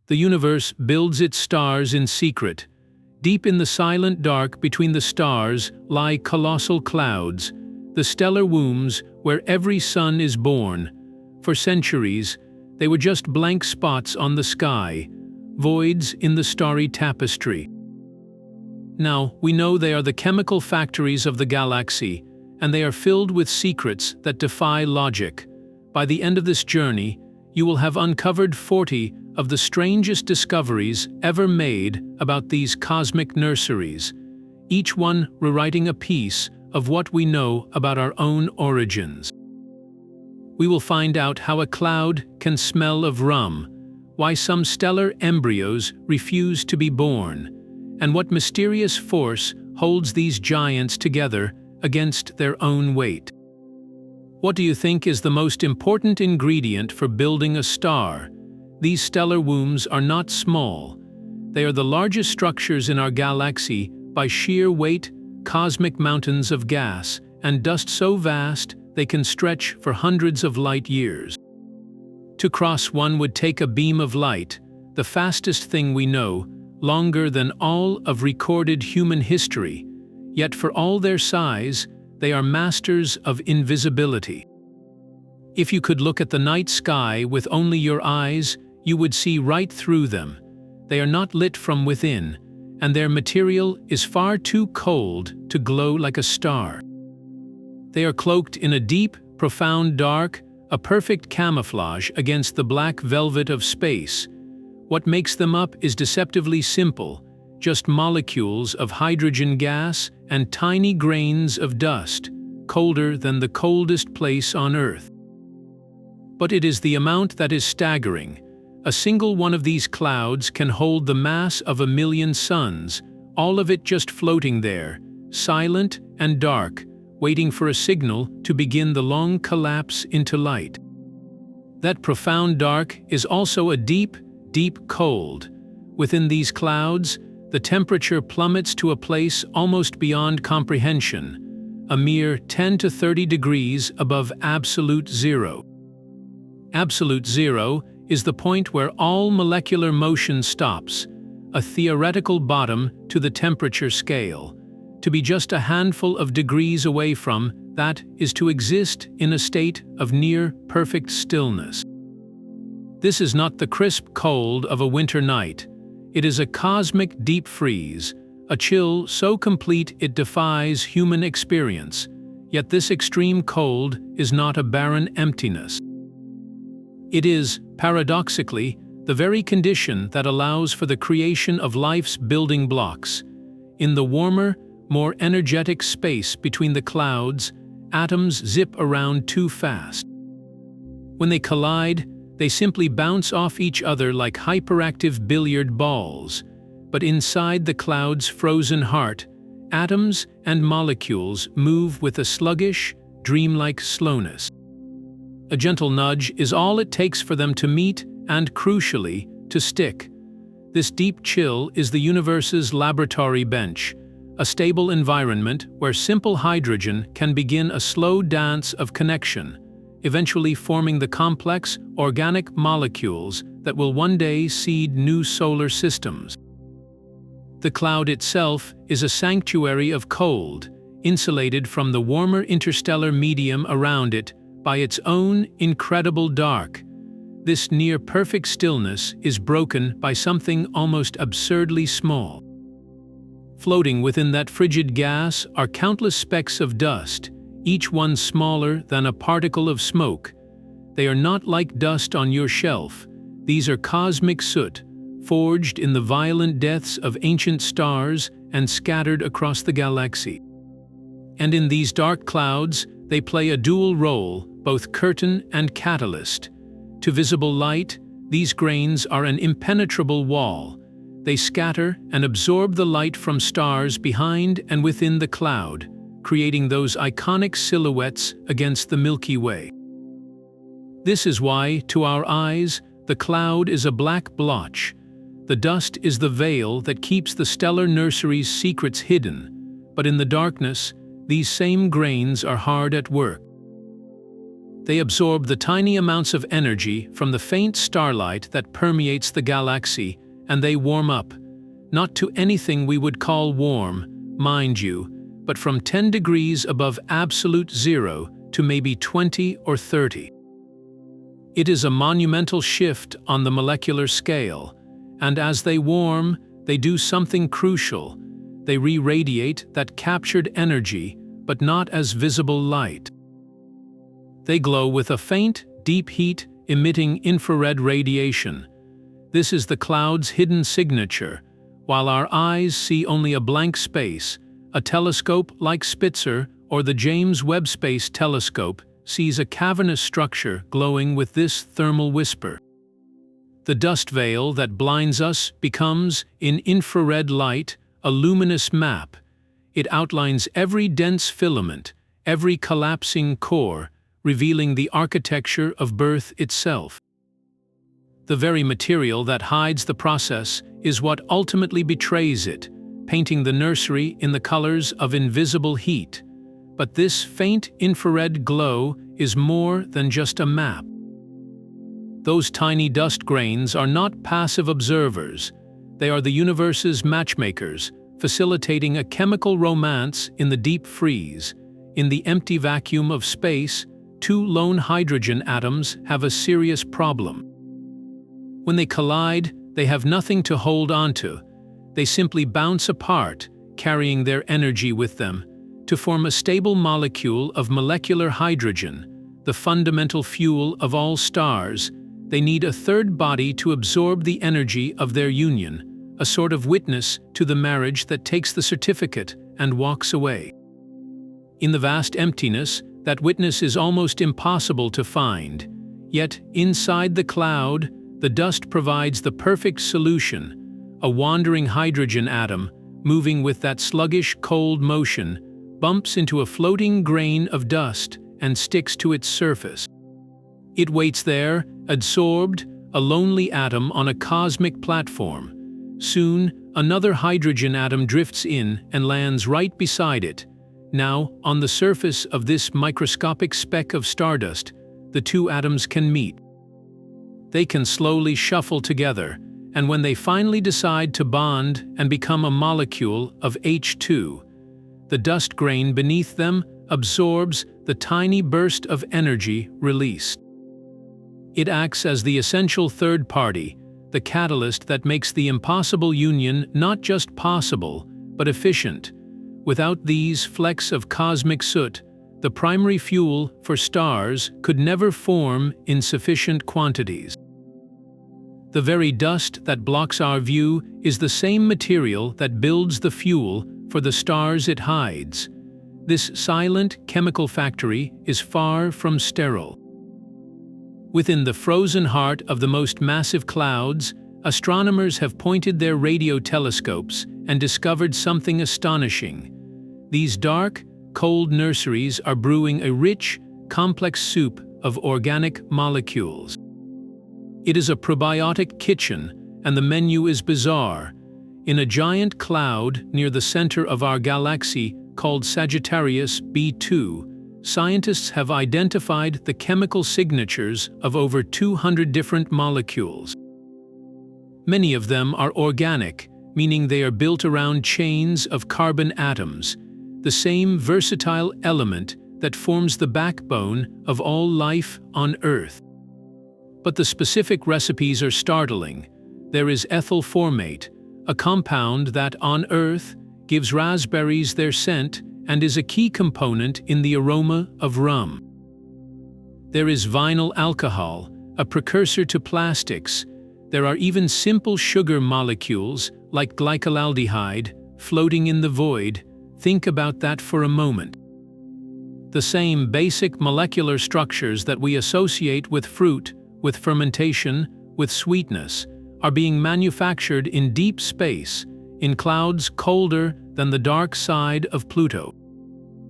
The universe builds its stars in secret. Deep in the silent dark between the stars lie colossal clouds, the stellar wombs where every sun is born. For centuries, they were just blank spots on the sky, voids in the starry tapestry. Now, we know they are the chemical factories of the galaxy, and they are filled with secrets that defy logic. By the end of this journey, you will have uncovered 40 of the strangest discoveries ever made about these cosmic nurseries, each one rewriting a piece of what we know about our own origins. We will find out how a cloud can smell of rum, why some stellar embryos refuse to be born, and what mysterious force holds these giants together against their own weight. What do you think is the most important ingredient for building a star? These stellar wombs are not small. They are the largest structures in our galaxy by sheer weight, cosmic mountains of gas and dust so vast they can stretch for hundreds of light years. To cross one would take a beam of light, the fastest thing we know, longer than all of recorded human history. Yet for all their size, they are masters of invisibility. If you could look at the night sky with only your eyes, you would see right through them. They are not lit from within, and their material is far too cold to glow like a star. They are cloaked in a deep, profound dark, a perfect camouflage against the black velvet of space. What makes them up is deceptively simple, just molecules of hydrogen gas and tiny grains of dust, colder than the coldest place on Earth. But it is the amount that is staggering. A single one of these clouds can hold the mass of 1,000,000 suns, all of it just floating there, silent and dark, waiting for a signal to begin the long collapse into light. That profound dark is also a deep, deep cold. Within these clouds, the temperature plummets to a place almost beyond comprehension, a mere 10 to 30 degrees above absolute zero. Absolute zero is the point where all molecular motion stops, a theoretical bottom to the temperature scale. To be just a handful of degrees away from that is to exist in a state of near-perfect stillness. This is not the crisp cold of a winter night. It is a cosmic deep freeze, a chill so complete it defies human experience. Yet this extreme cold is not a barren emptiness. It is, paradoxically, the very condition that allows for the creation of life's building blocks. In the warmer, more energetic space between the clouds, atoms zip around too fast. When they collide, they simply bounce off each other like hyperactive billiard balls. But inside the cloud's frozen heart, atoms and molecules move with a sluggish, dreamlike slowness. A gentle nudge is all it takes for them to meet and, crucially, to stick. This deep chill is the universe's laboratory bench, a stable environment where simple hydrogen can begin a slow dance of connection, eventually forming the complex, organic molecules that will one day seed new solar systems. The cloud itself is a sanctuary of cold, insulated from the warmer interstellar medium around it by its own incredible dark. This near-perfect stillness is broken by something almost absurdly small. Floating within that frigid gas are countless specks of dust, each one smaller than a particle of smoke. They are not like dust on your shelf. These are cosmic soot, forged in the violent deaths of ancient stars and scattered across the galaxy. And in these dark clouds, they play a dual role, both curtain and catalyst. To visible light, these grains are an impenetrable wall. They scatter and absorb the light from stars behind and within the cloud, creating those iconic silhouettes against the Milky Way. This is why, to our eyes, the cloud is a black blotch. The dust is the veil that keeps the stellar nursery's secrets hidden, but in the darkness, these same grains are hard at work. They absorb the tiny amounts of energy from the faint starlight that permeates the galaxy, and they warm up. Not to anything we would call warm, mind you, but from 10 degrees above absolute zero to maybe 20 or 30. It is a monumental shift on the molecular scale, and as they warm, they do something crucial. They re-radiate that captured energy, but not as visible light. They glow with a faint, deep heat emitting infrared radiation. This is the cloud's hidden signature. While our eyes see only a blank space, a telescope like Spitzer or the James Webb Space Telescope sees a cavernous structure glowing with this thermal whisper. The dust veil that blinds us becomes, in infrared light, a luminous map. It outlines every dense filament, every collapsing core, revealing the architecture of birth itself. The very material that hides the process is what ultimately betrays it, painting the nursery in the colors of invisible heat. But this faint infrared glow is more than just a map. Those tiny dust grains are not passive observers. They are the universe's matchmakers, facilitating a chemical romance in the deep freeze. In the empty vacuum of space, two lone hydrogen atoms have a serious problem. When they collide, they have nothing to hold onto. They simply bounce apart, carrying their energy with them, to form a stable molecule of molecular hydrogen, the fundamental fuel of all stars. They need a third body to absorb the energy of their union, a sort of witness to the marriage that takes the certificate and walks away. In the vast emptiness, that witness is almost impossible to find. Yet, inside the cloud, the dust provides the perfect solution. A wandering hydrogen atom, moving with that sluggish, cold motion, bumps into a floating grain of dust and sticks to its surface. It waits there, adsorbed, a lonely atom on a cosmic platform. Soon, another hydrogen atom drifts in and lands right beside it. Now, on the surface of this microscopic speck of stardust, the two atoms can meet. They can slowly shuffle together, and when they finally decide to bond and become a molecule of H2, the dust grain beneath them absorbs the tiny burst of energy released. It acts as the essential third party, the catalyst that makes the impossible union not just possible, but efficient. Without these flecks of cosmic soot, the primary fuel for stars could never form in sufficient quantities. The very dust that blocks our view is the same material that builds the fuel for the stars it hides. This silent chemical factory is far from sterile. Within the frozen heart of the most massive clouds, astronomers have pointed their radio telescopes and discovered something astonishing. These dark, cold nurseries are brewing a rich, complex soup of organic molecules. It is a probiotic kitchen, and the menu is bizarre. In a giant cloud near the center of our galaxy called Sagittarius B2, scientists have identified the chemical signatures of over 200 different molecules. Many of them are organic, meaning they are built around chains of carbon atoms, the same versatile element that forms the backbone of all life on Earth. But the specific recipes are startling. There is ethyl formate, a compound that, on Earth, gives raspberries their scent and is a key component in the aroma of rum. There is vinyl alcohol, a precursor to plastics. There are even simple sugar molecules, like glycolaldehyde, floating in the void. Think about that for a moment. The same basic molecular structures that we associate with fruit, with fermentation, with sweetness, are being manufactured in deep space, in clouds colder than the dark side of Pluto.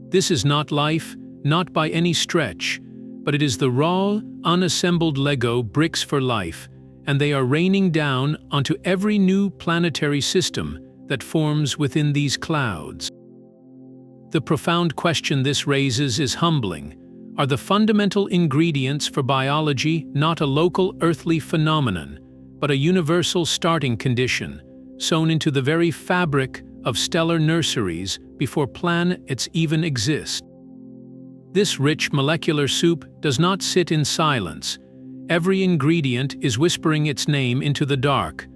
This is not life, not by any stretch, but it is the raw, unassembled Lego bricks for life, and they are raining down onto every new planetary system that forms within these clouds. The profound question this raises is humbling. are the fundamental ingredients for biology, not a local earthly phenomenon, but a universal starting condition, sewn into the very fabric of stellar nurseries before planets even exist. This rich molecular soup does not sit in silence. Every ingredient is whispering its name into the dark.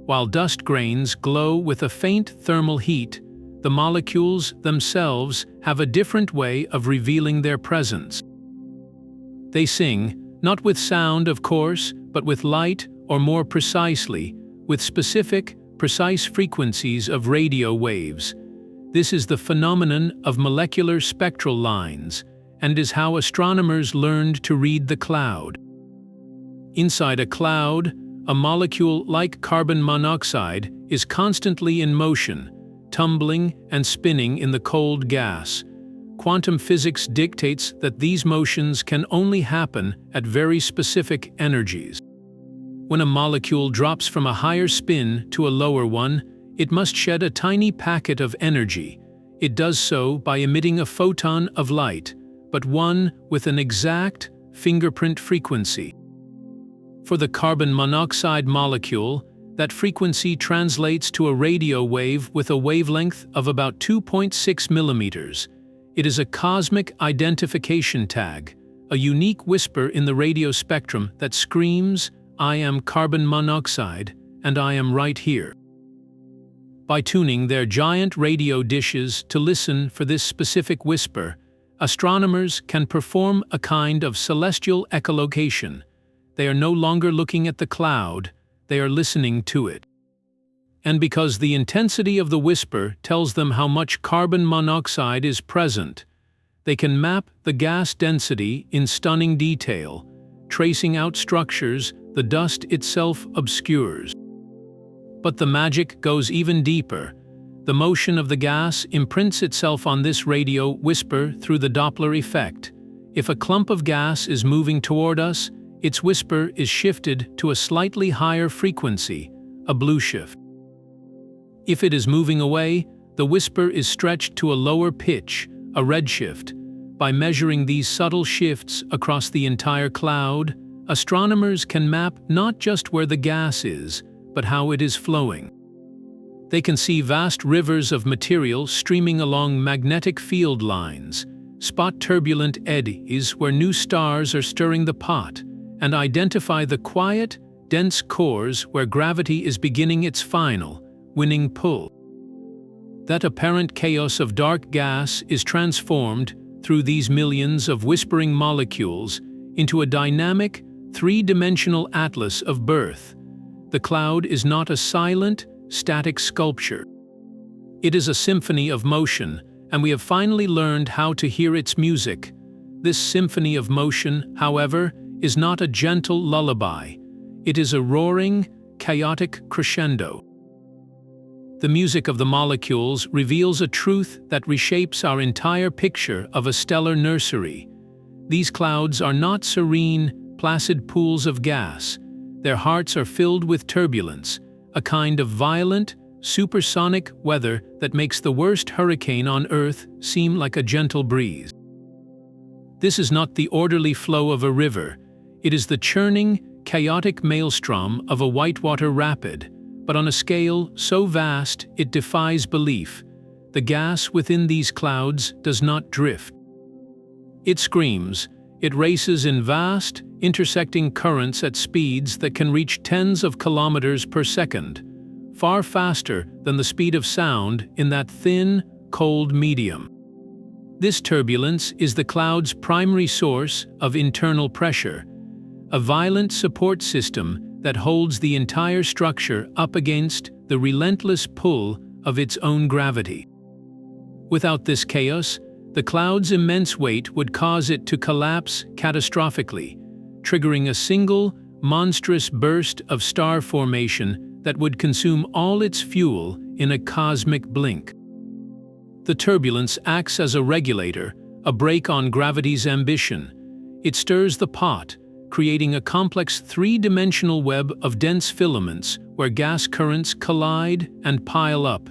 While dust grains glow with a faint thermal heat, the molecules themselves have a different way of revealing their presence. They sing, not with sound, of course, but with light, or more precisely, with specific, precise frequencies of radio waves. This is the phenomenon of molecular spectral lines, and is how astronomers learned to read the cloud. Inside a cloud, a molecule like carbon monoxide is constantly in motion, tumbling and spinning in the cold gas. Quantum physics dictates that these motions can only happen at very specific energies. When a molecule drops from a higher spin to a lower one, it must shed a tiny packet of energy. It does so by emitting a photon of light, but one with an exact fingerprint frequency. For the carbon monoxide molecule, that frequency translates to a radio wave with a wavelength of about 2.6 millimeters. It is a cosmic identification tag, a unique whisper in the radio spectrum that screams, "I am carbon monoxide, and I am right here." By tuning their giant radio dishes to listen for this specific whisper, astronomers can perform a kind of celestial echolocation. They are no longer looking at the cloud, they are listening to it. And because the intensity of the whisper tells them how much carbon monoxide is present, they can map the gas density in stunning detail, tracing out structures the dust itself obscures. But the magic goes even deeper. The motion of the gas imprints itself on this radio whisper through the Doppler effect. If a clump of gas is moving toward us, its whisper is shifted to a slightly higher frequency, a blue shift. If it is moving away, the whisper is stretched to a lower pitch, a red shift. By measuring these subtle shifts across the entire cloud, astronomers can map not just where the gas is, but how it is flowing. They can see vast rivers of material streaming along magnetic field lines, spot turbulent eddies where new stars are stirring the pot, and identify the quiet, dense cores where gravity is beginning its final, winning pull. That apparent chaos of dark gas is transformed, through these millions of whispering molecules, into a dynamic, three-dimensional atlas of birth. The cloud is not a silent, static sculpture. It is a symphony of motion, and we have finally learned how to hear its music. This symphony of motion, however, is not a gentle lullaby. It is a roaring, chaotic crescendo. The music of the molecules reveals a truth that reshapes our entire picture of a stellar nursery. These clouds are not serene, placid pools of gas. Their hearts are filled with turbulence, a kind of violent, supersonic weather that makes the worst hurricane on Earth seem like a gentle breeze. This is not the orderly flow of a river. It is the churning, chaotic maelstrom of a whitewater rapid, but on a scale so vast it defies belief. The gas within these clouds does not drift. It screams. It races in vast, intersecting currents at speeds that can reach tens of kilometers per second, far faster than the speed of sound in that thin, cold medium. This turbulence is the cloud's primary source of internal pressure, a violent support system that holds the entire structure up against the relentless pull of its own gravity. Without this chaos, the cloud's immense weight would cause it to collapse catastrophically, triggering a single, monstrous burst of star formation that would consume all its fuel in a cosmic blink. The turbulence acts as a regulator, a brake on gravity's ambition. It stirs the pot, creating a complex three-dimensional web of dense filaments where gas currents collide and pile up,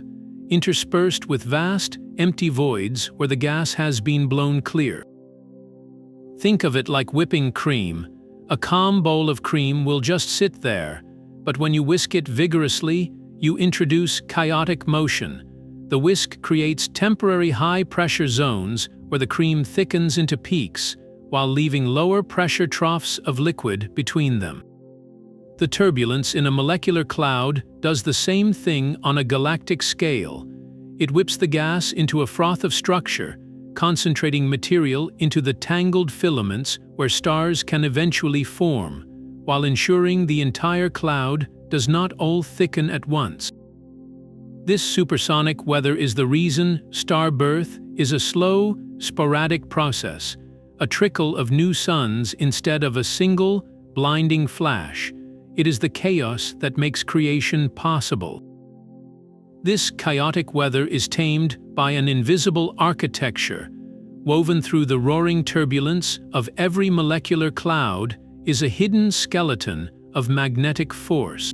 interspersed with vast, empty voids where the gas has been blown clear. Think of it like whipping cream. A calm bowl of cream will just sit there, but when you whisk it vigorously, you introduce chaotic motion. The whisk creates temporary high-pressure zones where the cream thickens into peaks, while leaving lower-pressure troughs of liquid between them. The turbulence in a molecular cloud does the same thing on a galactic scale. It whips the gas into a froth of structure, concentrating material into the tangled filaments where stars can eventually form, while ensuring the entire cloud does not all thicken at once. This supersonic weather is the reason star birth is a slow, sporadic process, a trickle of new suns instead of a single, blinding flash. It is the chaos that makes creation possible. This chaotic weather is tamed by an invisible architecture. Woven through the roaring turbulence of every molecular cloud is a hidden skeleton of magnetic force.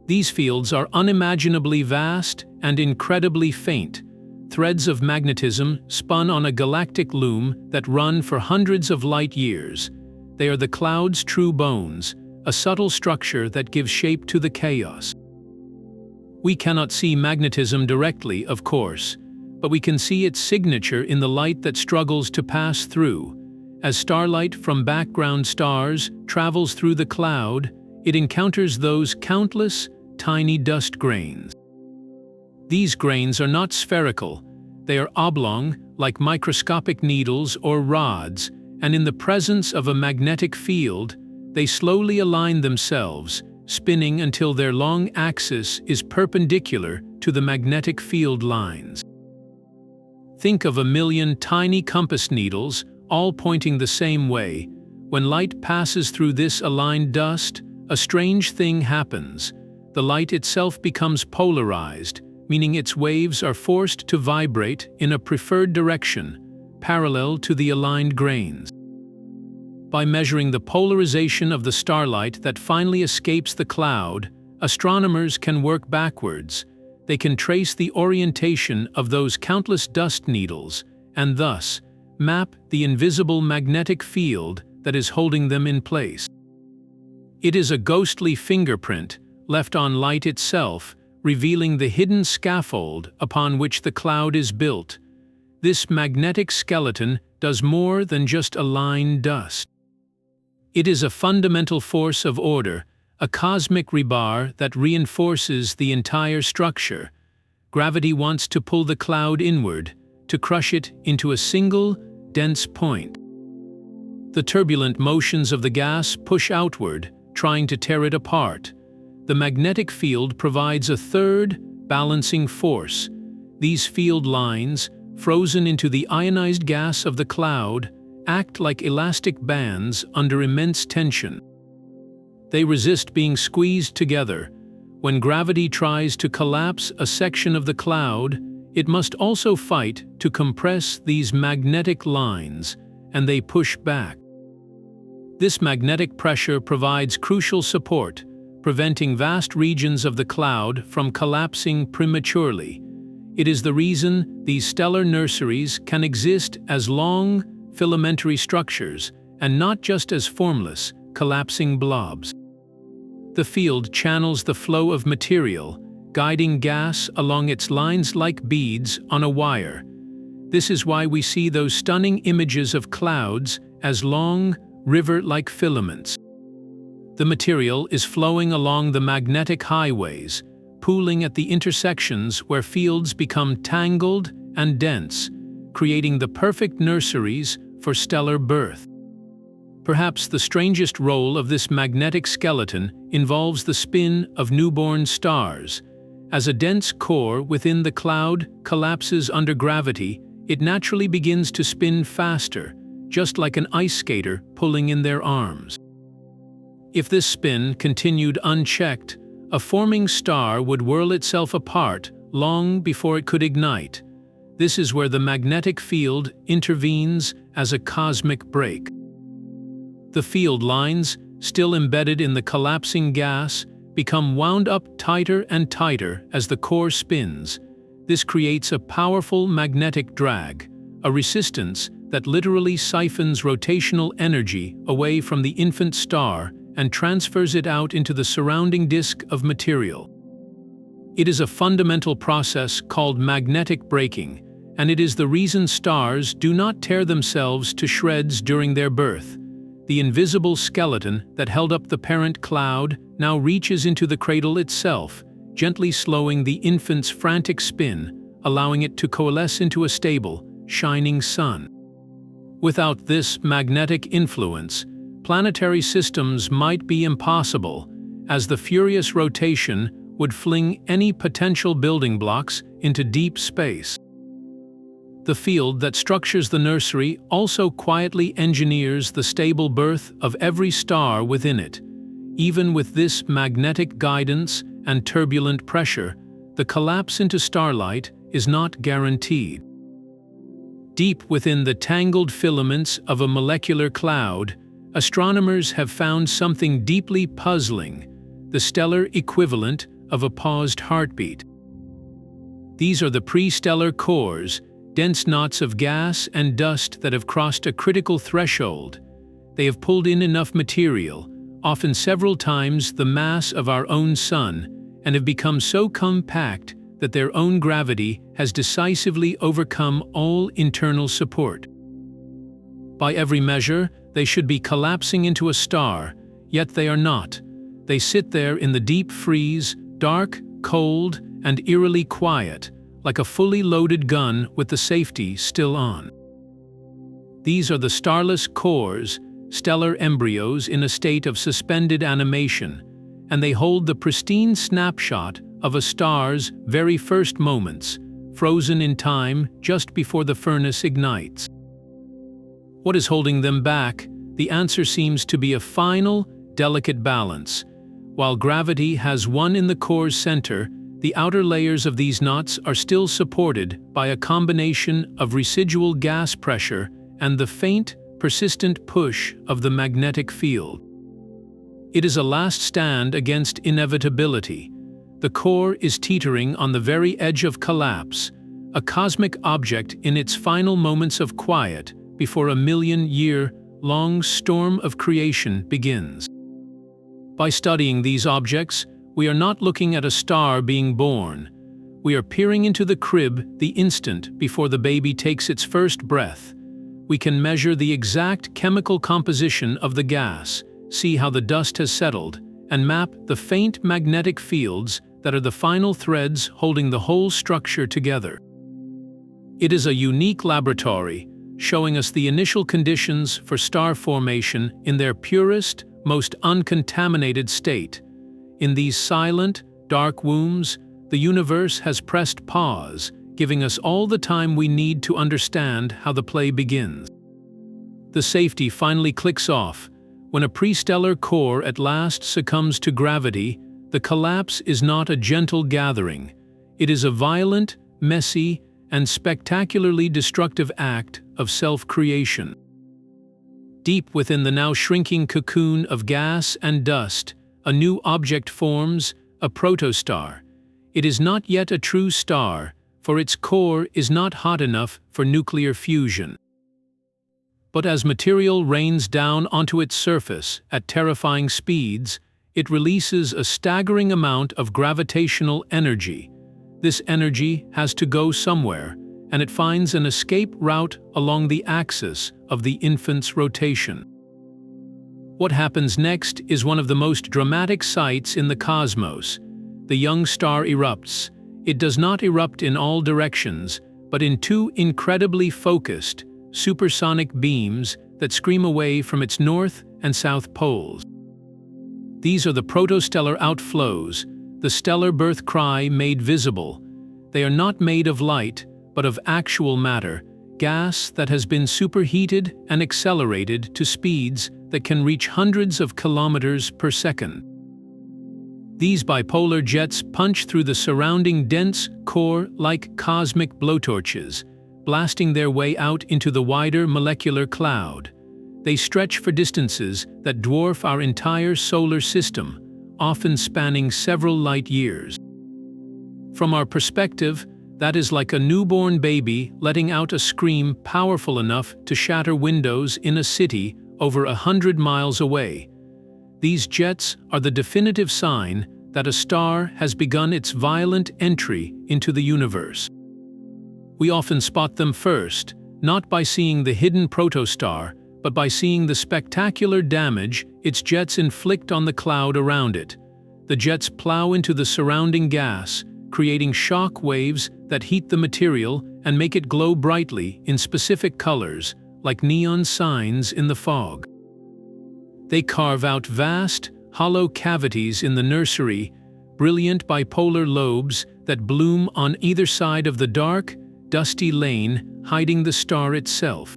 These fields are unimaginably vast and incredibly faint, threads of magnetism spun on a galactic loom that run for hundreds of light years. They are the cloud's true bones, a subtle structure that gives shape to the chaos. We cannot see magnetism directly, of course, but we can see its signature in the light that struggles to pass through. As starlight from background stars travels through the cloud, it encounters those countless, tiny dust grains. These grains are not spherical. They are oblong, like microscopic needles or rods, and in the presence of a magnetic field, they slowly align themselves, spinning until their long axis is perpendicular to the magnetic field lines. Think of a million tiny compass needles, all pointing the same way. When light passes through this aligned dust, a strange thing happens. The light itself becomes polarized, meaning its waves are forced to vibrate in a preferred direction, parallel to the aligned grains. By measuring the polarization of the starlight that finally escapes the cloud, astronomers can work backwards. They can trace the orientation of those countless dust needles, and thus map the invisible magnetic field that is holding them in place. It is a ghostly fingerprint left on light itself, revealing the hidden scaffold upon which the cloud is built. This magnetic skeleton does more than just align dust. It is a fundamental force of order, a cosmic rebar that reinforces the entire structure. Gravity wants to pull the cloud inward, to crush it into a single, dense point. The turbulent motions of the gas push outward, trying to tear it apart. The magnetic field provides a third, balancing force. These field lines, frozen into the ionized gas of the cloud, act like elastic bands under immense tension. They resist being squeezed together. When gravity tries to collapse a section of the cloud, it must also fight to compress these magnetic lines, and they push back. This magnetic pressure provides crucial support, preventing vast regions of the cloud from collapsing prematurely. It is the reason these stellar nurseries can exist as long, filamentary structures, and not just as formless, collapsing blobs. The field channels the flow of material, guiding gas along its lines like beads on a wire. This is why we see those stunning images of clouds as long, river-like filaments. The material is flowing along the magnetic highways, pooling at the intersections where fields become tangled and dense, creating the perfect nurseries for stellar birth. Perhaps the strangest role of this magnetic skeleton involves the spin of newborn stars. As a dense core within the cloud collapses under gravity, it naturally begins to spin faster, just like an ice skater pulling in their arms. If this spin continued unchecked, a forming star would whirl itself apart long before it could ignite. This is where the magnetic field intervenes as a cosmic brake. The field lines, still embedded in the collapsing gas, become wound up tighter and tighter as the core spins. This creates a powerful magnetic drag, a resistance that literally siphons rotational energy away from the infant star and transfers it out into the surrounding disk of material. It is a fundamental process called magnetic braking, and it is the reason stars do not tear themselves to shreds during their birth. The invisible skeleton that held up the parent cloud now reaches into the cradle itself, gently slowing the infant's frantic spin, allowing it to coalesce into a stable, shining sun. Without this magnetic influence, planetary systems might be impossible, as the furious rotation would fling any potential building blocks into deep space. The field that structures the nursery also quietly engineers the stable birth of every star within it. Even with this magnetic guidance and turbulent pressure, the collapse into starlight is not guaranteed. Deep within the tangled filaments of a molecular cloud, astronomers have found something deeply puzzling, the stellar equivalent of a paused heartbeat. These are the pre-stellar cores, dense knots of gas and dust that have crossed a critical threshold. They have pulled in enough material, often several times the mass of our own Sun, and have become so compact that their own gravity has decisively overcome all internal support. By every measure, they should be collapsing into a star, yet they are not. They sit there in the deep freeze, dark, cold, and eerily quiet, like a fully loaded gun with the safety still on. These are the starless cores, stellar embryos in a state of suspended animation, and they hold the pristine snapshot of a star's very first moments, frozen in time just before the furnace ignites. What is holding them back? The answer seems to be a final, delicate balance. While gravity has won in the core's center, the outer layers of these knots are still supported by a combination of residual gas pressure and the faint, persistent push of the magnetic field. It is a last stand against inevitability. The core is teetering on the very edge of collapse, a cosmic object in its final moments of quiet before a million-year-long storm of creation begins. By studying these objects, we are not looking at a star being born. We are peering into the crib the instant before the baby takes its first breath. We can measure the exact chemical composition of the gas, see how the dust has settled, and map the faint magnetic fields that are the final threads holding the whole structure together. It is a unique laboratory, showing us the initial conditions for star formation in their purest, most uncontaminated state. In these silent, dark wombs, the universe has pressed pause, giving us all the time we need to understand how the play begins. The safety finally clicks off. When a pre-stellar core at last succumbs to gravity, the collapse is not a gentle gathering. It is a violent, messy, and spectacularly destructive act of self-creation. Deep within the now shrinking cocoon of gas and dust, a new object forms, a protostar. It is not yet a true star, for its core is not hot enough for nuclear fusion. But as material rains down onto its surface at terrifying speeds, it releases a staggering amount of gravitational energy. This energy has to go somewhere, and it finds an escape route along the axis of the infant's rotation. What happens next is one of the most dramatic sights in the cosmos. The young star erupts. It does not erupt in all directions, but in two incredibly focused, supersonic beams that scream away from its north and south poles. These are the protostellar outflows, the stellar birth cry made visible. They are not made of light, but of actual matter, gas that has been superheated and accelerated to speeds that can reach hundreds of kilometers per second. These bipolar jets punch through the surrounding dense core like cosmic blowtorches, blasting their way out into the wider molecular cloud. They stretch for distances that dwarf our entire solar system, often spanning several light years. From our perspective, That is like a newborn baby letting out a scream powerful enough to shatter windows in a city over 100 miles away. These jets are the definitive sign that a star has begun its violent entry into the universe. We often spot them first, not by seeing the hidden protostar, but by seeing the spectacular damage its jets inflict on the cloud around it. The jets plow into the surrounding gas, creating shock waves that heat the material and make it glow brightly in specific colors, like neon signs in the fog. They carve out vast, hollow cavities in the nursery, brilliant bipolar lobes that bloom on either side of the dark, dusty lane hiding the star itself.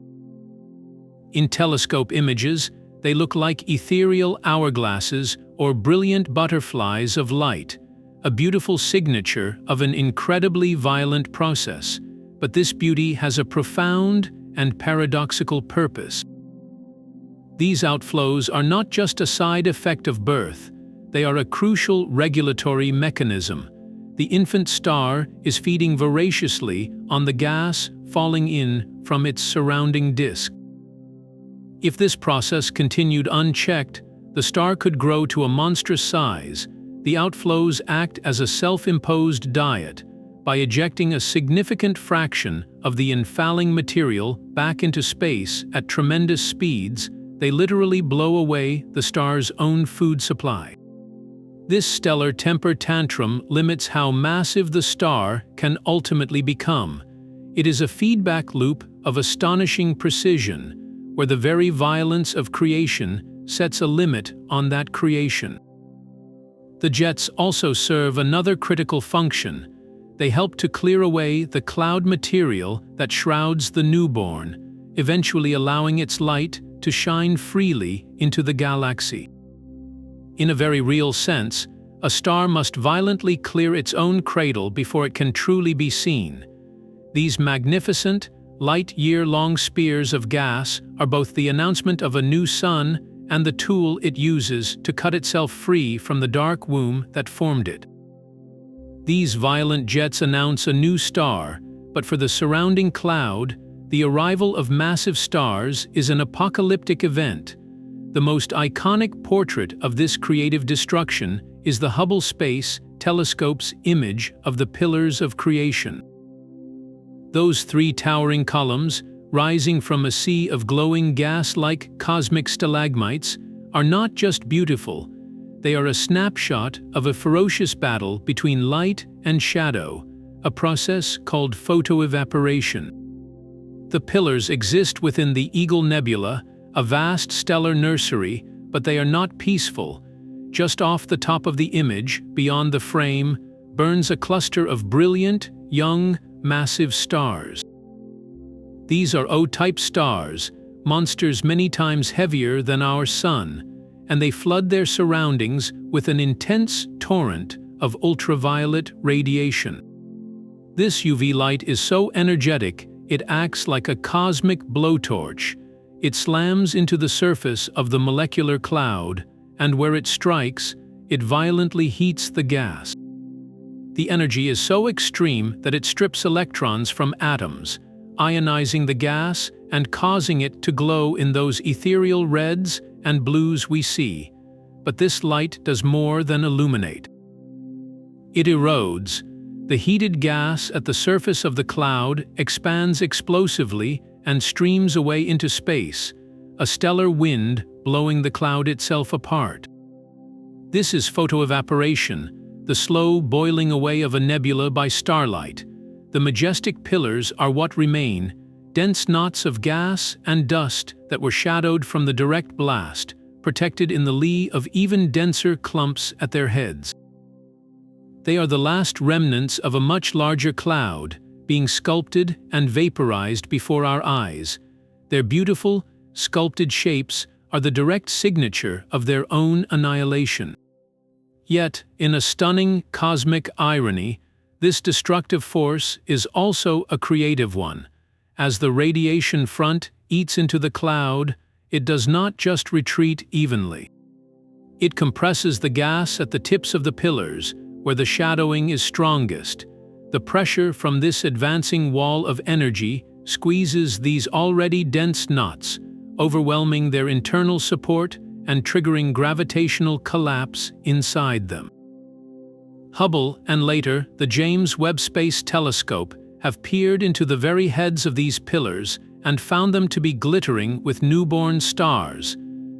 In telescope images, they look like ethereal hourglasses or brilliant butterflies of light, a beautiful signature of an incredibly violent process. But this beauty has a profound and paradoxical purpose. These outflows are not just a side effect of birth, they are a crucial regulatory mechanism. The infant star is feeding voraciously on the gas falling in from its surrounding disk. If this process continued unchecked, the star could grow to a monstrous size. The outflows act as a self-imposed diet. By ejecting a significant fraction of the infalling material back into space at tremendous speeds, they literally blow away the star's own food supply. This stellar temper tantrum limits how massive the star can ultimately become. It is a feedback loop of astonishing precision, where the very violence of creation sets a limit on that creation. The jets also serve another critical function. They help to clear away the cloud material that shrouds the newborn, eventually allowing its light to shine freely into the galaxy. In a very real sense, a star must violently clear its own cradle before it can truly be seen. These magnificent, light-year-long spears of gas are both the announcement of a new sun and the tool it uses to cut itself free from the dark womb that formed it. These violent jets announce a new star, but for the surrounding cloud, the arrival of massive stars is an apocalyptic event. The most iconic portrait of this creative destruction is the Hubble Space Telescope's image of the pillars of creation. Those three towering columns, rising from a sea of glowing gas-like cosmic stalagmites, are not just beautiful. They are a snapshot of a ferocious battle between light and shadow, a process called photoevaporation. The pillars exist within the Eagle Nebula, a vast stellar nursery, but they are not peaceful. Just off the top of the image, beyond the frame, burns a cluster of brilliant, young, massive stars. These are O-type stars, monsters many times heavier than our Sun, and they flood their surroundings with an intense torrent of ultraviolet radiation. This UV light is so energetic, it acts like a cosmic blowtorch. It slams into the surface of the molecular cloud, and where it strikes, it violently heats the gas. The energy is so extreme that it strips electrons from atoms, ionizing the gas and causing it to glow in those ethereal reds and blues we see. But this light does more than illuminate. It erodes. The heated gas at the surface of the cloud expands explosively and streams away into space, a stellar wind blowing the cloud itself apart. This is photoevaporation, the slow boiling away of a nebula by starlight. The majestic pillars are what remain, dense knots of gas and dust that were shadowed from the direct blast, protected in the lee of even denser clumps at their heads. They are the last remnants of a much larger cloud, being sculpted and vaporized before our eyes. Their beautiful, sculpted shapes are the direct signature of their own annihilation. Yet, in a stunning cosmic irony, this destructive force is also a creative one. As the radiation front eats into the cloud, it does not just retreat evenly. It compresses the gas at the tips of the pillars, where the shadowing is strongest. The pressure from this advancing wall of energy squeezes these already dense knots, overwhelming their internal support and triggering gravitational collapse inside them. Hubble and later the James Webb Space Telescope have peered into the very heads of these pillars and found them to be glittering with newborn stars,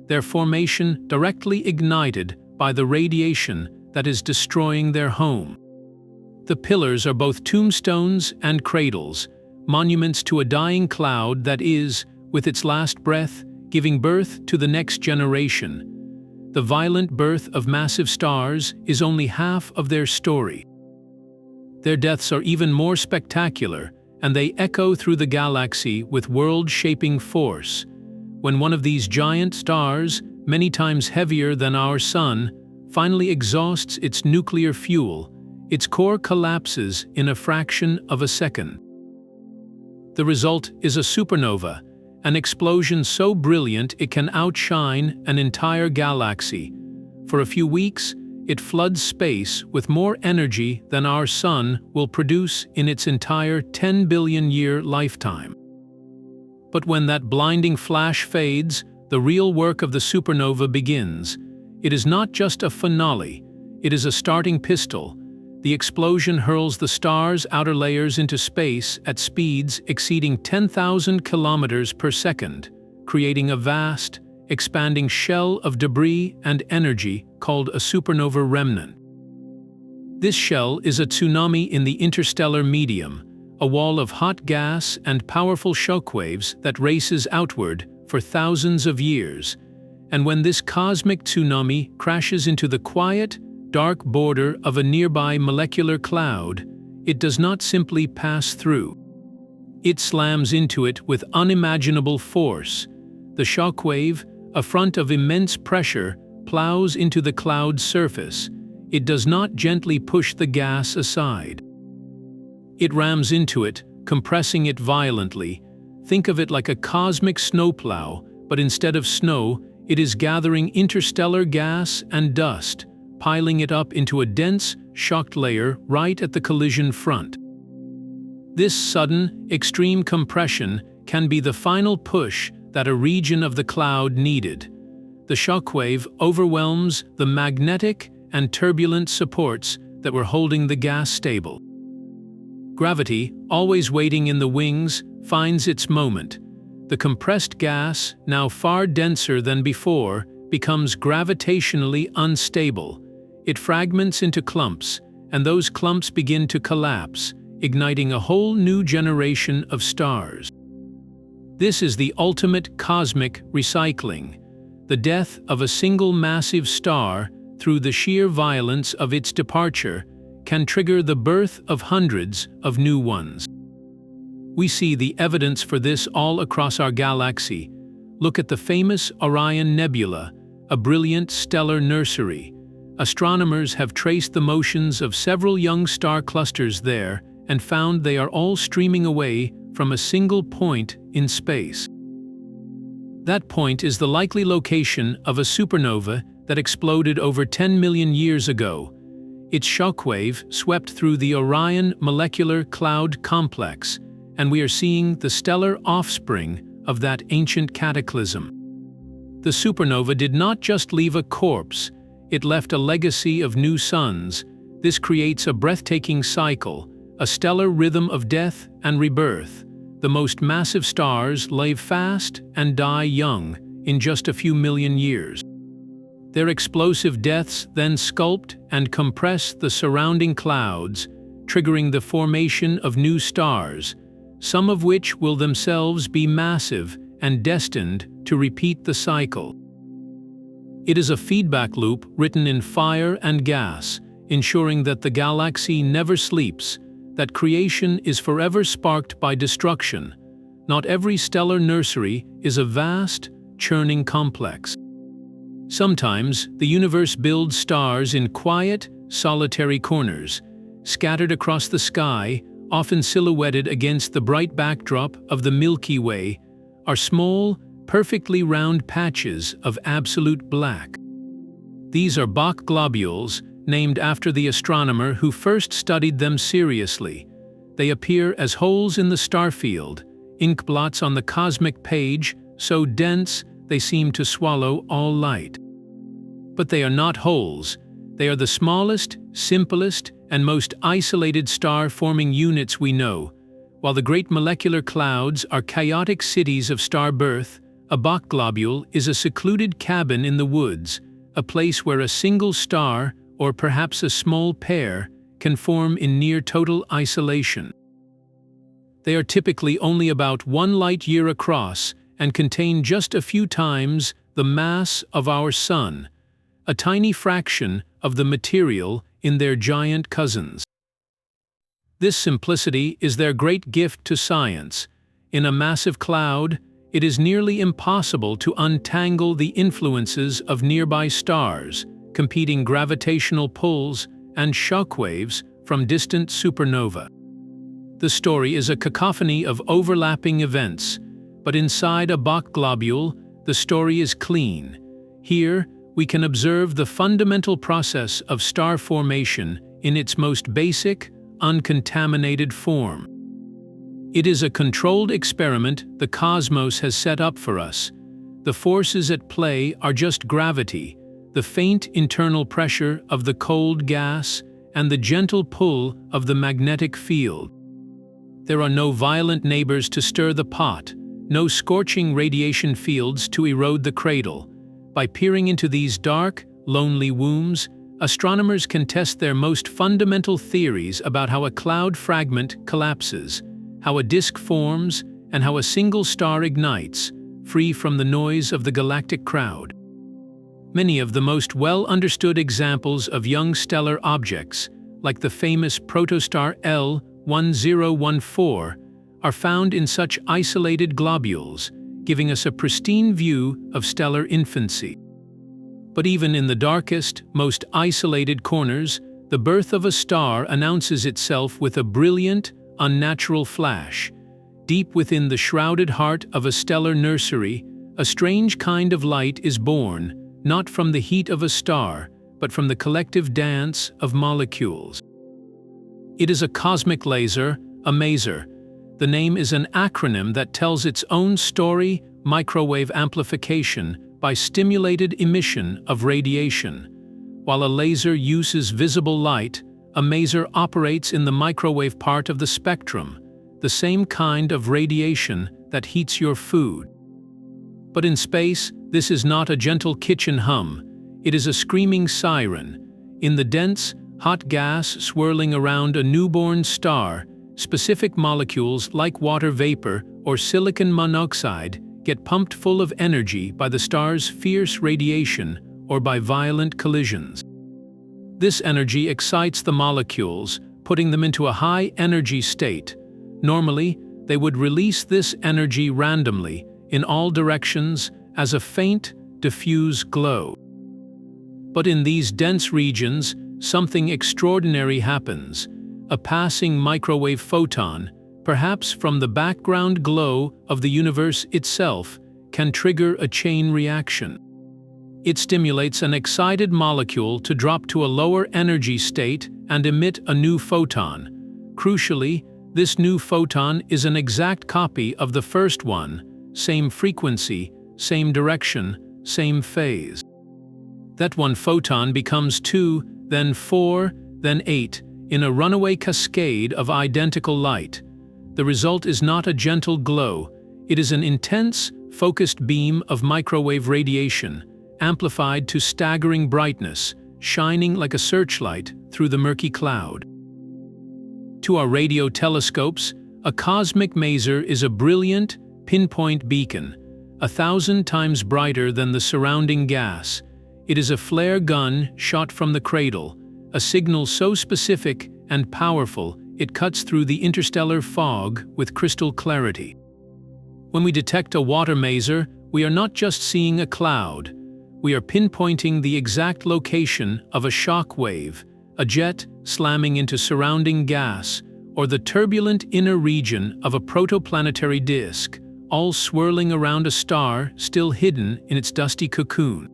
their formation directly ignited by the radiation that is destroying their home. The pillars are both tombstones and cradles, monuments to a dying cloud that is, with its last breath, giving birth to the next generation. The violent birth of massive stars is only half of their story. Their deaths are even more spectacular, and they echo through the galaxy with world-shaping force. When one of these giant stars, many times heavier than our Sun, finally exhausts its nuclear fuel, its core collapses in a fraction of a second. The result is a supernova, an explosion so brilliant it can outshine an entire galaxy. For a few weeks, it floods space with more energy than our Sun will produce in its entire 10 billion-year lifetime. But when that blinding flash fades, the real work of the supernova begins. It is not just a finale, it is a starting pistol. The explosion hurls the star's outer layers into space at speeds exceeding 10,000 kilometers per second, creating a vast, expanding shell of debris and energy called a supernova remnant. This shell is a tsunami in the interstellar medium, a wall of hot gas and powerful shockwaves that races outward for thousands of years. And when this cosmic tsunami crashes into the quiet, dark border of a nearby molecular cloud, it does not simply pass through. It slams into it with unimaginable force. The shockwave, a front of immense pressure, plows into the cloud's surface. It does not gently push the gas aside. It rams into it, compressing it violently. Think of it like a cosmic snowplow, but instead of snow, it is gathering interstellar gas and dust, piling it up into a dense, shocked layer right at the collision front. This sudden, extreme compression can be the final push that a region of the cloud needed. The shockwave overwhelms the magnetic and turbulent supports that were holding the gas stable. Gravity, always waiting in the wings, finds its moment. The compressed gas, now far denser than before, becomes gravitationally unstable. It fragments into clumps, and those clumps begin to collapse, igniting a whole new generation of stars. This is the ultimate cosmic recycling, the death of a single massive star through the sheer violence of its departure can trigger the birth of hundreds of new ones. We see the evidence for this all across our galaxy. Look at the famous Orion Nebula, a brilliant stellar nursery. Astronomers have traced the motions of several young star clusters there and found they are all streaming away from a single point in space. That point is the likely location of a supernova that exploded over 10 million years ago. Its shockwave swept through the Orion molecular cloud complex, and we are seeing the stellar offspring of that ancient cataclysm. The supernova did not just leave a corpse, it left a legacy of new suns. This creates a breathtaking cycle, a stellar rhythm of death and rebirth. The most massive stars live fast and die young in just a few million years. Their explosive deaths then sculpt and compress the surrounding clouds, triggering the formation of new stars, some of which will themselves be massive and destined to repeat the cycle. It is a feedback loop written in fire and gas, ensuring that the galaxy never sleeps, that creation is forever sparked by destruction. Not every stellar nursery is a vast, churning complex. Sometimes, the universe builds stars in quiet, solitary corners, scattered across the sky, often silhouetted against the bright backdrop of the Milky Way, are small, perfectly round patches of absolute black. These are Bach globules, named after the astronomer who first studied them seriously. They appear as holes in the starfield, ink blots on the cosmic page, so dense they seem to swallow all light. But they are not holes. They are the smallest, simplest, and most isolated star-forming units we know. While the great molecular clouds are chaotic cities of star birth, a Bach globule is a secluded cabin in the woods, a place where a single star, or perhaps a small pair, can form in near total isolation. They are typically only about 1 light-year across and contain just a few times the mass of our Sun, a tiny fraction of the material in their giant cousins. This simplicity is their great gift to science. In a massive cloud, it is nearly impossible to untangle the influences of nearby stars, competing gravitational pulls, and shockwaves from distant supernova. The story is a cacophony of overlapping events, but inside a Bach globule, the story is clean. Here, we can observe the fundamental process of star formation in its most basic, uncontaminated form. It is a controlled experiment the cosmos has set up for us. The forces at play are just gravity, the faint internal pressure of the cold gas, and the gentle pull of the magnetic field. There are no violent neighbors to stir the pot, no scorching radiation fields to erode the cradle. By peering into these dark, lonely wombs, astronomers can test their most fundamental theories about how a cloud fragment collapses, how a disk forms, and how a single star ignites, free from the noise of the galactic crowd. Many of the most well-understood examples of young stellar objects, like the famous protostar L1014, are found in such isolated globules, giving us a pristine view of stellar infancy. But even in the darkest, most isolated corners, the birth of a star announces itself with a brilliant, unnatural flash. Deep within the shrouded heart of a stellar nursery, a strange kind of light is born, not from the heat of a star, but from the collective dance of molecules. It is a cosmic laser, a maser. The name is an acronym that tells its own story: microwave amplification by stimulated emission of radiation. While a laser uses visible light, a maser operates in the microwave part of the spectrum, the same kind of radiation that heats your food. But in space, this is not a gentle kitchen hum. It is a screaming siren. In the dense, hot gas swirling around a newborn star, specific molecules like water vapor or silicon monoxide get pumped full of energy by the star's fierce radiation or by violent collisions. This energy excites the molecules, putting them into a high-energy state. Normally, they would release this energy randomly, in all directions, as a faint, diffuse glow. But in these dense regions, something extraordinary happens. A passing microwave photon, perhaps from the background glow of the universe itself, can trigger a chain reaction. It stimulates an excited molecule to drop to a lower energy state and emit a new photon. Crucially, this new photon is an exact copy of the first one, same frequency, same direction, same phase. That one photon becomes 2, then 4, then 8, in a runaway cascade of identical light. The result is not a gentle glow. It is an intense, focused beam of microwave radiation, amplified to staggering brightness, shining like a searchlight through the murky cloud. To our radio telescopes, a cosmic maser is a brilliant, pinpoint beacon, 1,000 times brighter than the surrounding gas. It is a flare gun shot from the cradle, a signal so specific and powerful it cuts through the interstellar fog with crystal clarity. When we detect a water maser, we are not just seeing a cloud. We are pinpointing the exact location of a shock wave, a jet slamming into surrounding gas, or the turbulent inner region of a protoplanetary disk, all swirling around a star still hidden in its dusty cocoon.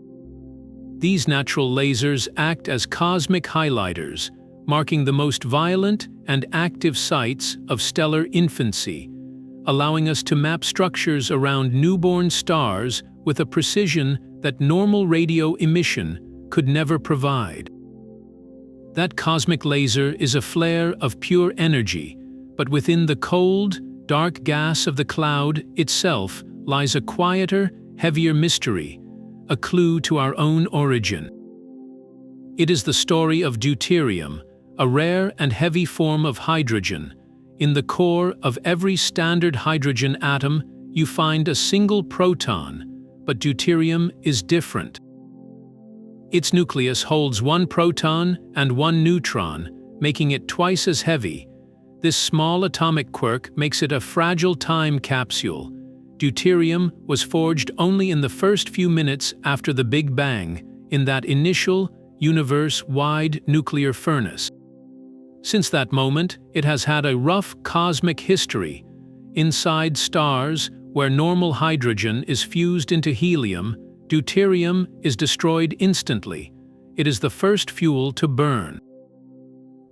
These natural lasers act as cosmic highlighters, marking the most violent and active sites of stellar infancy, allowing us to map structures around newborn stars with a precision that normal radio emission could never provide. That cosmic laser is a flare of pure energy, but within the cold, dark gas of the cloud itself lies a quieter, heavier mystery, a clue to our own origin. It is the story of deuterium, a rare and heavy form of hydrogen. In the core of every standard hydrogen atom, you find a single proton, but deuterium is different. Its nucleus holds one proton and one neutron, making it twice as heavy. This small atomic quirk makes it a fragile time capsule. Deuterium was forged only in the first few minutes after the Big Bang, in that initial, universe-wide nuclear furnace. Since that moment, it has had a rough cosmic history. Inside stars, where normal hydrogen is fused into helium, deuterium is destroyed instantly. It is the first fuel to burn.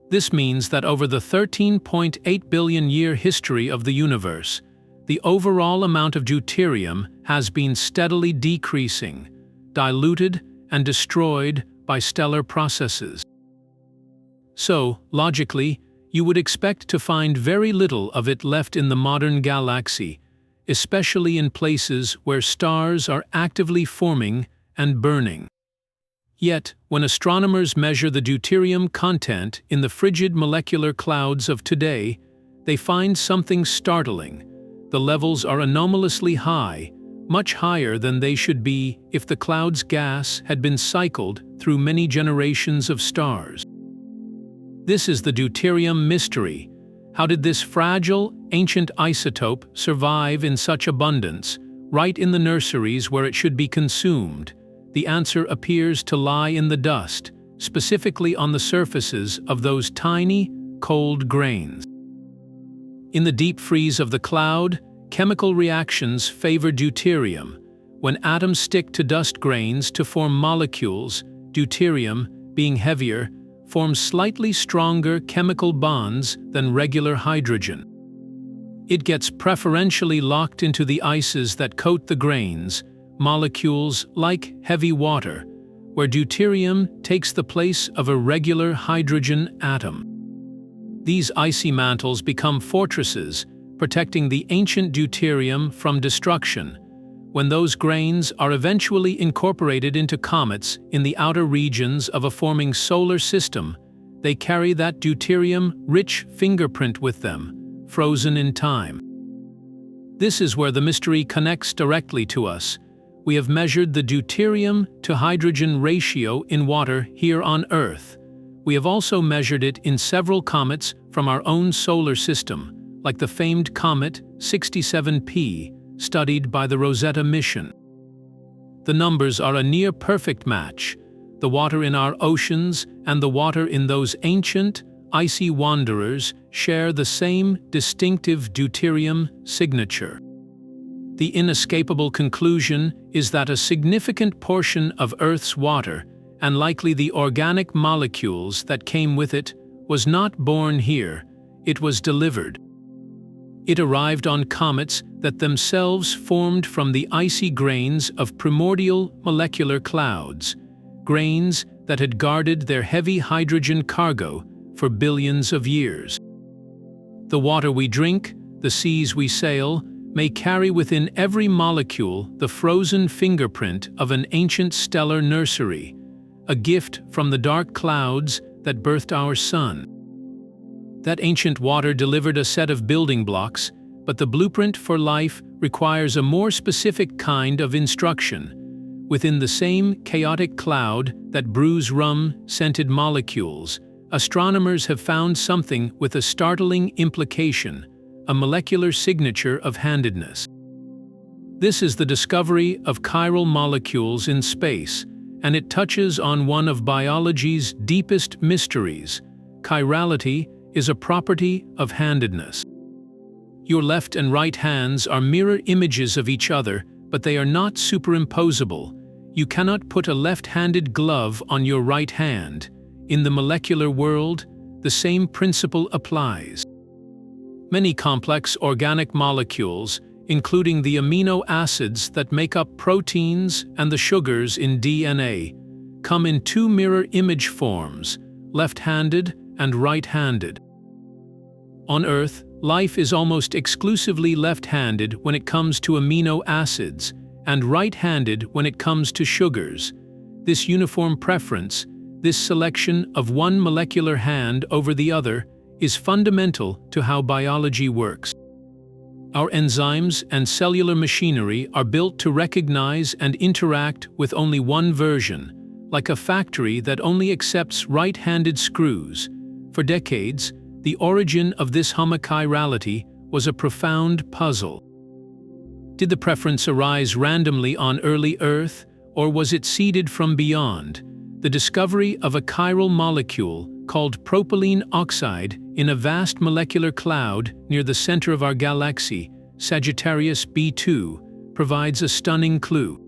This means that over the 13.8 billion-year history of the universe, the overall amount of deuterium has been steadily decreasing, diluted and destroyed by stellar processes. So, logically, you would expect to find very little of it left in the modern galaxy, especially in places where stars are actively forming and burning. Yet, when astronomers measure the deuterium content in the frigid molecular clouds of today, they find something startling. The levels are anomalously high, much higher than they should be if the cloud's gas had been cycled through many generations of stars. This is the deuterium mystery. How did this fragile, ancient isotope survive in such abundance, right in the nurseries where it should be consumed? The answer appears to lie in the dust, specifically on the surfaces of those tiny, cold grains. In the deep freeze of the cloud, chemical reactions favor deuterium. When atoms stick to dust grains to form molecules, deuterium, being heavier, forms slightly stronger chemical bonds than regular hydrogen. It gets preferentially locked into the ices that coat the grains, molecules like heavy water, where deuterium takes the place of a regular hydrogen atom. These icy mantles become fortresses, protecting the ancient deuterium from destruction. When those grains are eventually incorporated into comets in the outer regions of a forming solar system, they carry that deuterium-rich fingerprint with them, frozen in time. This is where the mystery connects directly to us. We have measured the deuterium-to-hydrogen ratio in water here on Earth. We have also measured it in several comets from our own solar system, like the famed comet 67P, studied by the Rosetta mission. The numbers are a near-perfect match. The water in our oceans and the water in those ancient, icy wanderers share the same distinctive deuterium signature. The inescapable conclusion is that a significant portion of Earth's water, and likely the organic molecules that came with it, was not born here, it was delivered. It arrived on comets that themselves formed from the icy grains of primordial molecular clouds, grains that had guarded their heavy hydrogen cargo for billions of years. The water we drink, the seas we sail, may carry within every molecule the frozen fingerprint of an ancient stellar nursery, a gift from the dark clouds that birthed our sun. That ancient water delivered a set of building blocks, but the blueprint for life requires a more specific kind of instruction. Within the same chaotic cloud that brews rum-scented molecules, astronomers have found something with a startling implication, a molecular signature of handedness. This is the discovery of chiral molecules in space, and it touches on one of biology's deepest mysteries. Chirality is a property of handedness. Your left and right hands are mirror images of each other, but they are not superimposable. you cannot put a left-handed glove on your right hand. In the molecular world, the same principle applies. Many complex organic molecules, including the amino acids that make up proteins and the sugars in DNA, come in two mirror image forms, left-handed and right-handed. On Earth, life is almost exclusively left-handed when it comes to amino acids, and right-handed when it comes to sugars. This uniform preference, this selection of one molecular hand over the other, is fundamental to how biology works. Our enzymes and cellular machinery are built to recognize and interact with only one version, like a factory that only accepts right-handed screws. For decades, the origin of this homochirality was a profound puzzle. Did the preference arise randomly on early Earth, or was it seeded from beyond? The discovery of a chiral molecule called propylene oxide in a vast molecular cloud near the center of our galaxy, Sagittarius B2, provides a stunning clue.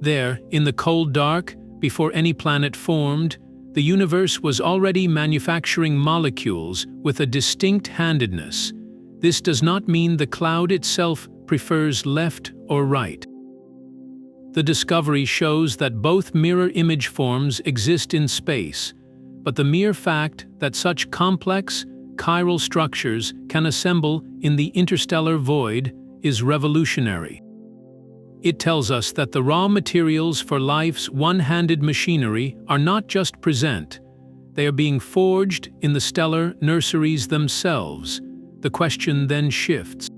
There, in the cold dark, before any planet formed, the universe was already manufacturing molecules with a distinct handedness. This does not mean the cloud itself prefers left or right. The discovery shows that both mirror image forms exist in space, but the mere fact that such complex, chiral structures can assemble in the interstellar void is revolutionary. It tells us that the raw materials for life's one-handed machinery are not just present, they are being forged in the stellar nurseries themselves. The question then shifts.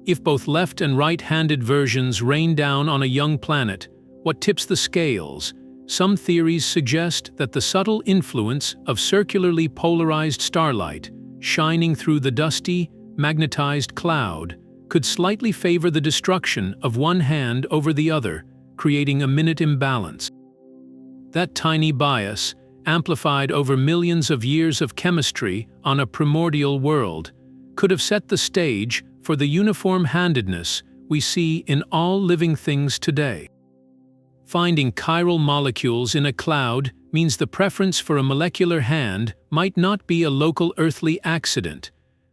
If both left and right-handed versions rain down on a young planet, what tips the scales? Some theories suggest that the subtle influence of circularly polarized starlight, shining through the dusty, magnetized cloud, could slightly favor the destruction of one hand over the other, creating a minute imbalance. That tiny bias, amplified over millions of years of chemistry on a primordial world, could have set the stage for the uniform-handedness we see in all living things today. Finding chiral molecules in a cloud means the preference for a molecular hand might not be a local earthly accident,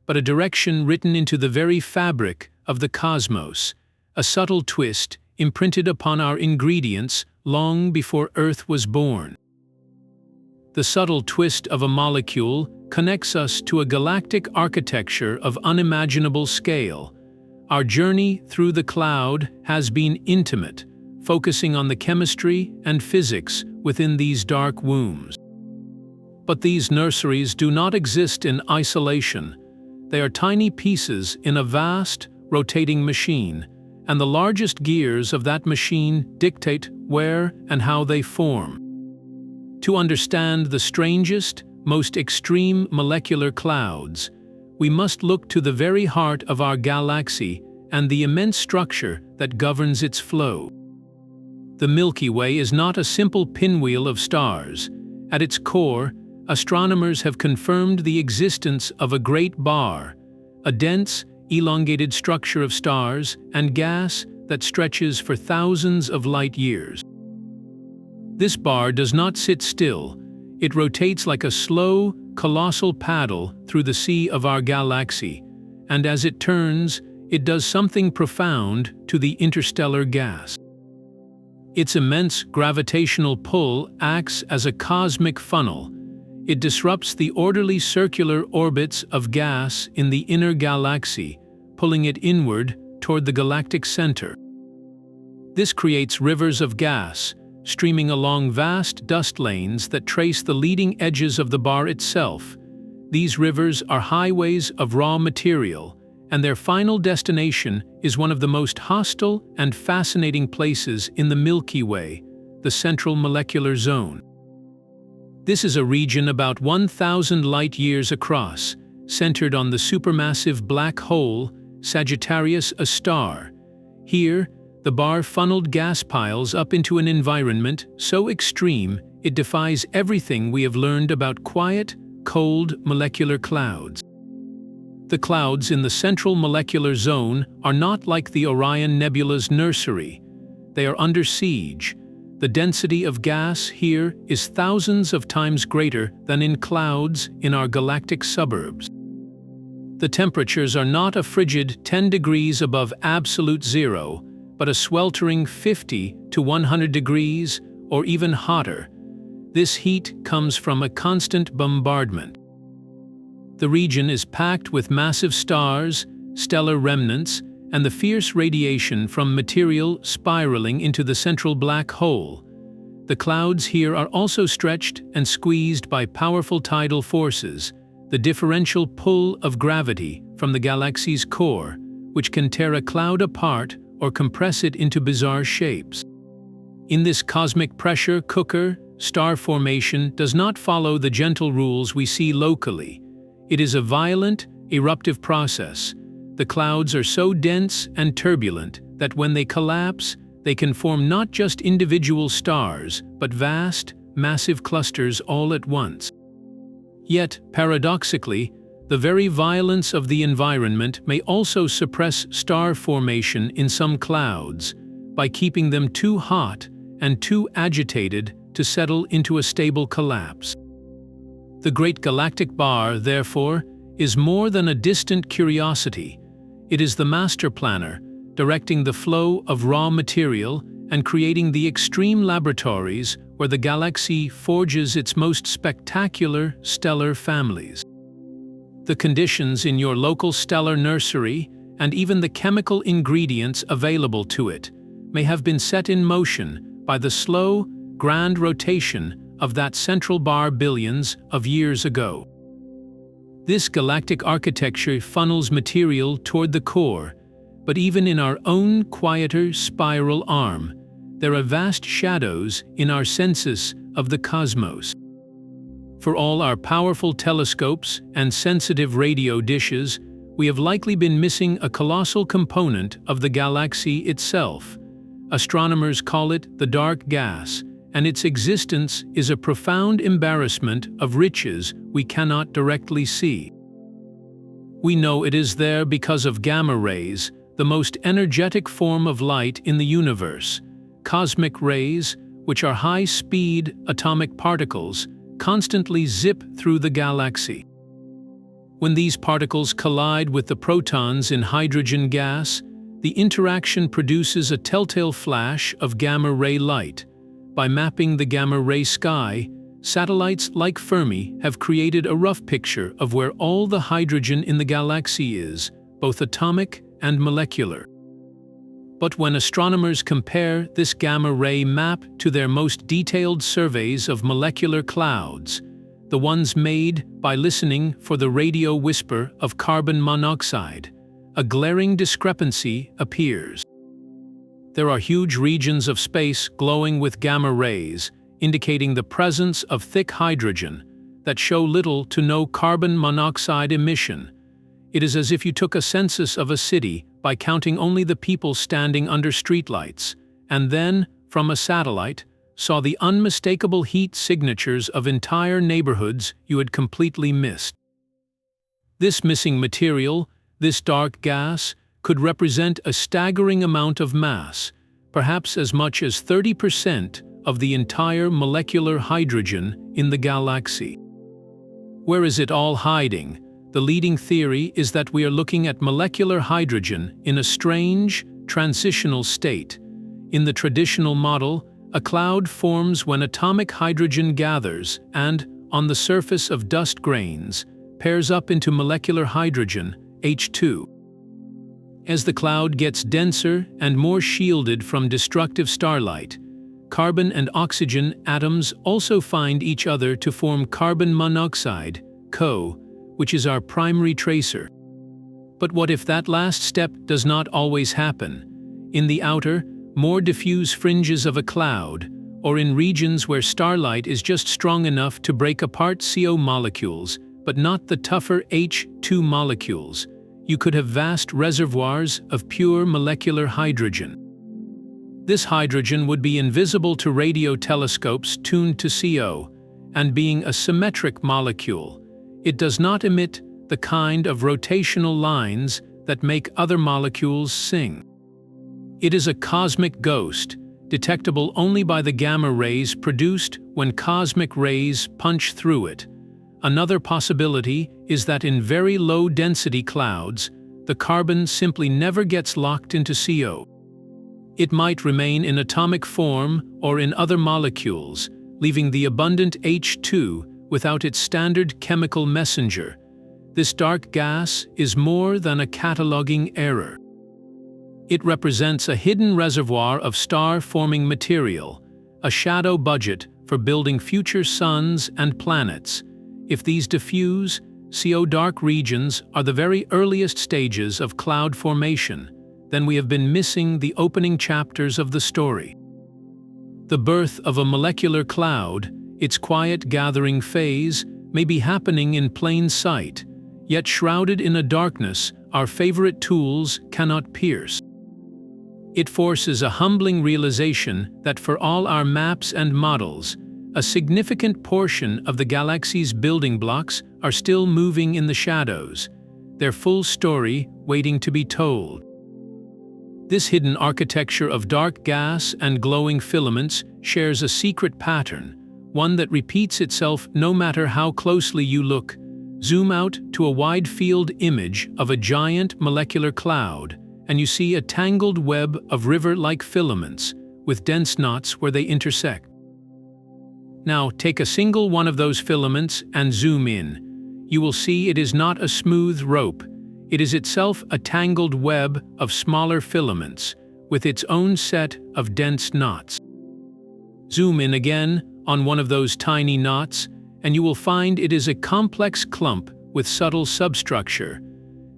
but a direction written into the very fabric of the cosmos, a subtle twist imprinted upon our ingredients long before Earth was born. The subtle twist of a molecule connects us to a galactic architecture of unimaginable scale. Our journey through the cloud has been intimate, focusing on the chemistry and physics within these dark wombs. But these nurseries do not exist in isolation. They are tiny pieces in a vast, rotating machine, and the largest gears of that machine dictate where and how they form. To understand the strangest, most extreme molecular clouds, we must look to the very heart of our galaxy and the immense structure that governs its flow. The Milky Way is not a simple pinwheel of stars. At its core, astronomers have confirmed the existence of a great bar, a dense, elongated structure of stars and gas that stretches for thousands of light years. This bar does not sit still. It rotates like a slow, colossal paddle through the sea of our galaxy, and as it turns, it does something profound to the interstellar gas. Its immense gravitational pull acts as a cosmic funnel. It disrupts the orderly circular orbits of gas in the inner galaxy, pulling it inward toward the galactic center. This creates rivers of gas, streaming along vast dust lanes that trace the leading edges of the bar itself. These rivers are highways of raw material, and their final destination is one of the most hostile and fascinating places in the Milky Way, the central molecular zone. This is a region about 1,000 light-years across, centered on the supermassive black hole, Sagittarius A star. Here, the bar funneled gas piles up into an environment so extreme it defies everything we have learned about quiet, cold molecular clouds. The clouds in the central molecular zone are not like the Orion Nebula's nursery. They are under siege, The density of gas here is thousands of times greater than in clouds in our galactic suburbs. The temperatures are not a frigid 10 degrees above absolute zero, but a sweltering 50 to 100 degrees, or even hotter. This heat comes from a constant bombardment. The region is packed with massive stars, stellar remnants, and the fierce radiation from material spiraling into the central black hole. The clouds here are also stretched and squeezed by powerful tidal forces, the differential pull of gravity from the galaxy's core, which can tear a cloud apart or compress it into bizarre shapes. In this cosmic pressure cooker, star formation does not follow the gentle rules we see locally. It is a violent, eruptive process. The clouds are so dense and turbulent that when they collapse, they can form not just individual stars, but vast, massive clusters all at once. Yet, paradoxically, the very violence of the environment may also suppress star formation in some clouds by keeping them too hot and too agitated to settle into a stable collapse. The Great Galactic Bar, therefore, is more than a distant curiosity. It is the master planner, directing the flow of raw material and creating the extreme laboratories where the galaxy forges its most spectacular stellar families. The conditions in your local stellar nursery, and even the chemical ingredients available to it, may have been set in motion by the slow, grand rotation of that central bar billions of years ago. This galactic architecture funnels material toward the core, but even in our own quieter spiral arm, there are vast shadows in our census of the cosmos. For all our powerful telescopes and sensitive radio dishes, we have likely been missing a colossal component of the galaxy itself. Astronomers call it the dark gas, and its existence is a profound embarrassment of riches we cannot directly see. We know it is there because of gamma rays, the most energetic form of light in the universe. Cosmic rays, which are high-speed atomic particles, constantly zip through the galaxy. When these particles collide with the protons in hydrogen gas, the interaction produces a telltale flash of gamma-ray light. By mapping the gamma-ray sky, satellites like Fermi have created a rough picture of where all the hydrogen in the galaxy is, both atomic and molecular. But when astronomers compare this gamma-ray map to their most detailed surveys of molecular clouds, the ones made by listening for the radio whisper of carbon monoxide, a glaring discrepancy appears. There are huge regions of space glowing with gamma rays, indicating the presence of thick hydrogen that show little to no carbon monoxide emission. It is as if you took a census of a city by counting only the people standing under streetlights, and then, from a satellite, saw the unmistakable heat signatures of entire neighborhoods you had completely missed. This missing material, this dark gas, could represent a staggering amount of mass, perhaps as much as 30% of the entire molecular hydrogen in the galaxy. Where is it all hiding? The leading theory is that we are looking at molecular hydrogen in a strange, transitional state. In the traditional model, a cloud forms when atomic hydrogen gathers and, on the surface of dust grains, pairs up into molecular hydrogen, H2. As the cloud gets denser and more shielded from destructive starlight, carbon and oxygen atoms also find each other to form carbon monoxide, CO, which is our primary tracer. But what if that last step does not always happen? In the outer, more diffuse fringes of a cloud, or in regions where starlight is just strong enough to break apart CO molecules, but not the tougher H2 molecules, you could have vast reservoirs of pure molecular hydrogen. This hydrogen would be invisible to radio telescopes tuned to CO, and being a symmetric molecule, it does not emit the kind of rotational lines that make other molecules sing. It is a cosmic ghost, detectable only by the gamma rays produced when cosmic rays punch through it. Another possibility is that in very low-density clouds, the carbon simply never gets locked into CO. It might remain in atomic form or in other molecules, leaving the abundant H2 without its standard chemical messenger. This dark gas is more than a cataloging error. It represents a hidden reservoir of star-forming material, a shadow budget for building future suns and planets. If these diffuse, CO dark regions are the very earliest stages of cloud formation, then we have been missing the opening chapters of the story. The birth of a molecular cloud, its quiet gathering phase, may be happening in plain sight, yet shrouded in a darkness our favorite tools cannot pierce. It forces a humbling realization that for all our maps and models, a significant portion of the galaxy's building blocks are still moving in the shadows, their full story waiting to be told. This hidden architecture of dark gas and glowing filaments shares a secret pattern, one that repeats itself no matter how closely you look. Zoom out to a wide-field image of a giant molecular cloud, and you see a tangled web of river-like filaments, with dense knots where they intersect. Now, take a single one of those filaments and zoom in. You will see it is not a smooth rope. It is itself a tangled web of smaller filaments, with its own set of dense knots. Zoom in again on one of those tiny knots, and you will find it is a complex clump with subtle substructure.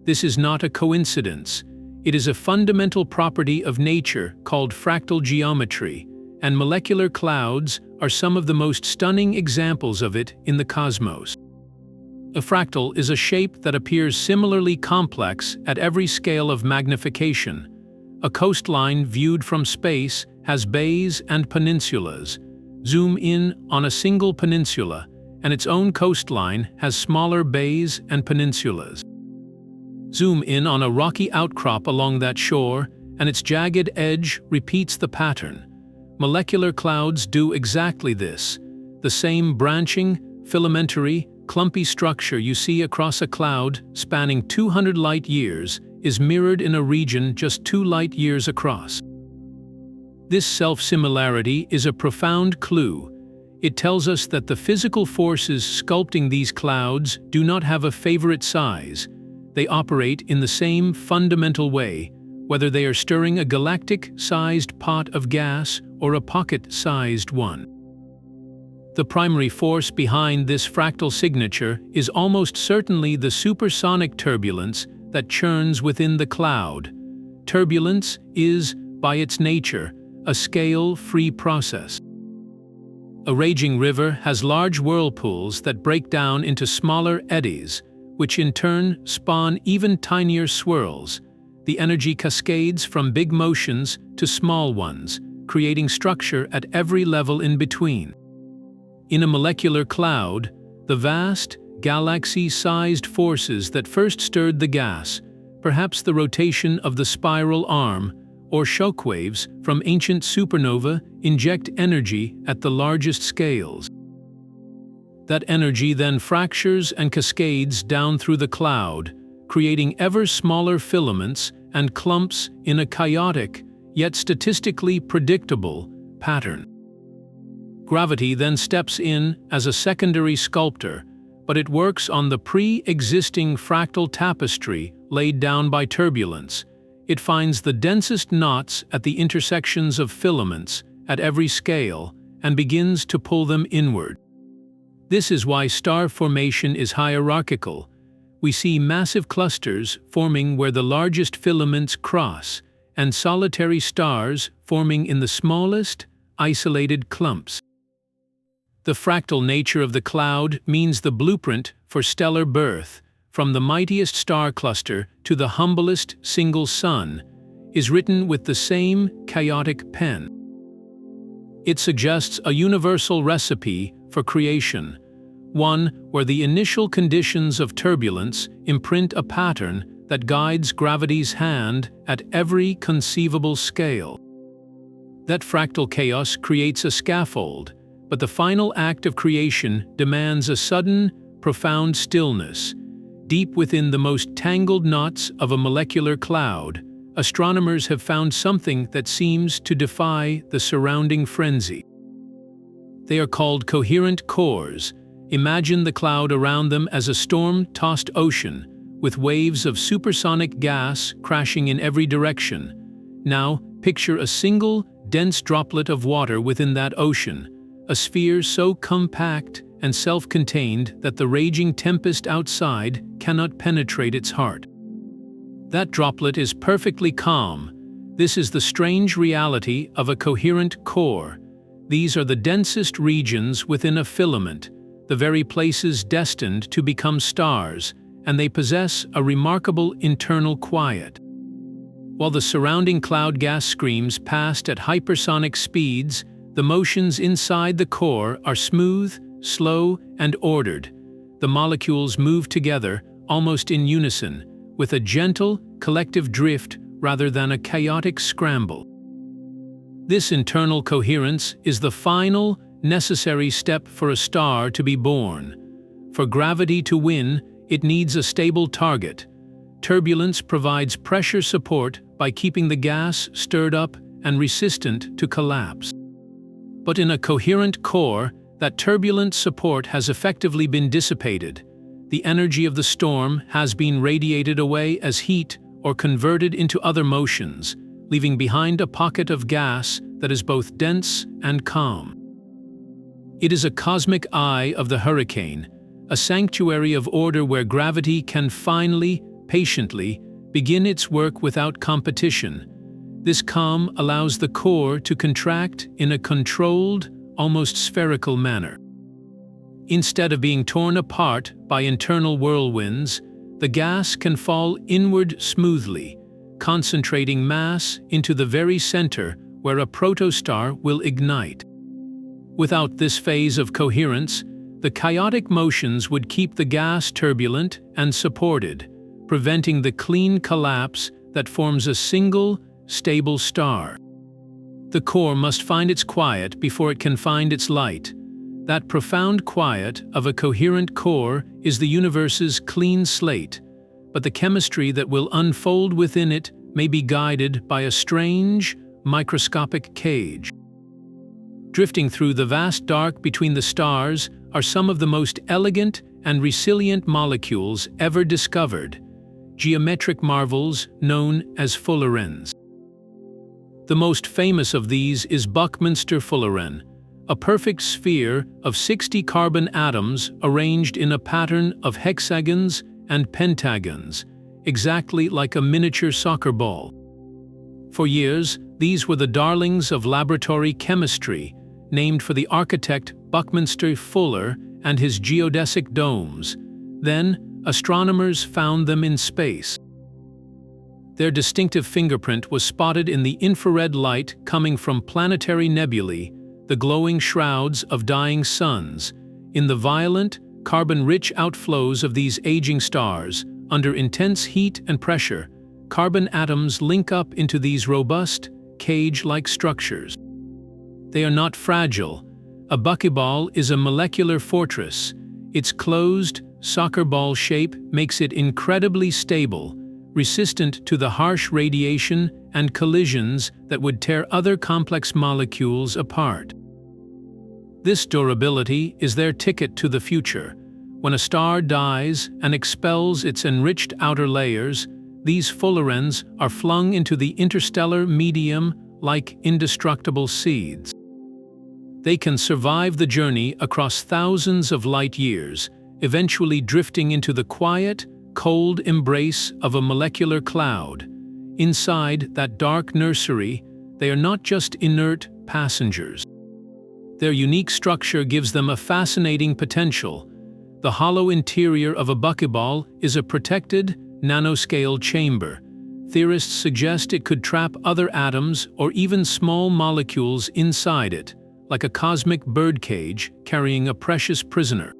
This is not a coincidence. It is a fundamental property of nature called fractal geometry, and molecular clouds are some of the most stunning examples of it in the cosmos. A fractal is a shape that appears similarly complex at every scale of magnification. A coastline viewed from space has bays and peninsulas. Zoom in on a single peninsula, and its own coastline has smaller bays and peninsulas. Zoom in on a rocky outcrop along that shore, and its jagged edge repeats the pattern. Molecular clouds do exactly this. The same branching, filamentary, clumpy structure you see across a cloud spanning 200 light-years is mirrored in a region just 2 light-years across. This self-similarity is a profound clue. It tells us that the physical forces sculpting these clouds do not have a favorite size. They operate in the same fundamental way, whether they are stirring a galactic-sized pot of gas or a pocket-sized one. The primary force behind this fractal signature is almost certainly the supersonic turbulence that churns within the cloud. Turbulence is, by its nature, a scale-free process. A raging river has large whirlpools that break down into smaller eddies, which in turn spawn even tinier swirls. The energy cascades from big motions to small ones, creating structure at every level in between. In a molecular cloud, the vast, galaxy-sized forces that first stirred the gas, perhaps the rotation of the spiral arm, or shockwaves from ancient supernova, inject energy at the largest scales. That energy then fractures and cascades down through the cloud, creating ever smaller filaments and clumps in a chaotic, yet statistically predictable, pattern. Gravity then steps in as a secondary sculptor, but it works on the pre-existing fractal tapestry laid down by turbulence. It finds the densest knots at the intersections of filaments at every scale and begins to pull them inward. This is why star formation is hierarchical. We see massive clusters forming where the largest filaments cross, and solitary stars forming in the smallest, isolated clumps. The fractal nature of the cloud means the blueprint for stellar birth, from the mightiest star cluster to the humblest single sun, is written with the same chaotic pen. It suggests a universal recipe for creation, one where the initial conditions of turbulence imprint a pattern that guides gravity's hand at every conceivable scale. That fractal chaos creates a scaffold, but the final act of creation demands a sudden, profound stillness. Deep within the most tangled knots of a molecular cloud, astronomers have found something that seems to defy the surrounding frenzy. They are called coherent cores. Imagine the cloud around them as a storm-tossed ocean, with waves of supersonic gas crashing in every direction. Now, picture a single, dense droplet of water within that ocean, a sphere so compact and self-contained that the raging tempest outside cannot penetrate its heart. That droplet is perfectly calm. This is the strange reality of a coherent core. These are the densest regions within a filament, the very places destined to become stars, and they possess a remarkable internal quiet. While the surrounding cloud gas screams past at hypersonic speeds, the motions inside the core are smooth, slow, and ordered. The molecules move together, almost in unison, with a gentle, collective drift rather than a chaotic scramble. This internal coherence is the final, necessary step for a star to be born. For gravity to win, it needs a stable target. Turbulence provides pressure support by keeping the gas stirred up and resistant to collapse. But in a coherent core, that turbulent support has effectively been dissipated. The energy of the storm has been radiated away as heat or converted into other motions, leaving behind a pocket of gas that is both dense and calm. It is a cosmic eye of the hurricane, a sanctuary of order where gravity can finally, patiently, begin its work without competition. This calm allows the core to contract in a controlled, almost spherical manner. Instead of being torn apart by internal whirlwinds, the gas can fall inward smoothly, concentrating mass into the very center where a protostar will ignite. Without this phase of coherence, the chaotic motions would keep the gas turbulent and supported, preventing the clean collapse that forms a single, stable star. The core must find its quiet before it can find its light. That profound quiet of a coherent core is the universe's clean slate, but the chemistry that will unfold within it may be guided by a strange, microscopic cage. Drifting through the vast dark between the stars are some of the most elegant and resilient molecules ever discovered, geometric marvels known as fullerenes. The most famous of these is Buckminster Fulleren, a perfect sphere of 60 carbon atoms arranged in a pattern of hexagons and pentagons, exactly like a miniature soccer ball. For years, these were the darlings of laboratory chemistry, named for the architect Buckminster Fuller and his geodesic domes. Then, astronomers found them in space. Their distinctive fingerprint was spotted in the infrared light coming from planetary nebulae, the glowing shrouds of dying suns. In the violent, carbon-rich outflows of these aging stars, under intense heat and pressure, carbon atoms link up into these robust, cage-like structures. They are not fragile. A buckyball is a molecular fortress. Its closed, soccer ball shape makes it incredibly stable, resistant to the harsh radiation and collisions that would tear other complex molecules apart. This durability is their ticket to the future. When a star dies and expels its enriched outer layers, these fullerenes are flung into the interstellar medium like indestructible seeds. They can survive the journey across thousands of light years, eventually drifting into the quiet, cold embrace of a molecular cloud. Inside that dark nursery, they are not just inert passengers. Their unique structure gives them a fascinating potential. The hollow interior of a buckyball is a protected, nanoscale chamber. Theorists suggest it could trap other atoms or even small molecules inside it, like a cosmic birdcage carrying a precious prisoner.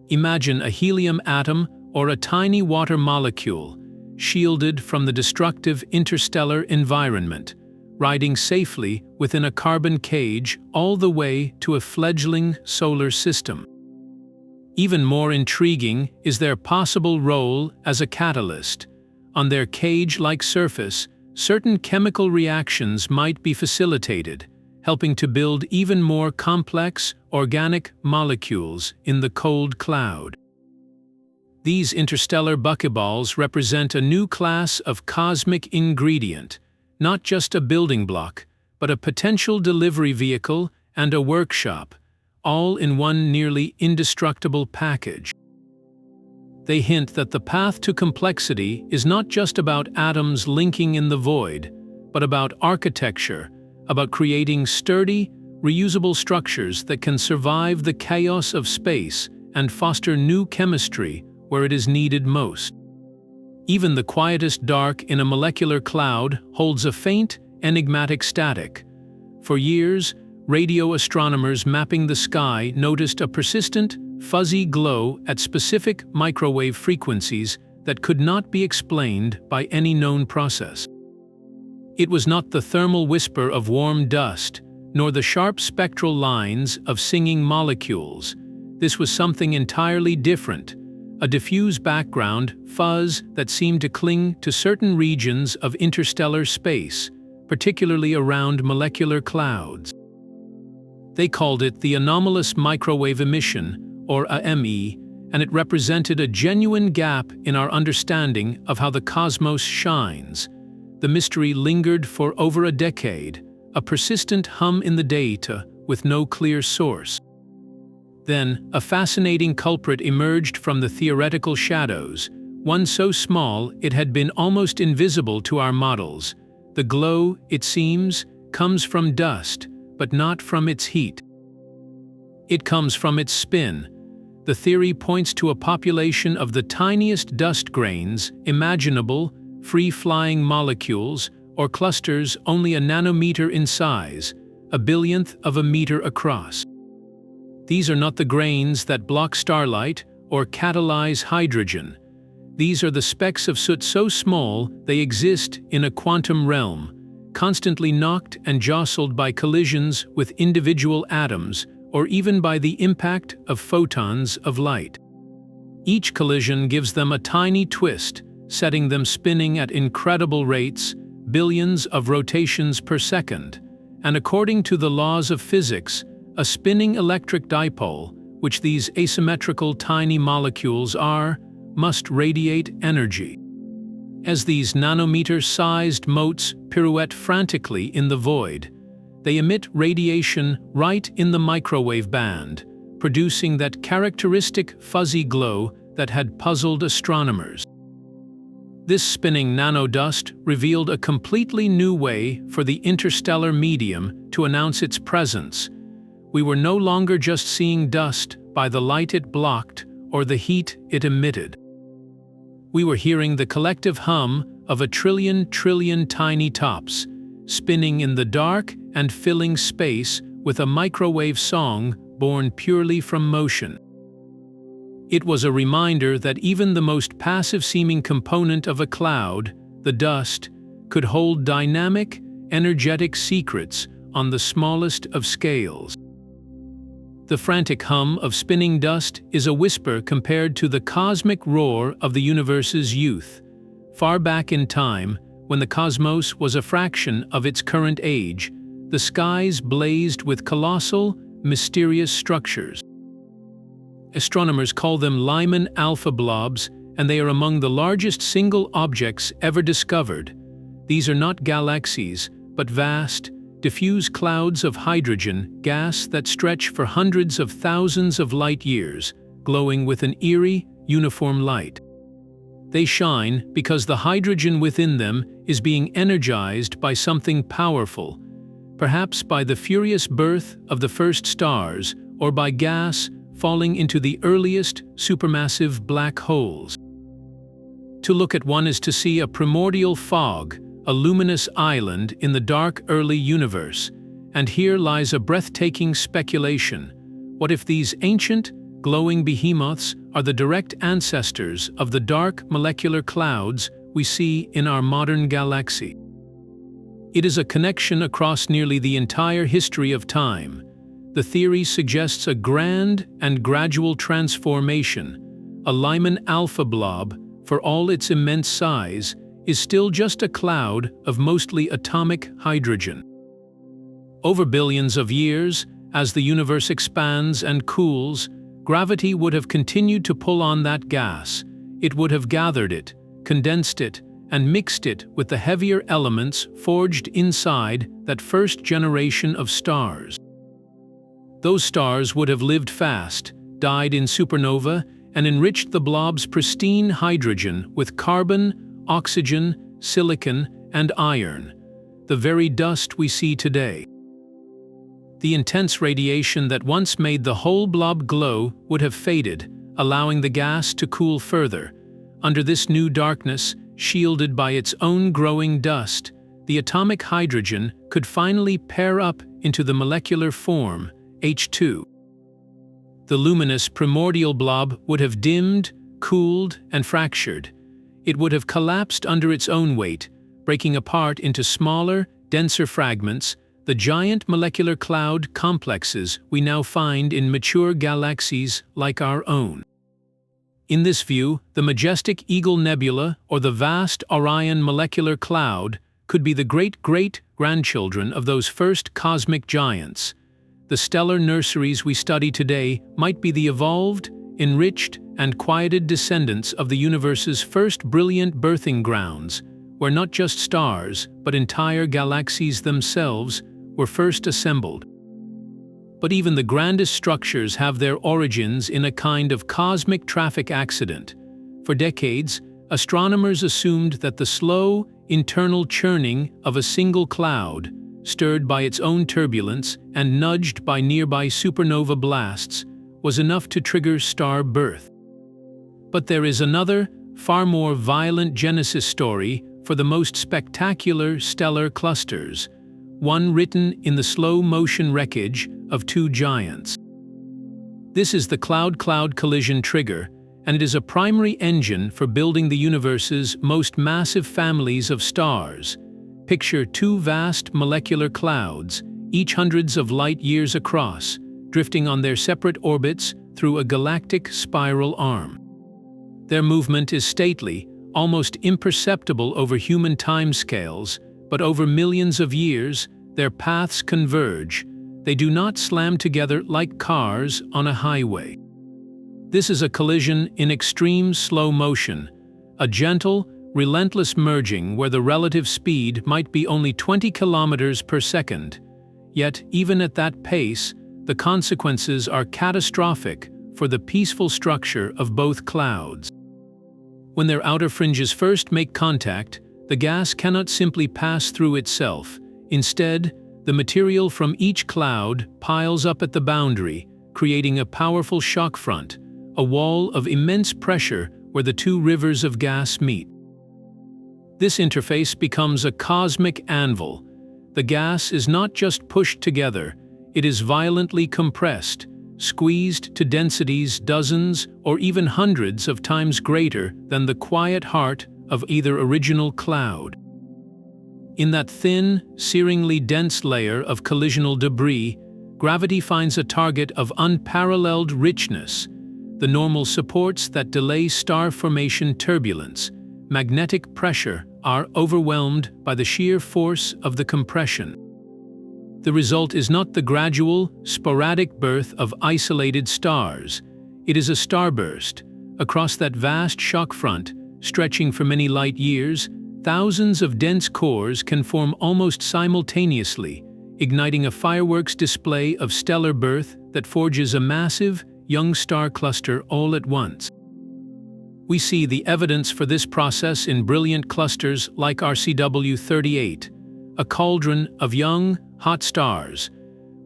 Imagine a helium atom or a tiny water molecule, shielded from the destructive interstellar environment, riding safely within a carbon cage all the way to a fledgling solar system. Even more intriguing is their possible role as a catalyst. On their cage-like surface, certain chemical reactions might be facilitated, helping to build even more complex organic molecules in the cold cloud. These interstellar buckyballs represent a new class of cosmic ingredient, not just a building block, but a potential delivery vehicle and a workshop, all in one nearly indestructible package. They hint that the path to complexity is not just about atoms linking in the void, but about architecture, about creating sturdy, reusable structures that can survive the chaos of space and foster new chemistry where it is needed most. Even the quietest dark in a molecular cloud holds a faint, enigmatic static. For years, radio astronomers mapping the sky noticed a persistent, fuzzy glow at specific microwave frequencies that could not be explained by any known process. It was not the thermal whisper of warm dust, nor the sharp spectral lines of singing molecules. This was something entirely different, a diffuse background fuzz that seemed to cling to certain regions of interstellar space, particularly around molecular clouds. They called it the anomalous microwave emission, or AME, and it represented a genuine gap in our understanding of how the cosmos shines. The mystery lingered for over a decade, a persistent hum in the data with no clear source. Then, a fascinating culprit emerged from the theoretical shadows, one so small it had been almost invisible to our models. The glow, it seems, comes from dust, but not from its heat. It comes from its spin. The theory points to a population of the tiniest dust grains imaginable, free-flying molecules, or clusters only a nanometer in size, a billionth of a meter across. These are not the grains that block starlight or catalyze hydrogen. These are the specks of soot so small they exist in a quantum realm, constantly knocked and jostled by collisions with individual atoms or even by the impact of photons of light. Each collision gives them a tiny twist, setting them spinning at incredible rates, billions of rotations per second. And according to the laws of physics, a spinning electric dipole, which these asymmetrical tiny molecules are, must radiate energy. As these nanometer-sized motes pirouette frantically in the void, they emit radiation right in the microwave band, producing that characteristic fuzzy glow that had puzzled astronomers. This spinning nanodust revealed a completely new way for the interstellar medium to announce its presence. We were no longer just seeing dust by the light it blocked or the heat it emitted. We were hearing the collective hum of a trillion tiny tops, spinning in the dark and filling space with a microwave song born purely from motion. It was a reminder that even the most passive-seeming component of a cloud, the dust, could hold dynamic, energetic secrets on the smallest of scales. The frantic hum of spinning dust is a whisper compared to the cosmic roar of the universe's youth. Far back in time, when the cosmos was a fraction of its current age, the skies blazed with colossal, mysterious structures. Astronomers call them Lyman alpha blobs, and they are among the largest single objects ever discovered. These are not galaxies, but vast, diffuse clouds of hydrogen gas that stretch for hundreds of thousands of light years, glowing with an eerie, uniform light. They shine because the hydrogen within them is being energized by something powerful, perhaps by the furious birth of the first stars or by gas falling into the earliest supermassive black holes. To look at one is to see a primordial fog, a luminous island in the dark early universe, and here lies a breathtaking speculation. What if these ancient, glowing behemoths are the direct ancestors of the dark molecular clouds we see in our modern galaxy? It is a connection across nearly the entire history of time. The theory suggests a grand and gradual transformation. A Lyman alpha blob, for all its immense size, is still just a cloud of mostly atomic hydrogen. Over billions of years, as the universe expands and cools, gravity would have continued to pull on that gas. It would have gathered it, condensed it, and mixed it with the heavier elements forged inside that first generation of stars. Those stars would have lived fast, died in supernova, and enriched the blob's pristine hydrogen with carbon, oxygen, silicon, and iron, the very dust we see today. The intense radiation that once made the whole blob glow would have faded, allowing the gas to cool further. Under this new darkness, shielded by its own growing dust, the atomic hydrogen could finally pair up into the molecular form, H2. The luminous primordial blob would have dimmed, cooled, and fractured. It would have collapsed under its own weight, breaking apart into smaller, denser fragments, the giant molecular cloud complexes we now find in mature galaxies like our own. In this view, the majestic Eagle Nebula or the vast Orion molecular cloud could be the great-great-grandchildren of those first cosmic giants. The stellar nurseries we study today might be the evolved, enriched, and quieted descendants of the universe's first brilliant birthing grounds, where not just stars, but entire galaxies themselves were first assembled. But even the grandest structures have their origins in a kind of cosmic traffic accident. For decades, astronomers assumed that the slow, internal churning of a single cloud, stirred by its own turbulence and nudged by nearby supernova blasts, was enough to trigger star birth. But there is another, far more violent genesis story for the most spectacular stellar clusters, one written in the slow-motion wreckage of two giants. This is the cloud-cloud collision trigger, and it is a primary engine for building the universe's most massive families of stars. Picture two vast molecular clouds, each hundreds of light-years across, drifting on their separate orbits through a galactic spiral arm. Their movement is stately, almost imperceptible over human timescales, but over millions of years, their paths converge. They do not slam together like cars on a highway. This is a collision in extreme slow motion, a gentle, relentless merging where the relative speed might be only 20 kilometers per second. Yet, even at that pace, the consequences are catastrophic for the peaceful structure of both clouds. When their outer fringes first make contact, the gas cannot simply pass through itself. Instead, the material from each cloud piles up at the boundary, creating a powerful shock front, a wall of immense pressure where the two rivers of gas meet. This interface becomes a cosmic anvil. The gas is not just pushed together, it is violently compressed, squeezed to densities dozens or even hundreds of times greater than the quiet heart of either original cloud. In that thin, searingly dense layer of collisional debris, gravity finds a target of unparalleled richness. The normal supports that delay star formation turbulence, magnetic pressure, are overwhelmed by the sheer force of the compression. The result is not the gradual, sporadic birth of isolated stars. It is a starburst. Across that vast shock front, stretching for many light years, thousands of dense cores can form almost simultaneously, igniting a fireworks display of stellar birth that forges a massive, young star cluster all at once. We see the evidence for this process in brilliant clusters like RCW38, a cauldron of young, hot stars.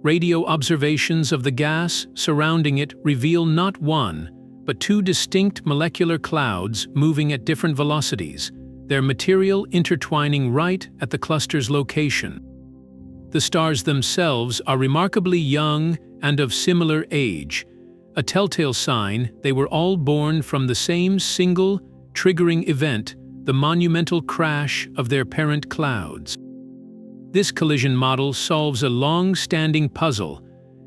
Radio observations of the gas surrounding it reveal not one, but two distinct molecular clouds moving at different velocities, their material intertwining right at the cluster's location. The stars themselves are remarkably young and of similar age, a telltale sign they were all born from the same single, triggering event, the monumental crash of their parent clouds. This collision model solves a long-standing puzzle: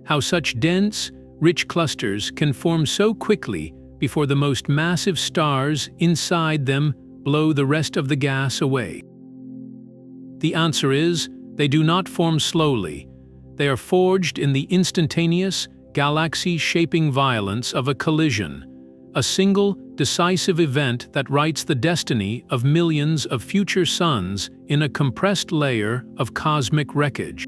how such dense, rich clusters can form so quickly before the most massive stars inside them blow the rest of the gas away. The answer is, they do not form slowly. They are forged in the instantaneous, galaxy-shaping violence of a collision, a single, decisive event that writes the destiny of millions of future suns in a compressed layer of cosmic wreckage.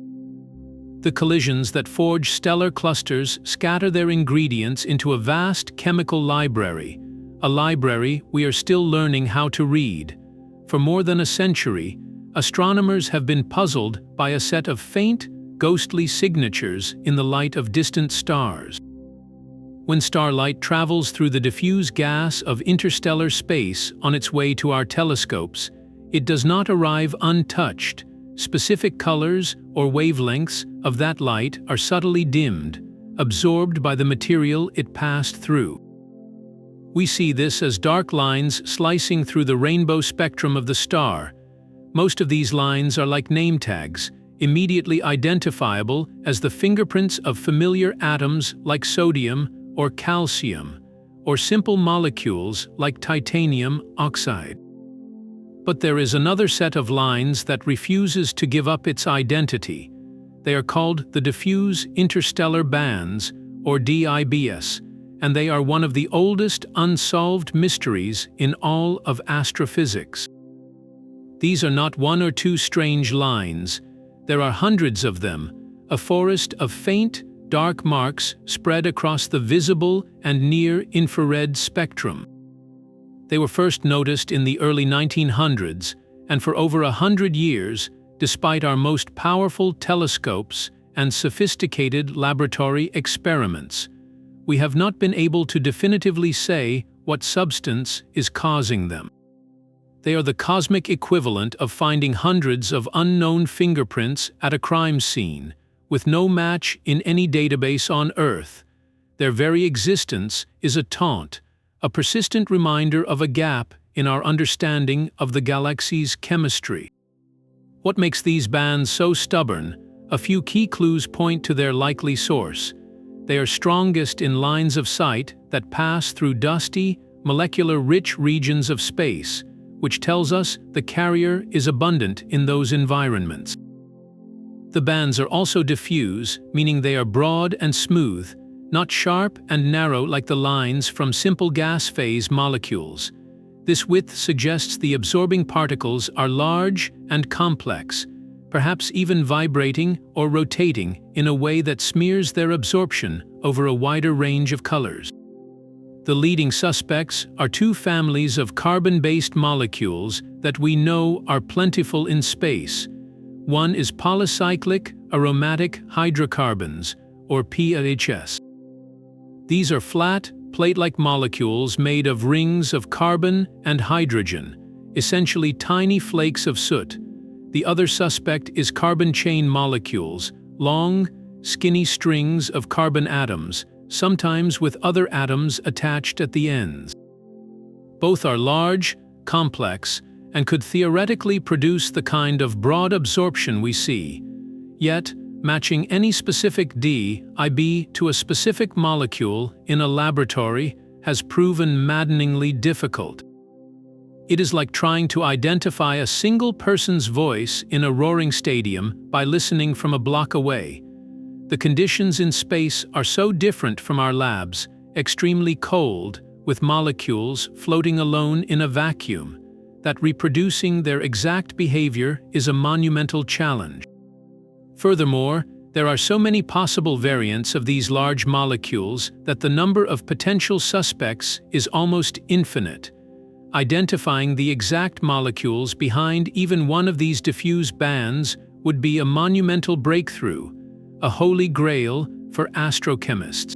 The collisions that forge stellar clusters scatter their ingredients into a vast chemical library, a library we are still learning how to read. For more than a century, astronomers have been puzzled by a set of faint, ghostly signatures in the light of distant stars. When starlight travels through the diffuse gas of interstellar space on its way to our telescopes, it does not arrive untouched. Specific colors or wavelengths of that light are subtly dimmed, absorbed by the material it passed through. We see this as dark lines slicing through the rainbow spectrum of the star. Most of these lines are like name tags, immediately identifiable as the fingerprints of familiar atoms like sodium or calcium, or simple molecules like titanium oxide. But there is another set of lines that refuses to give up its identity. They are called the diffuse interstellar bands, or DIBS, and they are one of the oldest unsolved mysteries in all of astrophysics. These are not one or two strange lines. There are hundreds of them, a forest of faint, dark marks spread across the visible and near-infrared spectrum. They were first noticed in the early 1900s, and for over 100 years, despite our most powerful telescopes and sophisticated laboratory experiments, we have not been able to definitively say what substance is causing them. They are the cosmic equivalent of finding hundreds of unknown fingerprints at a crime scene, with no match in any database on Earth. Their very existence is a taunt, a persistent reminder of a gap in our understanding of the galaxy's chemistry. What makes these bands so stubborn? A few key clues point to their likely source. They are strongest in lines of sight that pass through dusty, molecular-rich regions of space, which tells us the carrier is abundant in those environments. The bands are also diffuse, meaning they are broad and smooth, not sharp and narrow like the lines from simple gas phase molecules. This width suggests the absorbing particles are large and complex, perhaps even vibrating or rotating in a way that smears their absorption over a wider range of colors. The leading suspects are two families of carbon-based molecules that we know are plentiful in space. One is polycyclic aromatic hydrocarbons, or PAHs. These are flat, plate-like molecules made of rings of carbon and hydrogen, essentially tiny flakes of soot. The other suspect is carbon chain molecules, long, skinny strings of carbon atoms, sometimes with other atoms attached at the ends. Both are large, complex, and could theoretically produce the kind of broad absorption we see. Yet, matching any specific DIB to a specific molecule in a laboratory has proven maddeningly difficult. It is like trying to identify a single person's voice in a roaring stadium by listening from a block away. The conditions in space are so different from our labs, extremely cold, with molecules floating alone in a vacuum, that reproducing their exact behavior is a monumental challenge. Furthermore, there are so many possible variants of these large molecules that the number of potential suspects is almost infinite. Identifying the exact molecules behind even one of these diffuse bands would be a monumental breakthrough, a holy grail for astrochemists.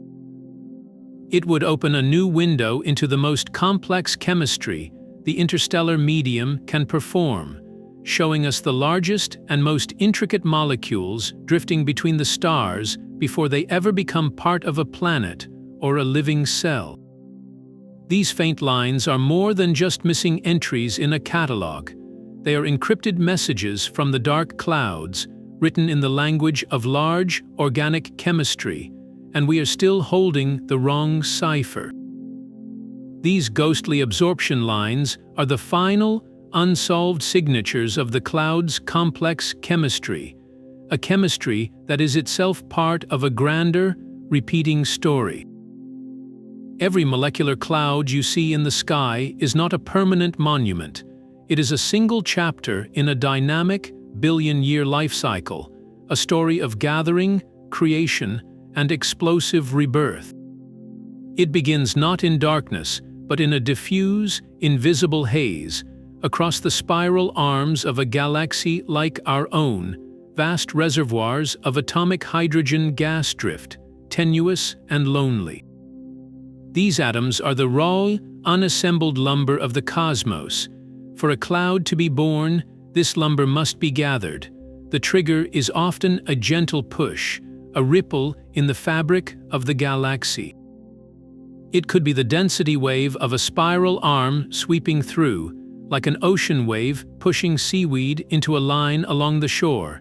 It would open a new window into the most complex chemistry the interstellar medium can perform, showing us the largest and most intricate molecules drifting between the stars before they ever become part of a planet or a living cell. These faint lines are more than just missing entries in a catalog. They are encrypted messages from the dark clouds, written in the language of large organic chemistry, and we are still holding the wrong cipher. These ghostly absorption lines are the final, unsolved signatures of the cloud's complex chemistry, a chemistry that is itself part of a grander, repeating story. Every molecular cloud you see in the sky is not a permanent monument. It is a single chapter in a dynamic, billion-year life cycle, a story of gathering, creation, and explosive rebirth. It begins not in darkness, but in a diffuse, invisible haze, across the spiral arms of a galaxy like our own, vast reservoirs of atomic hydrogen gas drift, tenuous and lonely. These atoms are the raw, unassembled lumber of the cosmos. For a cloud to be born, this lumber must be gathered. The trigger is often a gentle push, a ripple in the fabric of the galaxy. It could be the density wave of a spiral arm sweeping through, like an ocean wave pushing seaweed into a line along the shore.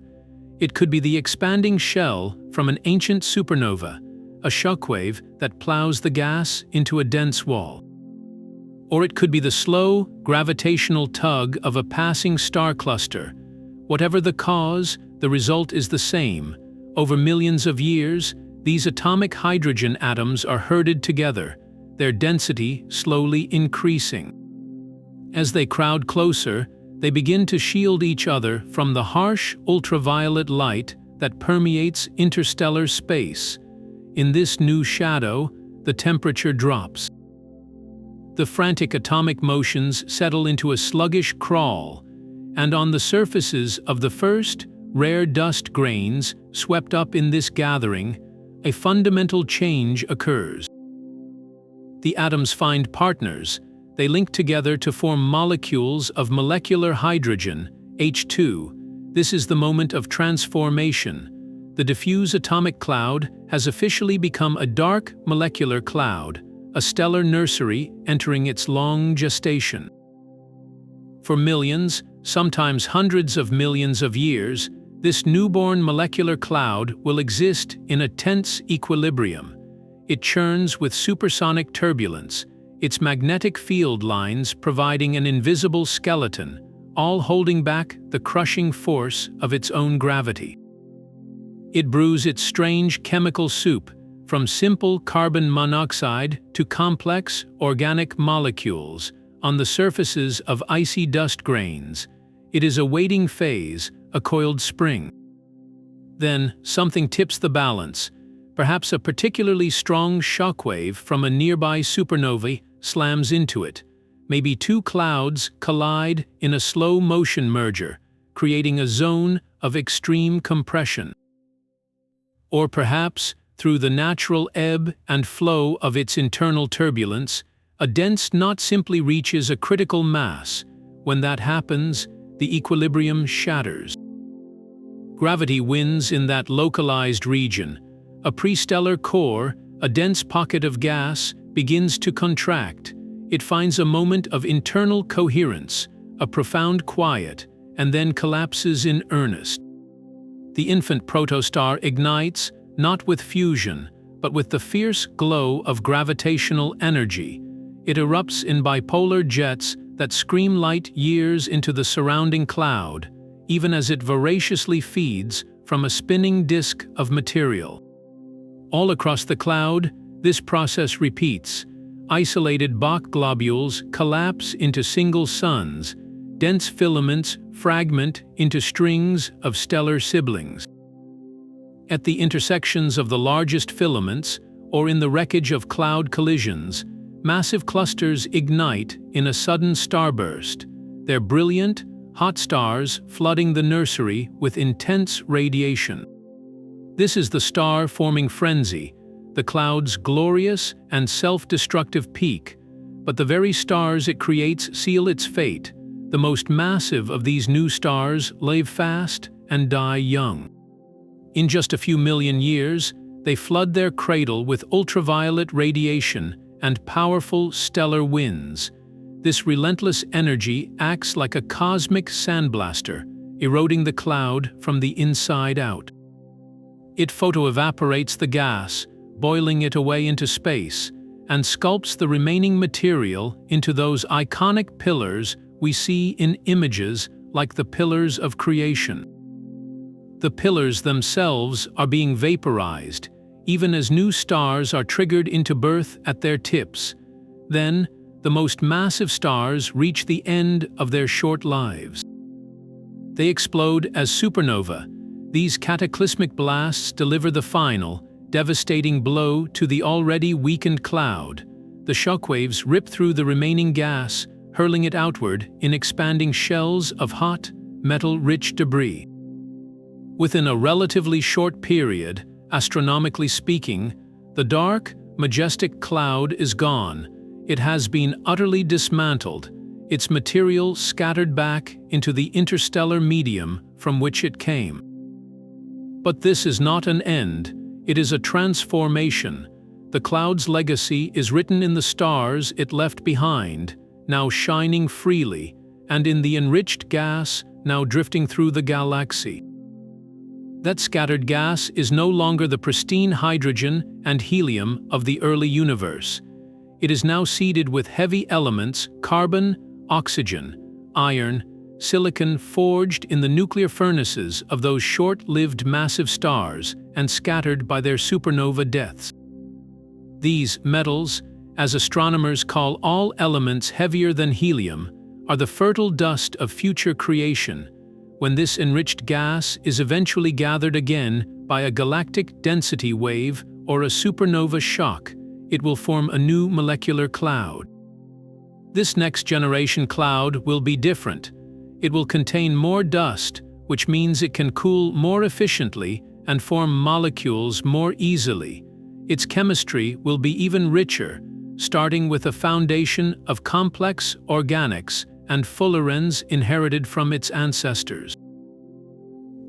It could be the expanding shell from an ancient supernova, a shockwave that plows the gas into a dense wall. Or it could be the slow, gravitational tug of a passing star cluster. Whatever the cause, the result is the same. Over millions of years, these atomic hydrogen atoms are herded together, their density slowly increasing. As they crowd closer, they begin to shield each other from the harsh ultraviolet light that permeates interstellar space. In this new shadow, the temperature drops. The frantic atomic motions settle into a sluggish crawl, and on the surfaces of the first, rare dust grains swept up in this gathering, a fundamental change occurs. The atoms find partners. They link together to form molecules of molecular hydrogen, H2. This is the moment of transformation. The diffuse atomic cloud has officially become a dark molecular cloud, a stellar nursery entering its long gestation. For millions, sometimes hundreds of millions of years, this newborn molecular cloud will exist in a tense equilibrium. It churns with supersonic turbulence, its magnetic field lines providing an invisible skeleton, all holding back the crushing force of its own gravity. It brews its strange chemical soup, from simple carbon monoxide to complex organic molecules, on the surfaces of icy dust grains. It is a waiting phase, a coiled spring. Then, something tips the balance. Perhaps a particularly strong shockwave from a nearby supernova slams into it. Maybe two clouds collide in a slow-motion merger, creating a zone of extreme compression. Or perhaps, through the natural ebb and flow of its internal turbulence, a dense knot simply reaches a critical mass. When that happens, the equilibrium shatters. Gravity wins in that localized region. A prestellar core, a dense pocket of gas, begins to contract. It finds a moment of internal coherence, a profound quiet, and then collapses in earnest. The infant protostar ignites, not with fusion, but with the fierce glow of gravitational energy. It erupts in bipolar jets that scream light years into the surrounding cloud, even as it voraciously feeds from a spinning disk of material. All across the cloud, this process repeats. Isolated Bach globules collapse into single suns, dense filaments fragment into strings of stellar siblings. At the intersections of the largest filaments, or in the wreckage of cloud collisions, massive clusters ignite in a sudden starburst, their brilliant, hot stars flooding the nursery with intense radiation. This is the star-forming frenzy, the cloud's glorious and self-destructive peak, but the very stars it creates seal its fate. The most massive of these new stars live fast and die young. In just a few million years, they flood their cradle with ultraviolet radiation and powerful stellar winds. This relentless energy acts like a cosmic sandblaster, eroding the cloud from the inside out. It photoevaporates the gas, boiling it away into space, and sculpts the remaining material into those iconic pillars we see in images like the pillars of creation. The pillars themselves are being vaporized, even as new stars are triggered into birth at their tips. Then, the most massive stars reach the end of their short lives. They explode as supernova. These cataclysmic blasts deliver the final, devastating blow to the already weakened cloud. The shockwaves rip through the remaining gas, hurling it outward in expanding shells of hot, metal-rich debris. Within a relatively short period, astronomically speaking, the dark, majestic cloud is gone. It has been utterly dismantled, its material scattered back into the interstellar medium from which it came. But this is not an end, it is a transformation. The cloud's legacy is written in the stars it left behind, now shining freely, and in the enriched gas now drifting through the galaxy. That scattered gas is no longer the pristine hydrogen and helium of the early universe. It is now seeded with heavy elements, carbon, oxygen, iron, silicon forged in the nuclear furnaces of those short-lived massive stars and scattered by their supernova deaths. These metals, as astronomers call all elements heavier than helium, are the fertile dust of future creation. When this enriched gas is eventually gathered again by a galactic density wave or a supernova shock, it will form a new molecular cloud. This next-generation cloud will be different. It will contain more dust, which means it can cool more efficiently and form molecules more easily. Its chemistry will be even richer, starting with a foundation of complex organics and fullerenes inherited from its ancestors.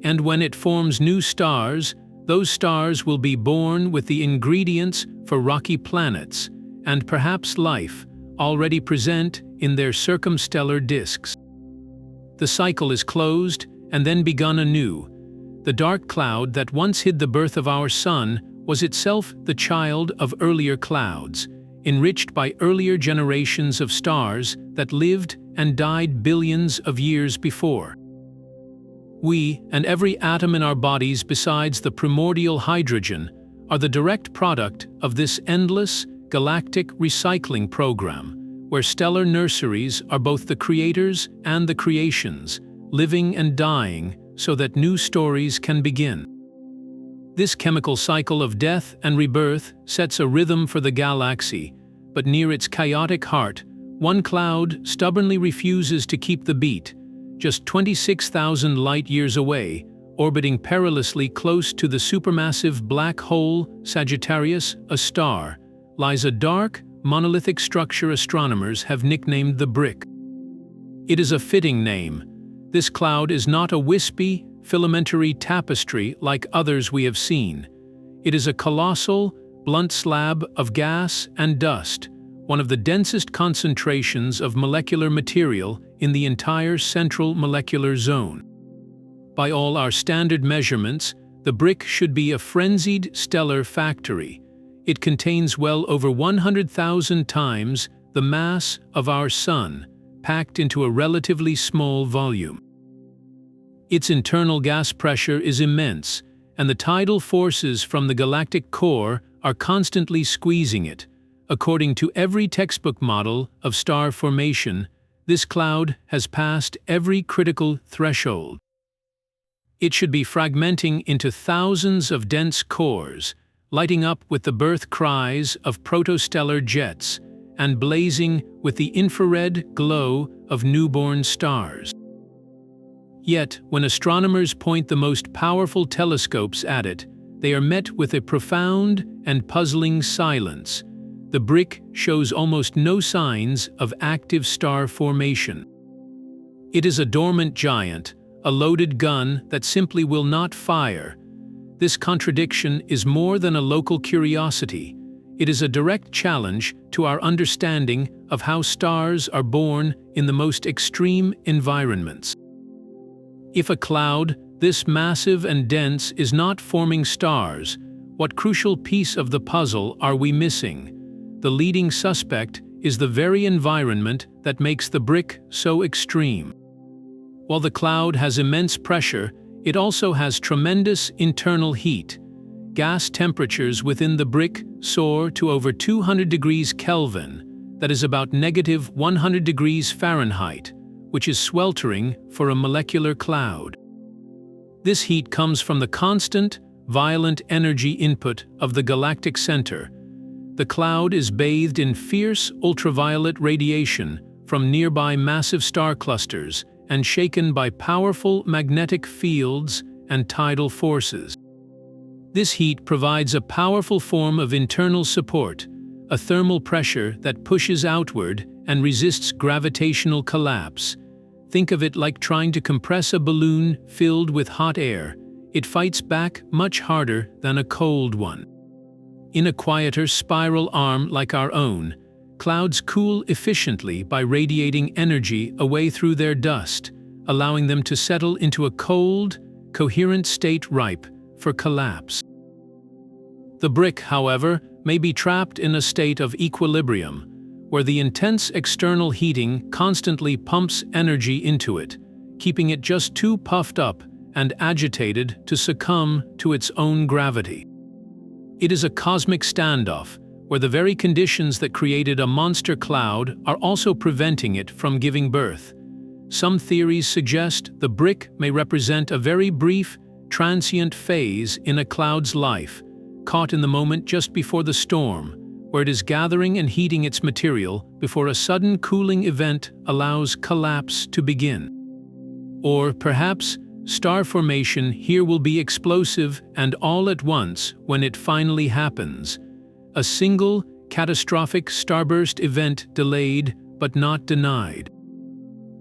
And when it forms new stars, those stars will be born with the ingredients for rocky planets, and perhaps life, already present in their circumstellar disks. The cycle is closed and then begun anew. The dark cloud that once hid the birth of our sun was itself the child of earlier clouds, enriched by earlier generations of stars that lived and died billions of years before. We, and every atom in our bodies besides the primordial hydrogen, are the direct product of this endless, galactic recycling program, where stellar nurseries are both the creators and the creations, living and dying so that new stories can begin. This chemical cycle of death and rebirth sets a rhythm for the galaxy, but near its chaotic heart, one cloud stubbornly refuses to keep the beat. Just 26,000 light-years away, orbiting perilously close to the supermassive black hole Sagittarius, a star, lies a dark, monolithic structure astronomers have nicknamed the Brick. It is a fitting name. This cloud is not a wispy, filamentary tapestry like others we have seen. It is a colossal, blunt slab of gas and dust, one of the densest concentrations of molecular material in the entire central molecular zone. By all our standard measurements, the Brick should be a frenzied stellar factory. It contains well over 100,000 times the mass of our Sun, packed into a relatively small volume. Its internal gas pressure is immense, and the tidal forces from the galactic core are constantly squeezing it. According to every textbook model of star formation, this cloud has passed every critical threshold. It should be fragmenting into thousands of dense cores, lighting up with the birth cries of protostellar jets, and blazing with the infrared glow of newborn stars. Yet, when astronomers point the most powerful telescopes at it, they are met with a profound and puzzling silence. The Brick shows almost no signs of active star formation. It is a dormant giant, a loaded gun that simply will not fire. This contradiction is more than a local curiosity. It is a direct challenge to our understanding of how stars are born in the most extreme environments. If a cloud, this massive and dense, is not forming stars, what crucial piece of the puzzle are we missing? The leading suspect is the very environment that makes the brick so extreme. While the cloud has immense pressure, it also has tremendous internal heat. Gas temperatures within the brick soar to over 200 degrees Kelvin, that is about -100 degrees Fahrenheit, which is sweltering for a molecular cloud. This heat comes from the constant, violent energy input of the galactic center. The cloud is bathed in fierce ultraviolet radiation from nearby massive star clusters and shaken by powerful magnetic fields and tidal forces. This heat provides a powerful form of internal support, a thermal pressure that pushes outward and resists gravitational collapse. Think of it like trying to compress a balloon filled with hot air. It fights back much harder than a cold one. In a quieter spiral arm like our own, clouds cool efficiently by radiating energy away through their dust, allowing them to settle into a cold, coherent state ripe for collapse. The brick, however, may be trapped in a state of equilibrium, where the intense external heating constantly pumps energy into it, keeping it just too puffed up and agitated to succumb to its own gravity. It is a cosmic standoff, where the very conditions that created a monster cloud are also preventing it from giving birth. Some theories suggest the brick may represent a very brief, transient phase in a cloud's life, caught in the moment just before the storm, where it is gathering and heating its material before a sudden cooling event allows collapse to begin. Or perhaps star formation here will be explosive and all at once when it finally happens. A single, catastrophic starburst event delayed but not denied.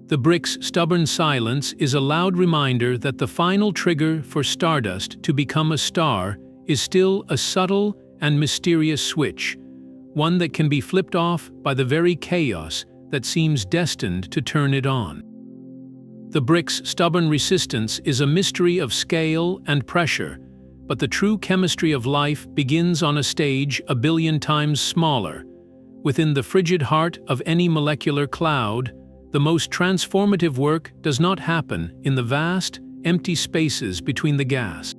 The brick's stubborn silence is a loud reminder that the final trigger for stardust to become a star is still a subtle and mysterious switch, one that can be flipped off by the very chaos that seems destined to turn it on. The brick's stubborn resistance is a mystery of scale and pressure, but the true chemistry of life begins on a stage a billion times smaller. Within the frigid heart of any molecular cloud, the most transformative work does not happen in the vast, empty spaces between the gas.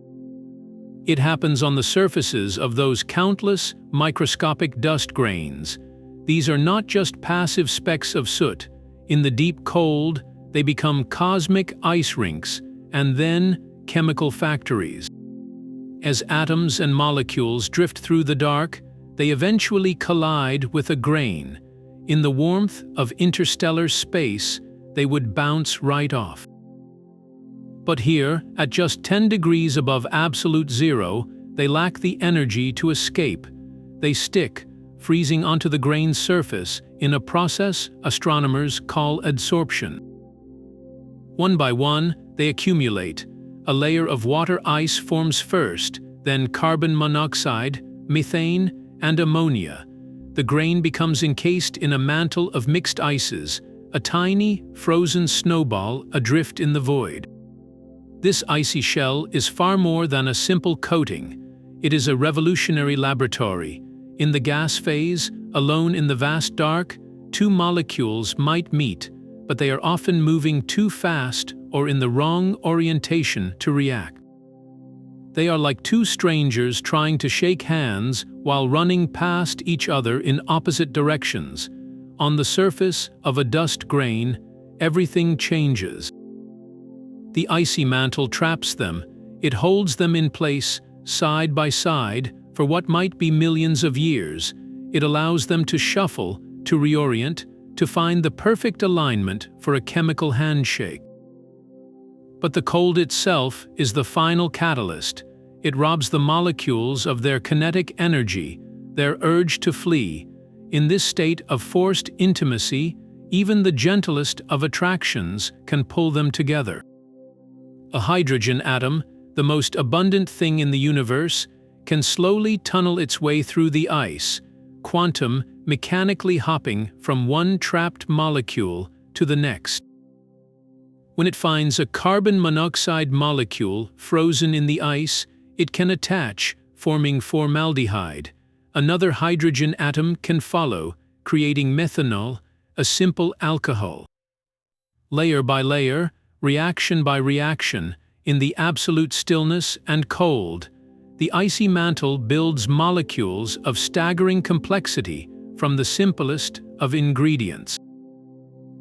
It happens on the surfaces of those countless, microscopic dust grains. These are not just passive specks of soot. In the deep cold, they become cosmic ice rinks, and then chemical factories. As atoms and molecules drift through the dark, they eventually collide with a grain. In the warmth of interstellar space, they would bounce right off. But here, at just 10 degrees above absolute zero, they lack the energy to escape. They stick, freezing onto the grain's surface in a process astronomers call adsorption. One by one, they accumulate. A layer of water ice forms first, then carbon monoxide, methane, and ammonia. The grain becomes encased in a mantle of mixed ices, a tiny, frozen snowball adrift in the void. This icy shell is far more than a simple coating. It is a revolutionary laboratory. In the gas phase, alone in the vast dark, two molecules might meet, but they are often moving too fast or in the wrong orientation to react. They are like two strangers trying to shake hands while running past each other in opposite directions. On the surface of a dust grain, everything changes. The icy mantle traps them. It holds them in place, side by side, for what might be millions of years. It allows them to shuffle, to reorient, to find the perfect alignment for a chemical handshake. But the cold itself is the final catalyst. It robs the molecules of their kinetic energy, their urge to flee. In this state of forced intimacy, even the gentlest of attractions can pull them together. A hydrogen atom, the most abundant thing in the universe, can slowly tunnel its way through the ice, quantum mechanically hopping from one trapped molecule to the next. When it finds a carbon monoxide molecule frozen in the ice, it can attach, forming formaldehyde. Another hydrogen atom can follow, creating methanol, a simple alcohol. Layer by layer, reaction by reaction, in the absolute stillness and cold, the icy mantle builds molecules of staggering complexity from the simplest of ingredients.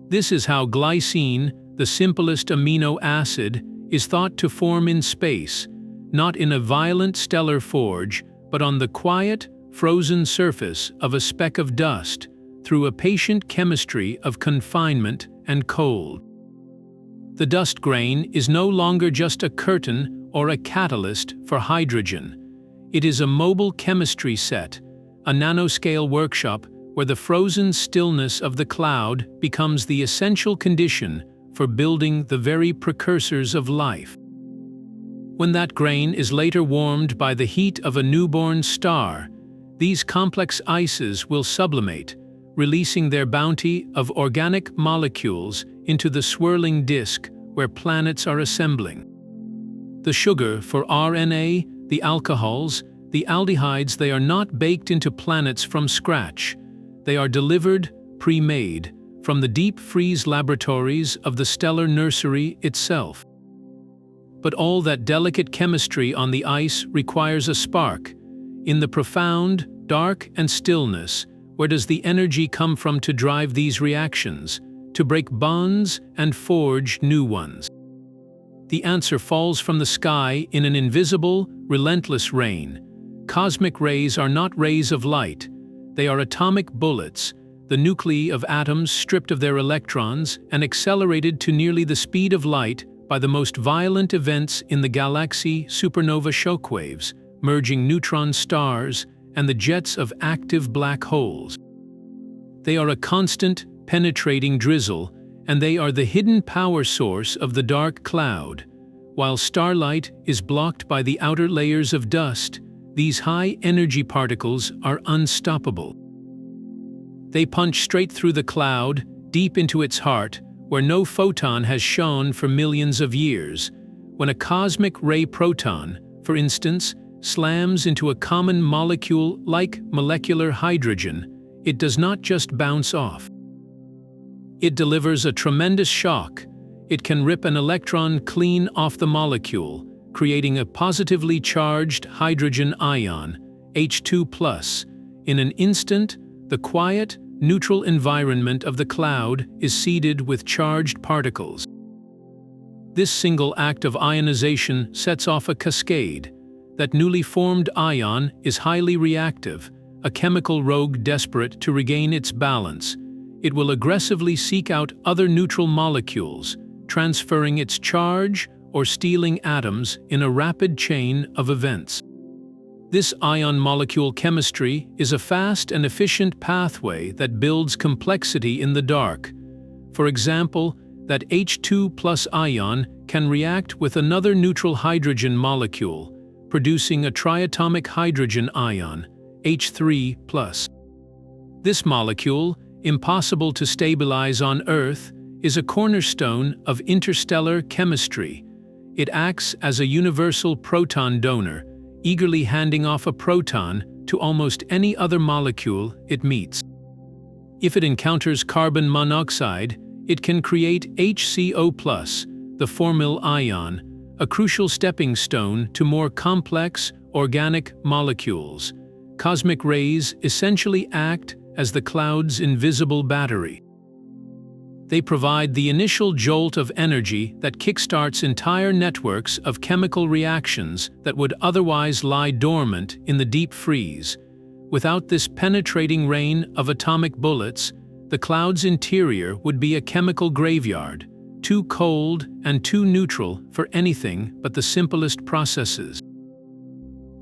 This is how glycine, the simplest amino acid, is thought to form in space, not in a violent stellar forge, but on the quiet, frozen surface of a speck of dust, through a patient chemistry of confinement and cold. The dust grain is no longer just a curtain or a catalyst for hydrogen. It is a mobile chemistry set, a nanoscale workshop where the frozen stillness of the cloud becomes the essential condition for building the very precursors of life. When that grain is later warmed by the heat of a newborn star, these complex ices will sublimate, releasing their bounty of organic molecules into the swirling disk where planets are assembling. The sugar for RNA, the alcohols, the aldehydes, they are not baked into planets from scratch. They are delivered, pre-made, from the deep freeze laboratories of the stellar nursery itself. But all that delicate chemistry on the ice requires a spark. In the profound, dark, and stillness, where does the energy come from to drive these reactions, to break bonds and forge new ones? The answer falls from the sky in an invisible, relentless rain. Cosmic rays are not rays of light. They are atomic bullets, the nuclei of atoms stripped of their electrons and accelerated to nearly the speed of light by the most violent events in the galaxy supernova shockwaves, merging neutron stars and the jets of active black holes. They are a constant, penetrating drizzle, and they are the hidden power source of the dark cloud. While starlight is blocked by the outer layers of dust, these high-energy particles are unstoppable. They punch straight through the cloud, deep into its heart, where no photon has shone for millions of years. When a cosmic ray proton, for instance, slams into a common molecule like molecular hydrogen, it does not just bounce off. It delivers a tremendous shock. It can rip an electron clean off the molecule, creating a positively charged hydrogen ion, H2+. In an instant, the quiet, neutral environment of the cloud is seeded with charged particles. This single act of ionization sets off a cascade. That newly formed ion is highly reactive, a chemical rogue desperate to regain its balance. It will aggressively seek out other neutral molecules, transferring its charge or stealing atoms in a rapid chain of events. This ion molecule chemistry is a fast and efficient pathway that builds complexity in the dark. For example, that H2+ ion can react with another neutral hydrogen molecule, producing a triatomic hydrogen ion, H3+. This molecule, impossible to stabilize on Earth, is a cornerstone of interstellar chemistry. It acts as a universal proton donor, eagerly handing off a proton to almost any other molecule it meets. If it encounters carbon monoxide, it can create HCO+, the formyl ion, a crucial stepping stone to more complex, organic molecules. Cosmic rays essentially act as the cloud's invisible battery. They provide the initial jolt of energy that kickstarts entire networks of chemical reactions that would otherwise lie dormant in the deep freeze. Without this penetrating rain of atomic bullets, the cloud's interior would be a chemical graveyard, too cold and too neutral for anything but the simplest processes.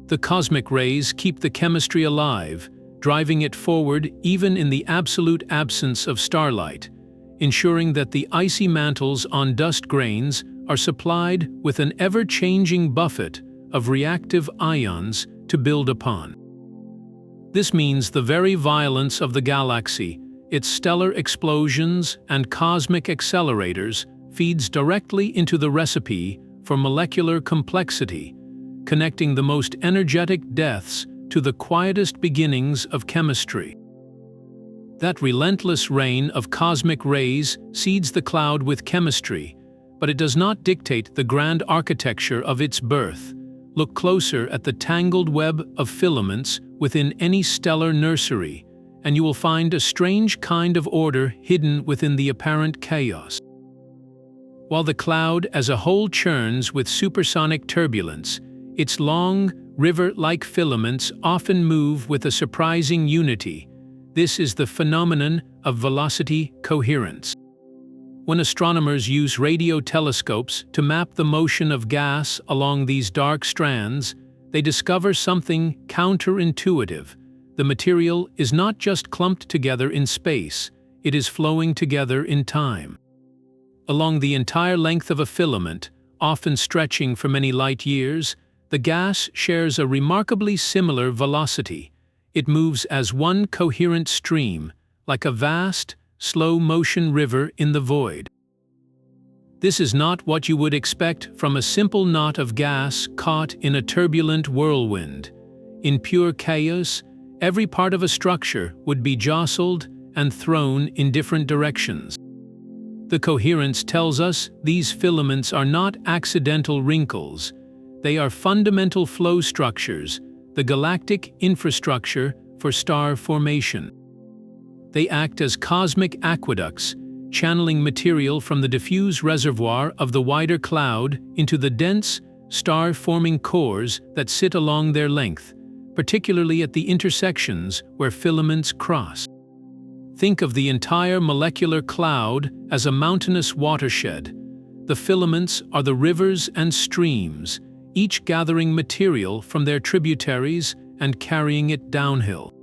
The cosmic rays keep the chemistry alive, driving it forward even in the absolute absence of starlight, ensuring that the icy mantles on dust grains are supplied with an ever-changing buffet of reactive ions to build upon. This means the very violence of the galaxy, its stellar explosions and cosmic accelerators, feeds directly into the recipe for molecular complexity, connecting the most energetic deaths to the quietest beginnings of chemistry. That relentless rain of cosmic rays seeds the cloud with chemistry, but it does not dictate the grand architecture of its birth. Look closer at the tangled web of filaments within any stellar nursery, and you will find a strange kind of order hidden within the apparent chaos. While the cloud as a whole churns with supersonic turbulence, its long, river-like filaments often move with a surprising unity. This is the phenomenon of velocity coherence. When astronomers use radio telescopes to map the motion of gas along these dark strands, they discover something counterintuitive. The material is not just clumped together in space, it is flowing together in time. Along the entire length of a filament, often stretching for many light years, the gas shares a remarkably similar velocity. It moves as one coherent stream, like a vast, slow-motion river in the void. This is not what you would expect from a simple knot of gas caught in a turbulent whirlwind. In pure chaos, every part of a structure would be jostled and thrown in different directions. The coherence tells us these filaments are not accidental wrinkles. They are fundamental flow structures, the galactic infrastructure for star formation. They act as cosmic aqueducts, channeling material from the diffuse reservoir of the wider cloud into the dense, star-forming cores that sit along their length, particularly at the intersections where filaments cross. Think of the entire molecular cloud as a mountainous watershed. The filaments are the rivers and streams, each gathering material from their tributaries and carrying it downhill.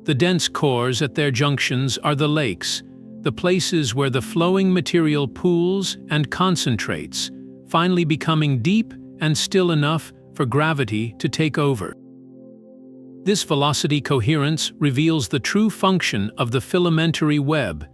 The dense cores at their junctions are the lakes, the places where the flowing material pools and concentrates, finally becoming deep and still enough for gravity to take over. This velocity coherence reveals the true function of the filamentary web.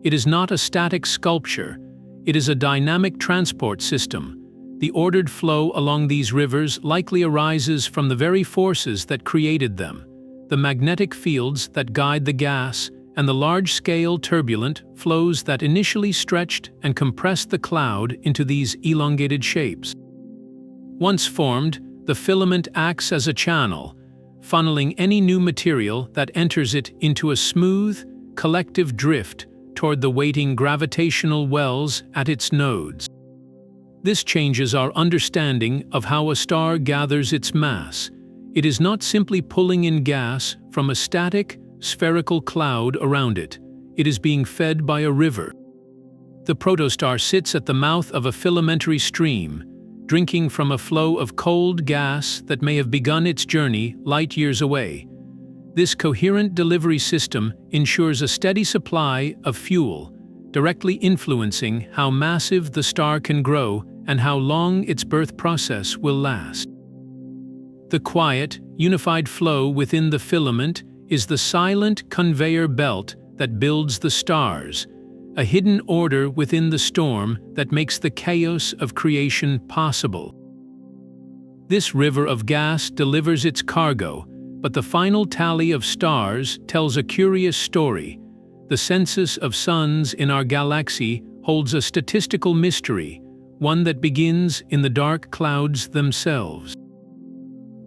It is not a static sculpture, it is a dynamic transport system. The ordered flow along these rivers likely arises from the very forces that created them, the magnetic fields that guide the gas, and the large-scale turbulent flows that initially stretched and compressed the cloud into these elongated shapes. Once formed, the filament acts as a channel, funneling any new material that enters it into a smooth, collective drift toward the waiting gravitational wells at its nodes. This changes our understanding of how a star gathers its mass. It is not simply pulling in gas from a static, spherical cloud around it. It is being fed by a river. The protostar sits at the mouth of a filamentary stream, drinking from a flow of cold gas that may have begun its journey light years away. This coherent delivery system ensures a steady supply of fuel, directly influencing how massive the star can grow and how long its birth process will last. The quiet, unified flow within the filament is the silent conveyor belt that builds the stars, a hidden order within the storm that makes the chaos of creation possible. This river of gas delivers its cargo, but the final tally of stars tells a curious story. The census of suns in our galaxy holds a statistical mystery, one that begins in the dark clouds themselves.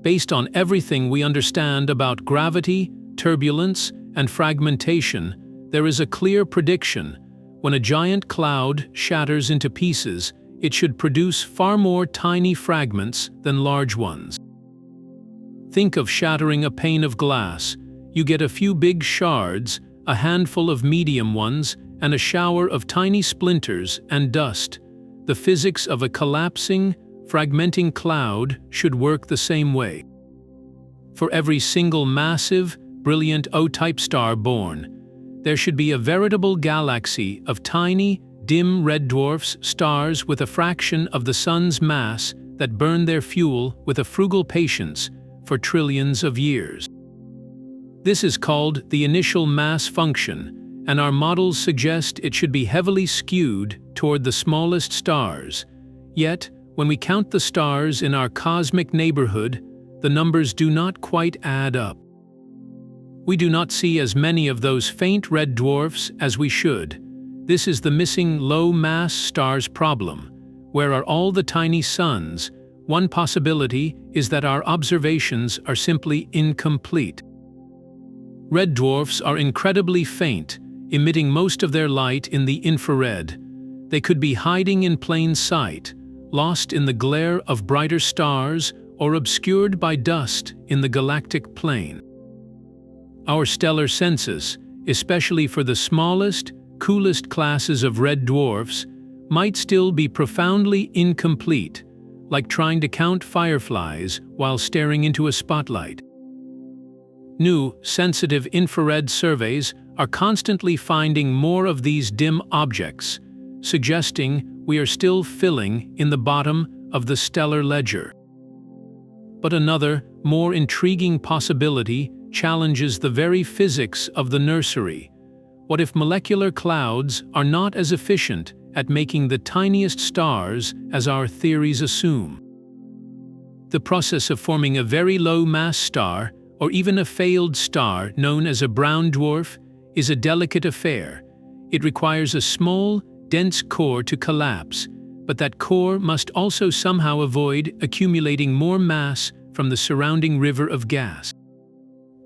Based on everything we understand about gravity, turbulence, and fragmentation, there is a clear prediction. When a giant cloud shatters into pieces, it should produce far more tiny fragments than large ones. Think of shattering a pane of glass. You get a few big shards, a handful of medium ones, and a shower of tiny splinters and dust. The physics of a collapsing, fragmenting cloud should work the same way. For every single massive, brilliant O-type star born, there should be a veritable galaxy of tiny, dim red dwarfs, stars with a fraction of the sun's mass that burn their fuel with a frugal patience for trillions of years. This is called the initial mass function, and our models suggest it should be heavily skewed toward the smallest stars. Yet, when we count the stars in our cosmic neighborhood, the numbers do not quite add up. We do not see as many of those faint red dwarfs as we should. This is the missing low-mass stars problem. Where are all the tiny suns? One possibility is that our observations are simply incomplete. Red dwarfs are incredibly faint, emitting most of their light in the infrared. They could be hiding in plain sight, lost in the glare of brighter stars, or obscured by dust in the galactic plane. Our stellar census, especially for the smallest, coolest classes of red dwarfs, might still be profoundly incomplete, like trying to count fireflies while staring into a spotlight. New, sensitive infrared surveys are constantly finding more of these dim objects, suggesting we are still filling in the bottom of the stellar ledger. But another, more intriguing possibility challenges the very physics of the nursery. What if molecular clouds are not as efficient at making the tiniest stars as our theories assume? The process of forming a very low-mass star, or even a failed star known as a brown dwarf, is a delicate affair. It requires a small, dense core to collapse, but that core must also somehow avoid accumulating more mass from the surrounding river of gas.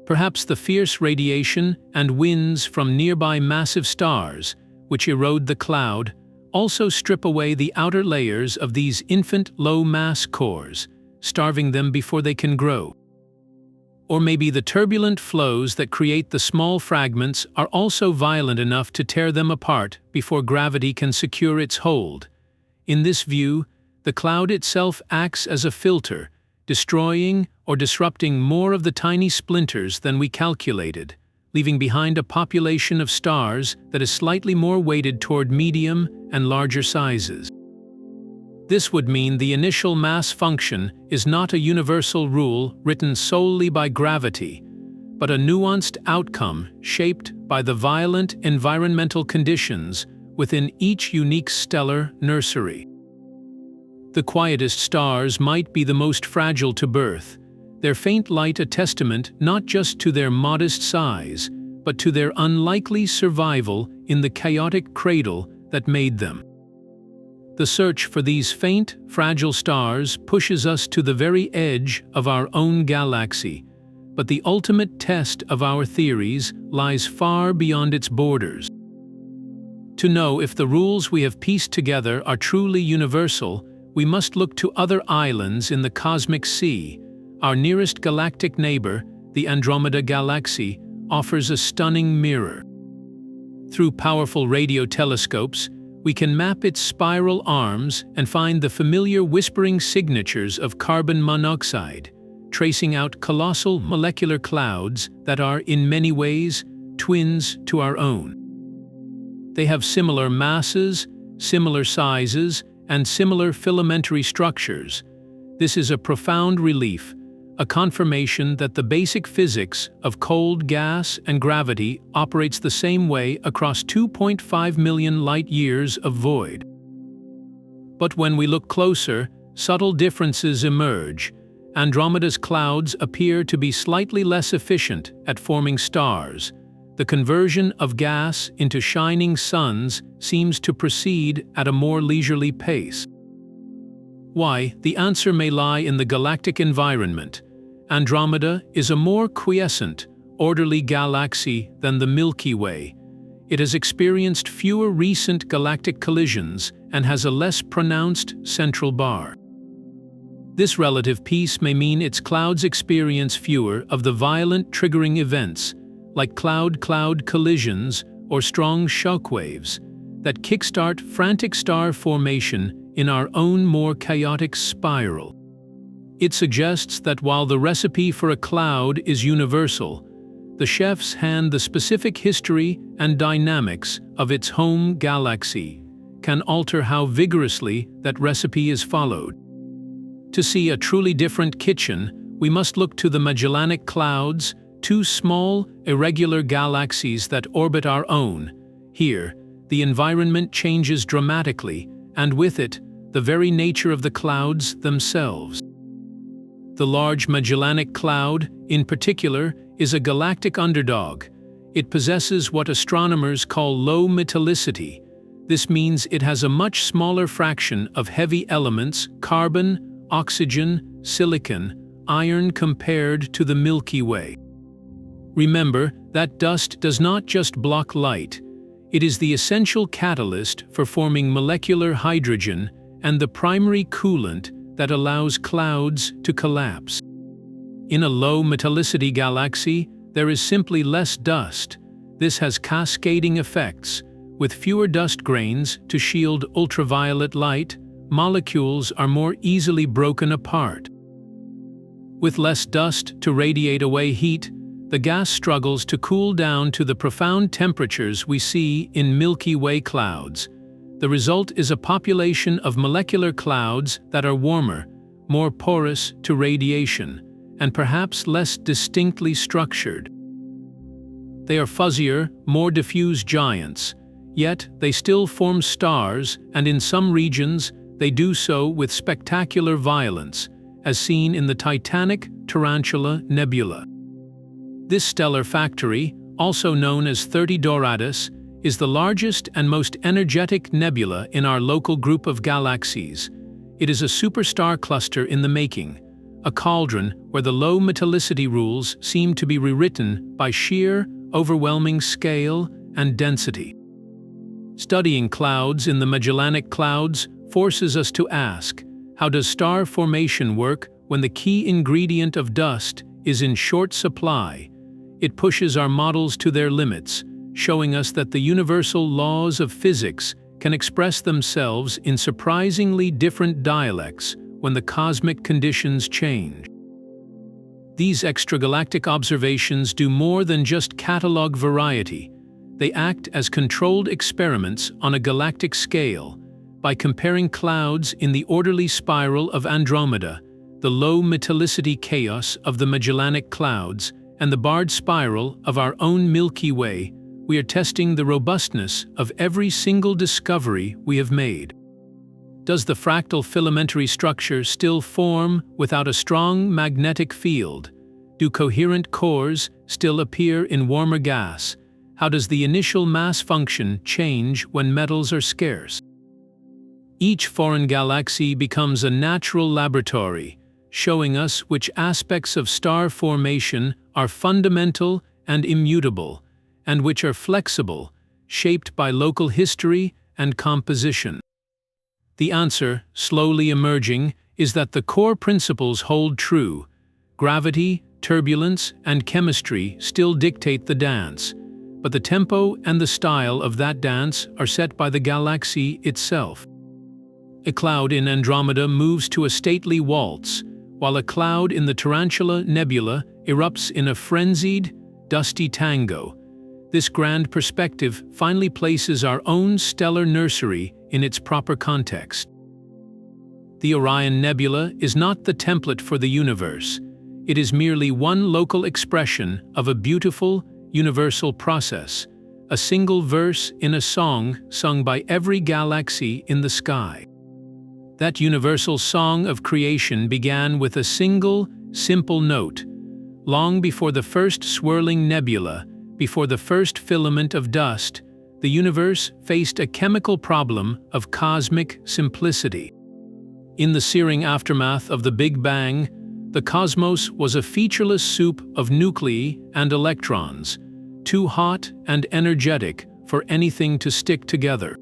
Perhaps the fierce radiation and winds from nearby massive stars, which erode the cloud, also strip away the outer layers of these infant low-mass cores, starving them before they can grow. Or maybe the turbulent flows that create the small fragments are also violent enough to tear them apart before gravity can secure its hold. In this view, the cloud itself acts as a filter, destroying or disrupting more of the tiny splinters than we calculated, leaving behind a population of stars that is slightly more weighted toward medium and larger sizes. This would mean the initial mass function is not a universal rule written solely by gravity, but a nuanced outcome shaped by the violent environmental conditions within each unique stellar nursery. The quietest stars might be the most fragile to birth, their faint light a testament not just to their modest size, but to their unlikely survival in the chaotic cradle that made them. The search for these faint, fragile stars pushes us to the very edge of our own galaxy, but the ultimate test of our theories lies far beyond its borders. To know if the rules we have pieced together are truly universal, we must look to other islands in the cosmic sea. Our nearest galactic neighbor, the Andromeda Galaxy, offers a stunning mirror. Through powerful radio telescopes, we can map its spiral arms and find the familiar whispering signatures of carbon monoxide, tracing out colossal molecular clouds that are, in many ways, twins to our own. They have similar masses, similar sizes, and similar filamentary structures. This is a profound relief, a confirmation that the basic physics of cold gas and gravity operates the same way across 2.5 million light-years of void. But when we look closer, subtle differences emerge. Andromeda's clouds appear to be slightly less efficient at forming stars. The conversion of gas into shining suns seems to proceed at a more leisurely pace. Why? The answer may lie in the galactic environment. Andromeda is a more quiescent, orderly galaxy than the Milky Way. It has experienced fewer recent galactic collisions and has a less pronounced central bar. This relative peace may mean its clouds experience fewer of the violent triggering events, like cloud-cloud collisions or strong shockwaves, that kickstart frantic star formation in our own more chaotic spiral. It suggests that while the recipe for a cloud is universal, the chefs hand the specific history and dynamics of its home galaxy can alter how vigorously that recipe is followed. To see a truly different kitchen, we must look to the Magellanic Clouds, two small, irregular galaxies that orbit our own. Here, the environment changes dramatically, and with it, the very nature of the clouds themselves. The Large Magellanic Cloud, in particular, is a galactic underdog. It possesses what astronomers call low metallicity. This means it has a much smaller fraction of heavy elements, carbon, oxygen, silicon, iron compared to the Milky Way. Remember that dust does not just block light. It is the essential catalyst for forming molecular hydrogen and the primary coolant that allows clouds to collapse. In a low metallicity galaxy, there is simply less dust. This has cascading effects. With fewer dust grains to shield ultraviolet light, molecules are more easily broken apart. With less dust to radiate away heat, the gas struggles to cool down to the profound temperatures we see in Milky Way clouds. The result is a population of molecular clouds that are warmer, more porous to radiation, and perhaps less distinctly structured. They are fuzzier, more diffuse giants, yet they still form stars, and in some regions they do so with spectacular violence, as seen in the titanic Tarantula Nebula. This stellar factory, also known as 30 Doradus, is the largest and most energetic nebula in our local group of galaxies. It is a superstar cluster in the making, a cauldron where the low metallicity rules seem to be rewritten by sheer, overwhelming scale and density. Studying clouds in the Magellanic Clouds forces us to ask, how does star formation work when the key ingredient of dust is in short supply? It pushes our models to their limits, showing us that the universal laws of physics can express themselves in surprisingly different dialects when the cosmic conditions change. These extragalactic observations do more than just catalog variety. They act as controlled experiments on a galactic scale. By comparing clouds in the orderly spiral of Andromeda, the low metallicity chaos of the Magellanic Clouds, and the barred spiral of our own Milky Way, we are testing the robustness of every single discovery we have made. Does the fractal filamentary structure still form without a strong magnetic field? Do coherent cores still appear in warmer gas? How does the initial mass function change when metals are scarce? Each foreign galaxy becomes a natural laboratory, showing us which aspects of star formation are fundamental and immutable, and which are flexible, shaped by local history and composition. The answer, slowly emerging, is that the core principles hold true. Gravity, turbulence, and chemistry still dictate the dance, but the tempo and the style of that dance are set by the galaxy itself. A cloud in Andromeda moves to a stately waltz, while a cloud in the Tarantula Nebula erupts in a frenzied, dusty tango. This grand perspective finally places our own stellar nursery in its proper context. The Orion Nebula is not the template for the universe. It is merely one local expression of a beautiful, universal process, a single verse in a song sung by every galaxy in the sky. That universal song of creation began with a single, simple note. Long before the first swirling nebula, before the first filament of dust, the universe faced a chemical problem of cosmic simplicity. In the searing aftermath of the Big Bang, the cosmos was a featureless soup of nuclei and electrons, too hot and energetic for anything to stick together.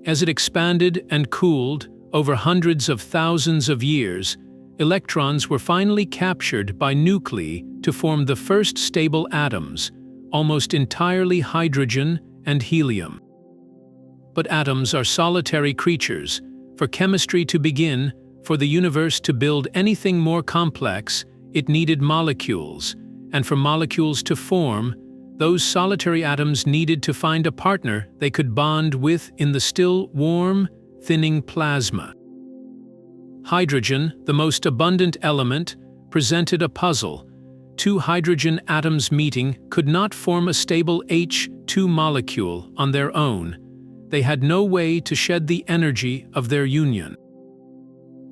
As it expanded and cooled over hundreds of thousands of years, electrons were finally captured by nuclei to form the first stable atoms, almost entirely hydrogen and helium. But atoms are solitary creatures. For chemistry to begin, for the universe to build anything more complex, it needed molecules, and for molecules to form, those solitary atoms needed to find a partner they could bond with in the still warm, thinning plasma. Hydrogen, the most abundant element, presented a puzzle. Two hydrogen atoms meeting could not form a stable H 2 molecule on their own. They had no way to shed the energy of their union.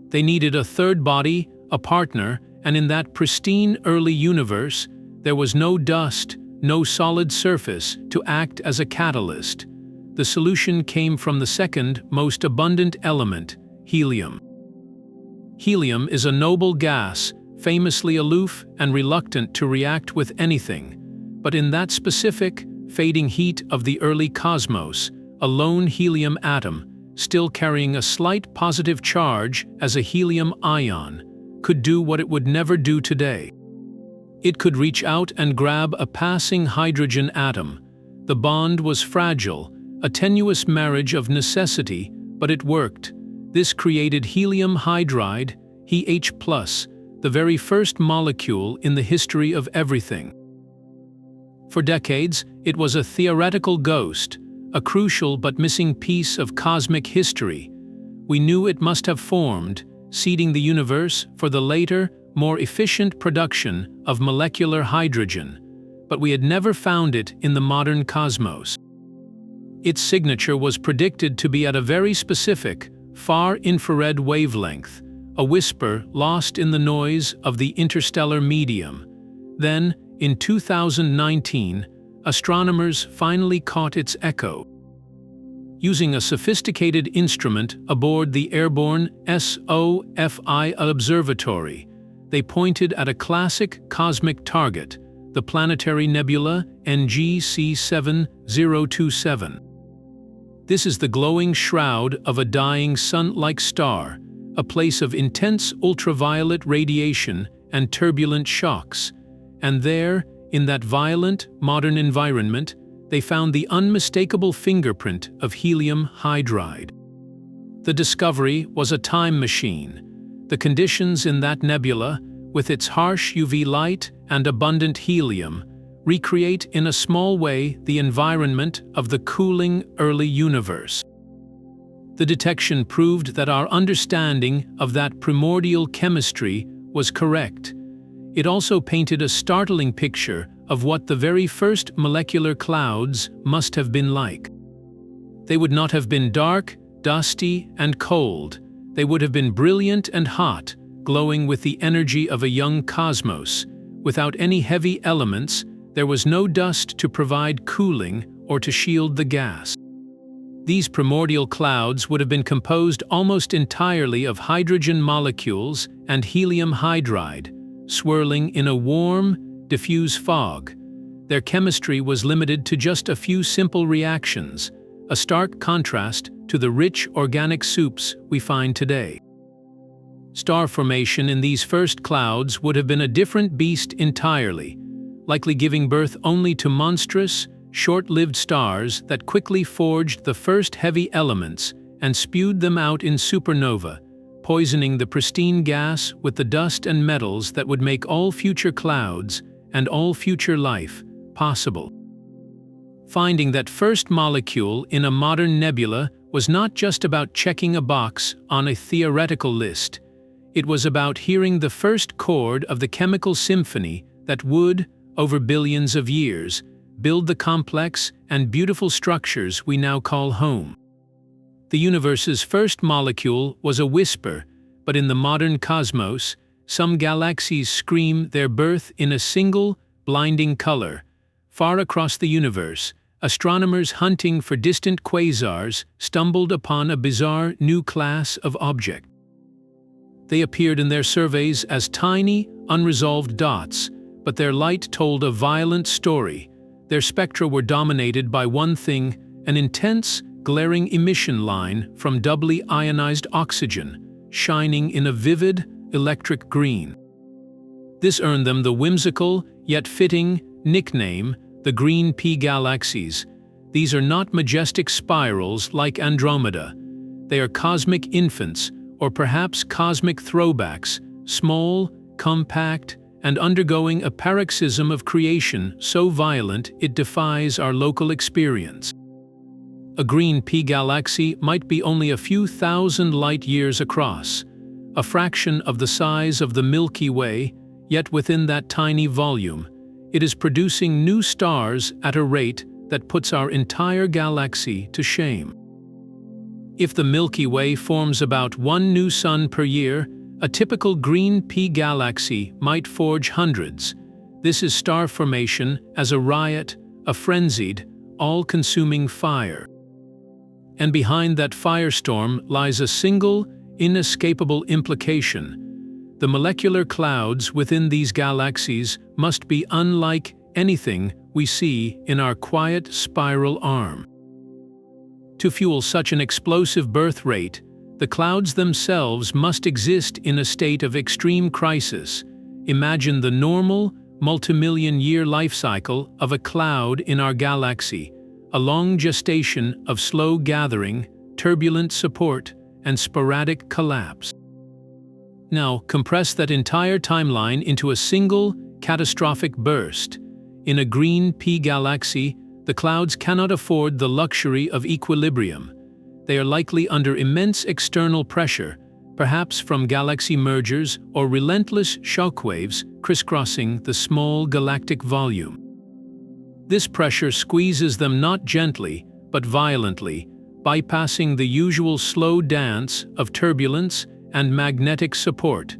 They needed a third body, a partner, and in that pristine early universe, there was no dust, no solid surface to act as a catalyst. The solution came from the second most abundant element, helium. Helium is a noble gas, famously aloof and reluctant to react with anything. But in that specific, fading heat of the early cosmos, a lone helium atom, still carrying a slight positive charge as a helium ion, could do what it would never do today. It could reach out and grab a passing hydrogen atom. The bond was fragile, a tenuous marriage of necessity, but it worked. This created helium hydride, He+, the very first molecule in the history of everything. For decades, it was a theoretical ghost, a crucial but missing piece of cosmic history. We knew it must have formed, seeding the universe for the later, more efficient production of molecular hydrogen, but we had never found it in the modern cosmos. Its signature was predicted to be at a very specific, far-infrared wavelength, a whisper lost in the noise of the interstellar medium. Then, in 2019, astronomers finally caught its echo. Using a sophisticated instrument aboard the airborne SOFI observatory, they pointed at a classic cosmic target, the planetary nebula NGC 7027. This is the glowing shroud of a dying sun-like star, a place of intense ultraviolet radiation and turbulent shocks. And there, in that violent, modern environment, they found the unmistakable fingerprint of helium hydride. The discovery was a time machine. The conditions in that nebula, with its harsh UV light and abundant helium, recreate in a small way the environment of the cooling early universe. The detection proved that our understanding of that primordial chemistry was correct. It also painted a startling picture of what the very first molecular clouds must have been like. They would not have been dark, dusty, and cold. They would have been brilliant and hot, glowing with the energy of a young cosmos. Without any heavy elements, there was no dust to provide cooling or to shield the gas. These primordial clouds would have been composed almost entirely of hydrogen molecules and helium hydride, swirling in a warm, diffuse fog. Their chemistry was limited to just a few simple reactions, a stark contrast to the rich organic soups we find today. Star formation in these first clouds would have been a different beast entirely, likely giving birth only to monstrous, short-lived stars that quickly forged the first heavy elements and spewed them out in supernova, poisoning the pristine gas with the dust and metals that would make all future clouds and all future life possible. Finding that first molecule in a modern nebula was not just about checking a box on a theoretical list. It was about hearing the first chord of the chemical symphony that would, over billions of years, build the complex and beautiful structures we now call home. The universe's first molecule was a whisper, but in the modern cosmos, some galaxies scream their birth in a single, blinding color. Far across the universe, astronomers hunting for distant quasars stumbled upon a bizarre new class of object. They appeared in their surveys as tiny, unresolved dots, but their light told a violent story. Their spectra were dominated by one thing, an intense, glaring emission line from doubly ionized oxygen, shining in a vivid, electric green. This earned them the whimsical, yet fitting, nickname, the Green Pea Galaxies. These are not majestic spirals like Andromeda. They are cosmic infants, or perhaps cosmic throwbacks, small, compact, and undergoing a paroxysm of creation so violent it defies our local experience. A green pea galaxy might be only a few thousand light-years across, a fraction of the size of the Milky Way, yet within that tiny volume, it is producing new stars at a rate that puts our entire galaxy to shame. If the Milky Way forms about one new sun per year, a typical green pea galaxy might forge hundreds. This is star formation as a riot, a frenzied, all-consuming fire. And behind that firestorm lies a single, inescapable implication. The molecular clouds within these galaxies must be unlike anything we see in our quiet spiral arm. To fuel such an explosive birth rate, the clouds themselves must exist in a state of extreme crisis. Imagine the normal, multimillion-year life cycle of a cloud in our galaxy, a long gestation of slow gathering, turbulent support, and sporadic collapse. Now, compress that entire timeline into a single, catastrophic burst. In a green pea galaxy, the clouds cannot afford the luxury of equilibrium. They are likely under immense external pressure, perhaps from galaxy mergers or relentless shockwaves crisscrossing the small galactic volume. This pressure squeezes them not gently, but violently, bypassing the usual slow dance of turbulence and magnetic support.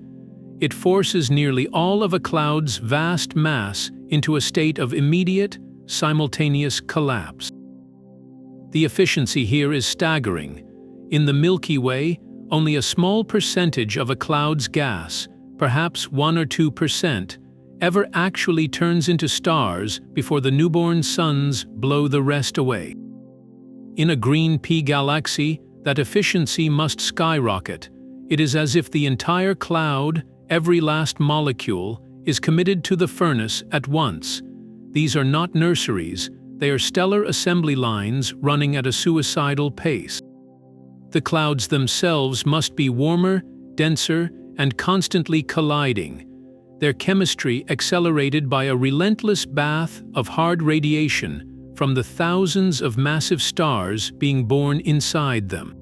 It forces nearly all of a cloud's vast mass into a state of immediate, simultaneous collapse. The efficiency here is staggering. In the Milky Way, only a small percentage of a cloud's gas, perhaps 1 or 2%, ever actually turns into stars before the newborn suns blow the rest away. In a green pea galaxy, that efficiency must skyrocket. It is as if the entire cloud, every last molecule, is committed to the furnace at once. These are not nurseries, they are stellar assembly lines running at a suicidal pace. The clouds themselves must be warmer, denser, and constantly colliding, their chemistry accelerated by a relentless bath of hard radiation from the thousands of massive stars being born inside them.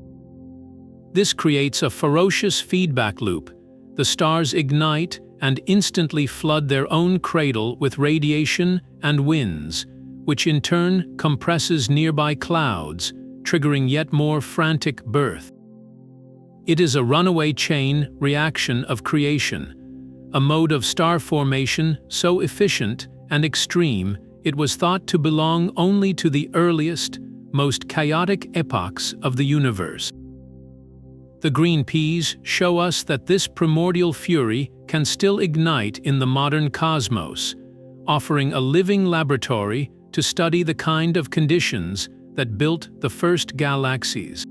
This creates a ferocious feedback loop. The stars ignite and instantly flood their own cradle with radiation and winds, which in turn compresses nearby clouds, triggering yet more frantic birth. It is a runaway chain reaction of creation, a mode of star formation so efficient and extreme it was thought to belong only to the earliest, most chaotic epochs of the universe. The green peas show us that this primordial fury can still ignite in the modern cosmos, offering a living laboratory to study the kind of conditions that built the first galaxies.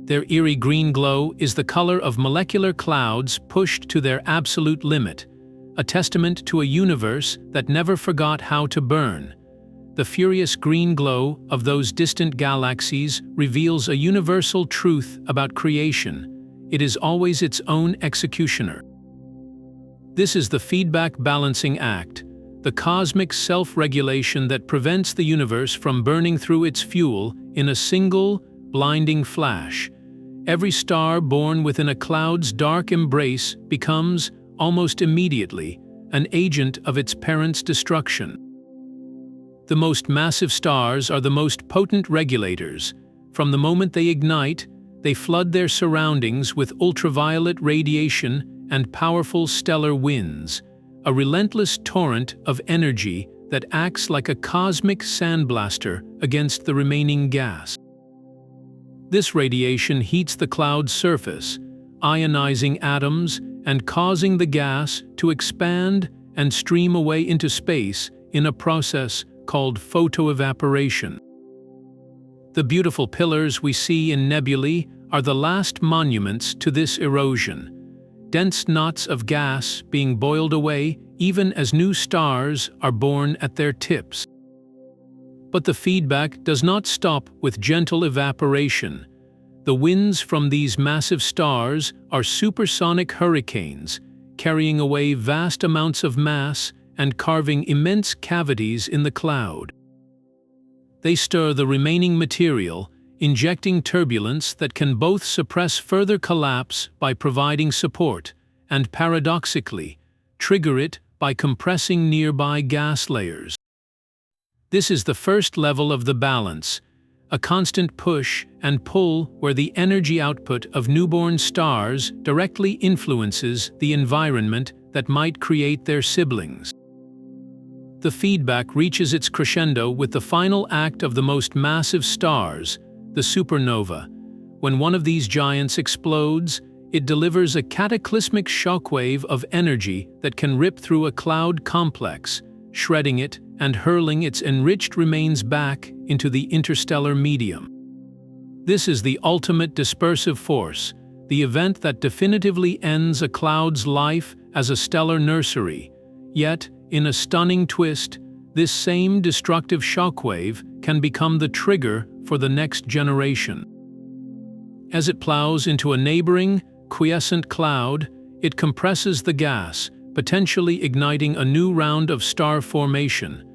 Their eerie green glow is the color of molecular clouds pushed to their absolute limit, a testament to a universe that never forgot how to burn. The furious green glow of those distant galaxies reveals a universal truth about creation. It is always its own executioner. This is the feedback balancing act, the cosmic self-regulation that prevents the universe from burning through its fuel in a single, blinding flash. Every star born within a cloud's dark embrace becomes, almost immediately, an agent of its parent's destruction. The most massive stars are the most potent regulators. From the moment they ignite, they flood their surroundings with ultraviolet radiation and powerful stellar winds, a relentless torrent of energy that acts like a cosmic sandblaster against the remaining gas. This radiation heats the cloud's surface, ionizing atoms and causing the gas to expand and stream away into space in a process called photoevaporation. The beautiful pillars we see in nebulae are the last monuments to this erosion, dense knots of gas being boiled away even as new stars are born at their tips. But the feedback does not stop with gentle evaporation. The winds from these massive stars are supersonic hurricanes, carrying away vast amounts of mass and carving immense cavities in the cloud. They stir the remaining material, injecting turbulence that can both suppress further collapse by providing support and, paradoxically, trigger it by compressing nearby gas layers. This is the first level of the balance, a constant push and pull where the energy output of newborn stars directly influences the environment that might create their siblings. The feedback reaches its crescendo with the final act of the most massive stars, the supernova. When one of these giants explodes, it delivers a cataclysmic shockwave of energy that can rip through a cloud complex, shredding it and hurling its enriched remains back into the interstellar medium. This is the ultimate dispersive force, the event that definitively ends a cloud's life as a stellar nursery. Yet, in a stunning twist, this same destructive shockwave can become the trigger for the next generation. As it plows into a neighboring, quiescent cloud, it compresses the gas, potentially igniting a new round of star formation.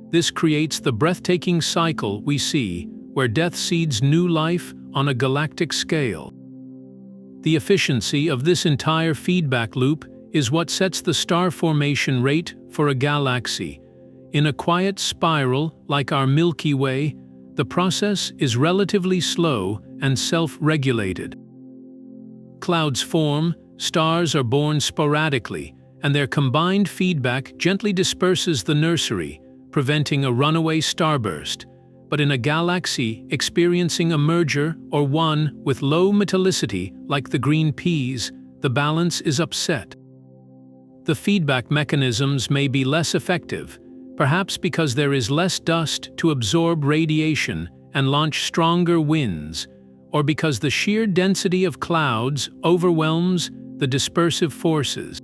This creates the breathtaking cycle we see, where death seeds new life on a galactic scale. The efficiency of this entire feedback loop is what sets the star formation rate for a galaxy. In a quiet spiral like our Milky Way, the process is relatively slow and self-regulated. Clouds form, stars are born sporadically, and their combined feedback gently disperses the nursery, preventing a runaway starburst. But in a galaxy experiencing a merger or one with low metallicity like the green peas, the balance is upset. The feedback mechanisms may be less effective, perhaps because there is less dust to absorb radiation and launch stronger winds, or because the sheer density of clouds overwhelms the dispersive forces.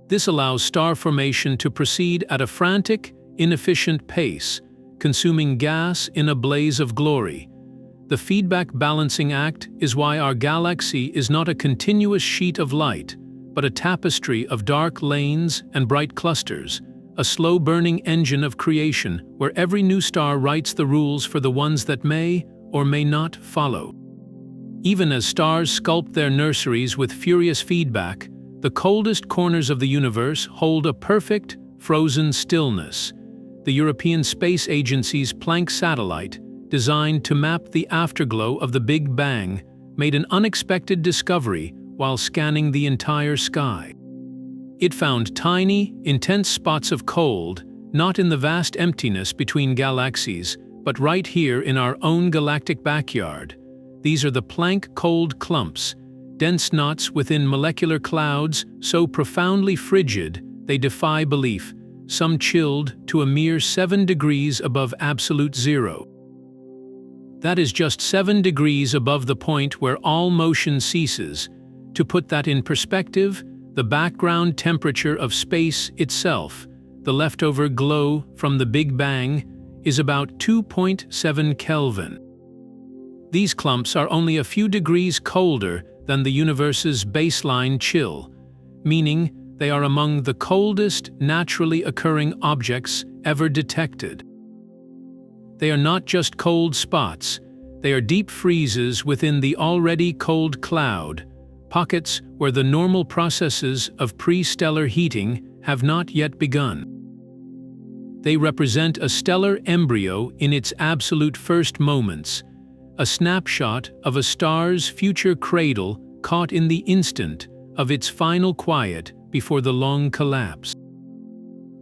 This allows star formation to proceed at a frantic, inefficient pace, consuming gas in a blaze of glory. The feedback balancing act is why our galaxy is not a continuous sheet of light, but a tapestry of dark lanes and bright clusters, a slow-burning engine of creation where every new star writes the rules for the ones that may or may not follow. Even as stars sculpt their nurseries with furious feedback, the coldest corners of the universe hold a perfect, frozen stillness. The European Space Agency's Planck satellite, designed to map the afterglow of the Big Bang, made an unexpected discovery while scanning the entire sky. It found tiny, intense spots of cold, not in the vast emptiness between galaxies, but right here in our own galactic backyard. These are the Planck cold clumps, dense knots within molecular clouds so profoundly frigid they defy belief, some chilled to a mere 7 degrees above absolute zero. That is just 7 degrees above the point where all motion ceases. To put that in perspective, the background temperature of space itself, the leftover glow from the Big Bang, is about 2.7 Kelvin. These clumps are only a few degrees colder than the universe's baseline chill, meaning they are among the coldest naturally occurring objects ever detected. They are not just cold spots, they are deep freezes within the already cold cloud, pockets where the normal processes of pre-stellar heating have not yet begun. They represent a stellar embryo in its absolute first moments, a snapshot of a star's future cradle caught in the instant of its final quiet before the long collapse.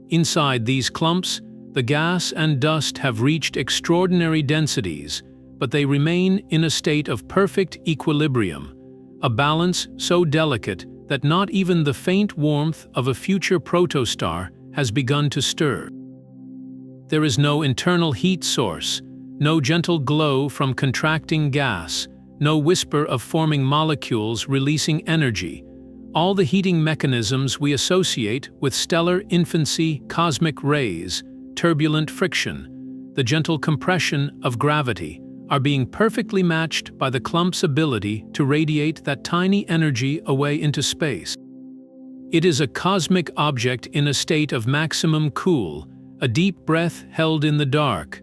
Inside these clumps, the gas and dust have reached extraordinary densities, but they remain in a state of perfect equilibrium, a balance so delicate that not even the faint warmth of a future protostar has begun to stir. There is no internal heat source, no gentle glow from contracting gas, no whisper of forming molecules releasing energy. All the heating mechanisms we associate with stellar infancy, cosmic rays, turbulent friction, the gentle compression of gravity, are being perfectly matched by the clump's ability to radiate that tiny energy away into space. It is a cosmic object in a state of maximum cool, a deep breath held in the dark.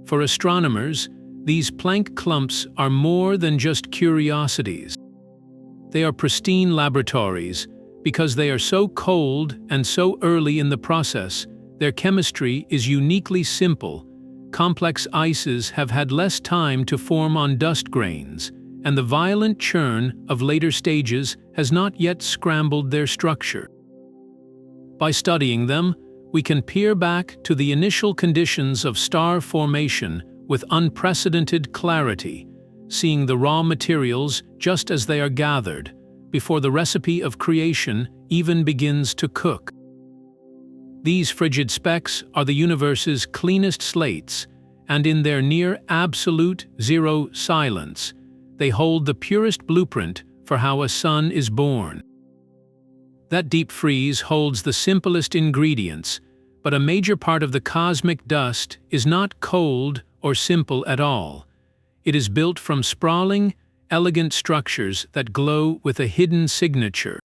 For astronomers, these Planck clumps are more than just curiosities. They are pristine laboratories. Because they are so cold and so early in the process, Their chemistry is uniquely simple. Complex ices have had less time to form on dust grains, and the violent churn of later stages has not yet scrambled their structure. By studying them, we can peer back to the initial conditions of star formation with unprecedented clarity, seeing the raw materials just as they are gathered, before the recipe of creation even begins to cook. These frigid specks are the universe's cleanest slates, and in their near-absolute zero silence, they hold the purest blueprint for how a sun is born. That deep freeze holds the simplest ingredients, but a major part of the cosmic dust is not cold or simple at all. It is built from sprawling, elegant structures that glow with a hidden signature.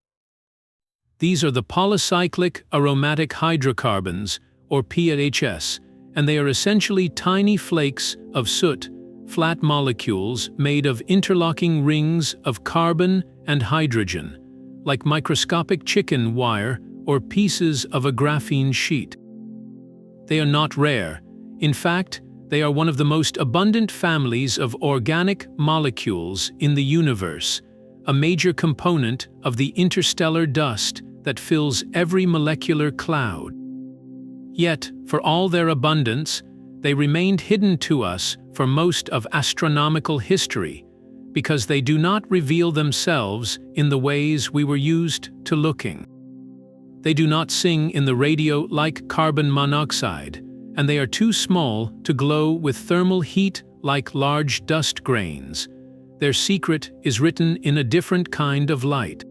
These are the polycyclic aromatic hydrocarbons, or PAHs, and they are essentially tiny flakes of soot, flat molecules made of interlocking rings of carbon and hydrogen, like microscopic chicken wire or pieces of a graphene sheet. They are not rare. In fact, they are one of the most abundant families of organic molecules in the universe, a major component of the interstellar dust that fills every molecular cloud. Yet, for all their abundance, they remained hidden to us for most of astronomical history, because they do not reveal themselves in the ways we were used to looking. They do not sing in the radio like carbon monoxide, and they are too small to glow with thermal heat like large dust grains. Their secret is written in a different kind of light.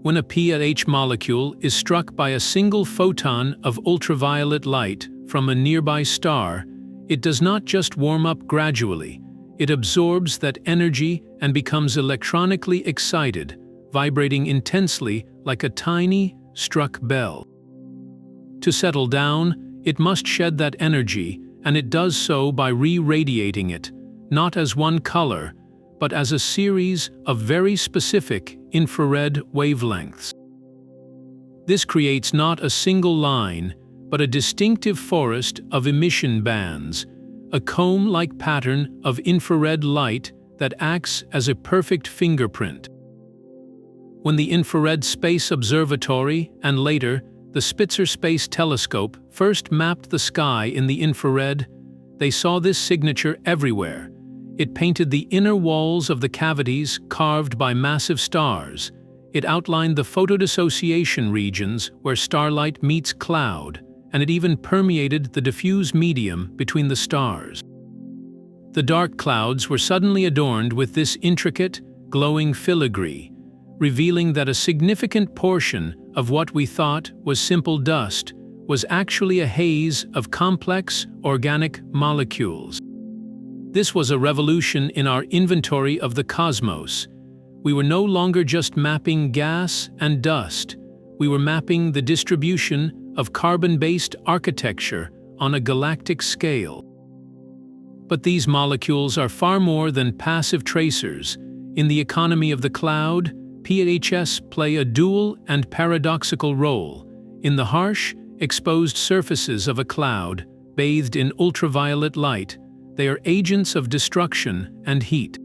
When a PAH molecule is struck by a single photon of ultraviolet light from a nearby star, it does not just warm up gradually. It absorbs that energy and becomes electronically excited, vibrating intensely like a tiny, struck bell. To settle down, it must shed that energy, and it does so by re-radiating it, not as one color, but as a series of very specific infrared wavelengths. This creates not a single line, but a distinctive forest of emission bands, a comb-like pattern of infrared light that acts as a perfect fingerprint. When the Infrared Space Observatory and later the Spitzer Space Telescope first mapped the sky in the infrared, they saw this signature everywhere. It painted the inner walls of the cavities carved by massive stars. It outlined the photodissociation regions where starlight meets cloud, and it even permeated the diffuse medium between the stars. The dark clouds were suddenly adorned with this intricate, glowing filigree, revealing that a significant portion of what we thought was simple dust was actually a haze of complex organic molecules. This was a revolution in our inventory of the cosmos. We were no longer just mapping gas and dust. We were mapping the distribution of carbon-based architecture on a galactic scale. But these molecules are far more than passive tracers. In the economy of the cloud, PAHs play a dual and paradoxical role. In the harsh, exposed surfaces of a cloud, bathed in ultraviolet light, they are agents of destruction and heat.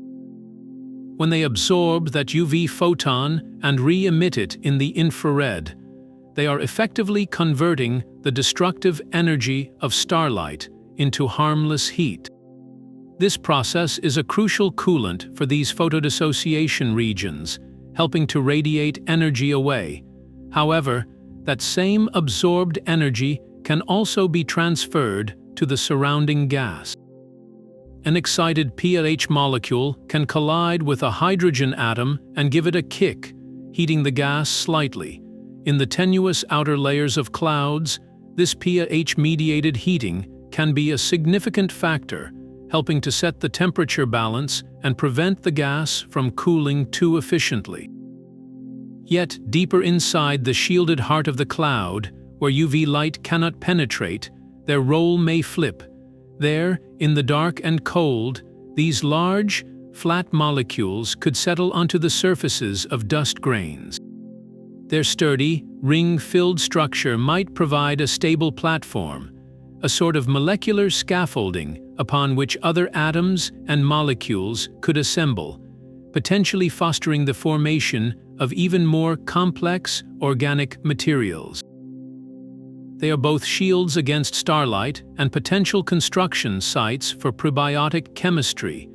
When they absorb that UV photon and re-emit it in the infrared, they are effectively converting the destructive energy of starlight into harmless heat. This process is a crucial coolant for these photodissociation regions, helping to radiate energy away. However, that same absorbed energy can also be transferred to the surrounding gas. An excited PAH molecule can collide with a hydrogen atom and give it a kick, heating the gas slightly. In the tenuous outer layers of clouds, this PAH-mediated heating can be a significant factor, helping to set the temperature balance and prevent the gas from cooling too efficiently. Yet, deeper inside the shielded heart of the cloud, where UV light cannot penetrate, their role may flip. There, in the dark and cold, these large, flat molecules could settle onto the surfaces of dust grains. Their sturdy, ring-filled structure might provide a stable platform, a sort of molecular scaffolding upon which other atoms and molecules could assemble, potentially fostering the formation of even more complex organic materials. They are both shields against starlight and potential construction sites for prebiotic chemistry,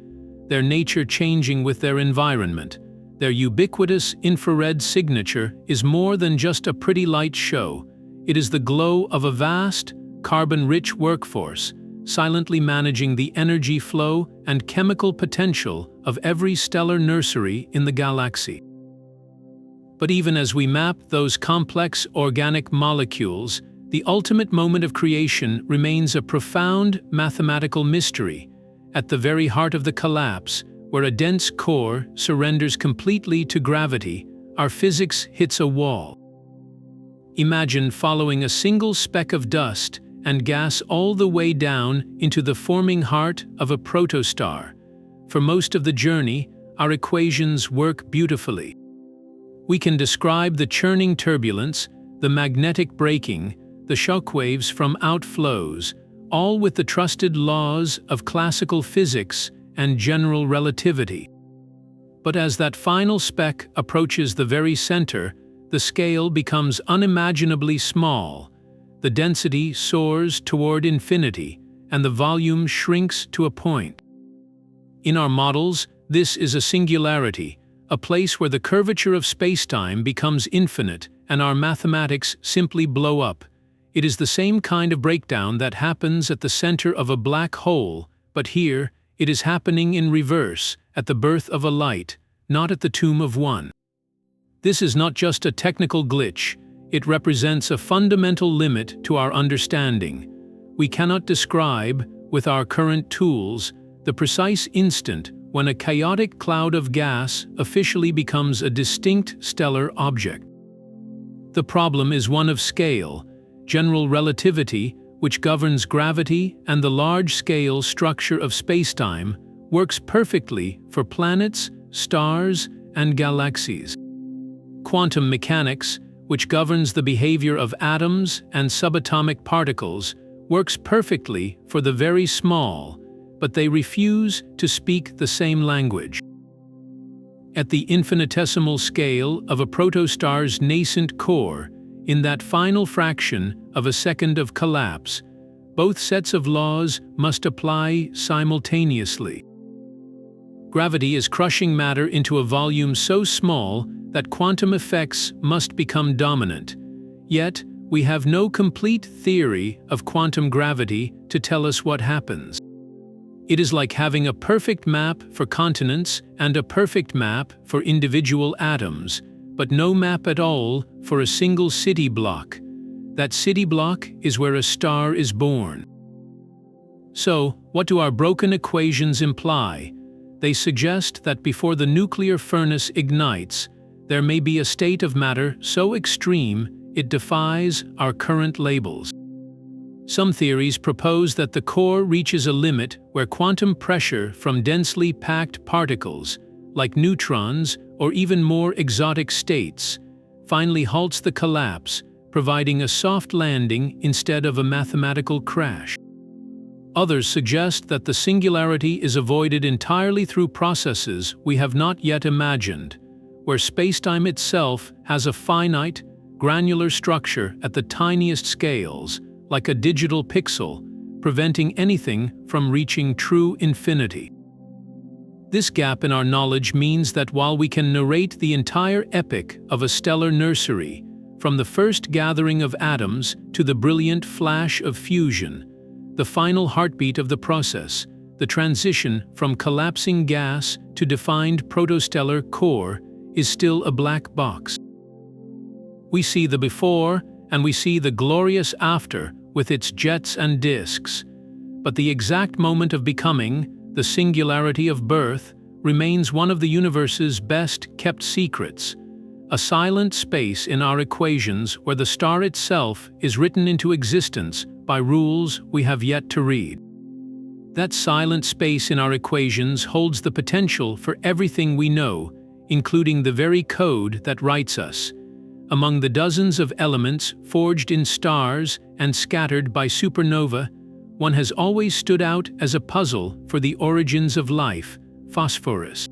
their nature changing with their environment. Their ubiquitous infrared signature is more than just a pretty light show. It is the glow of a vast, carbon-rich workforce, silently managing the energy flow and chemical potential of every stellar nursery in the galaxy. But even as we map those complex organic molecules, the ultimate moment of creation remains a profound mathematical mystery. At the very heart of the collapse, where a dense core surrenders completely to gravity, our physics hits a wall. Imagine following a single speck of dust and gas all the way down into the forming heart of a protostar. For most of the journey, our equations work beautifully. We can describe the churning turbulence, the magnetic braking, the shockwaves from outflows, all with the trusted laws of classical physics and general relativity. But as that final speck approaches the very center, the scale becomes unimaginably small. The density soars toward infinity, and the volume shrinks to a point. In our models, this is a singularity, a place where the curvature of spacetime becomes infinite and our mathematics simply blow up. It is the same kind of breakdown that happens at the center of a black hole, but here, it is happening in reverse, at the birth of a light, not at the tomb of one. This is not just a technical glitch, it represents a fundamental limit to our understanding. We cannot describe, with our current tools, the precise instant when a chaotic cloud of gas officially becomes a distinct stellar object. The problem is one of scale. General relativity, which governs gravity and the large-scale structure of spacetime, works perfectly for planets, stars, and galaxies. Quantum mechanics, which governs the behavior of atoms and subatomic particles, works perfectly for the very small, but they refuse to speak the same language. At the infinitesimal scale of a protostar's nascent core, in that final fraction of a second of collapse, both sets of laws must apply simultaneously. Gravity is crushing matter into a volume so small that quantum effects must become dominant. Yet, we have no complete theory of quantum gravity to tell us what happens. It is like having a perfect map for continents and a perfect map for individual atoms, but no map at all for a single city block. That city block is where a star is born. So, what do our broken equations imply? They suggest that before the nuclear furnace ignites, there may be a state of matter so extreme it defies our current labels. Some theories propose that the core reaches a limit where quantum pressure from densely packed particles, like neutrons or even more exotic states, finally halts the collapse, providing a soft landing instead of a mathematical crash. Others suggest that the singularity is avoided entirely through processes we have not yet imagined, where spacetime itself has a finite, granular structure at the tiniest scales, like a digital pixel, preventing anything from reaching true infinity. This gap in our knowledge means that while we can narrate the entire epic of a stellar nursery, from the first gathering of atoms to the brilliant flash of fusion, the final heartbeat of the process, the transition from collapsing gas to defined protostellar core, is still a black box. We see the before and we see the glorious after with its jets and disks, but the exact moment of becoming, the singularity of birth, remains one of the universe's best-kept secrets, a silent space in our equations where the star itself is written into existence by rules we have yet to read. That silent space in our equations holds the potential for everything we know, including the very code that writes us, Among the dozens of elements forged in stars and scattered by supernova, one has always stood out as a puzzle for the origins of life: phosphorus.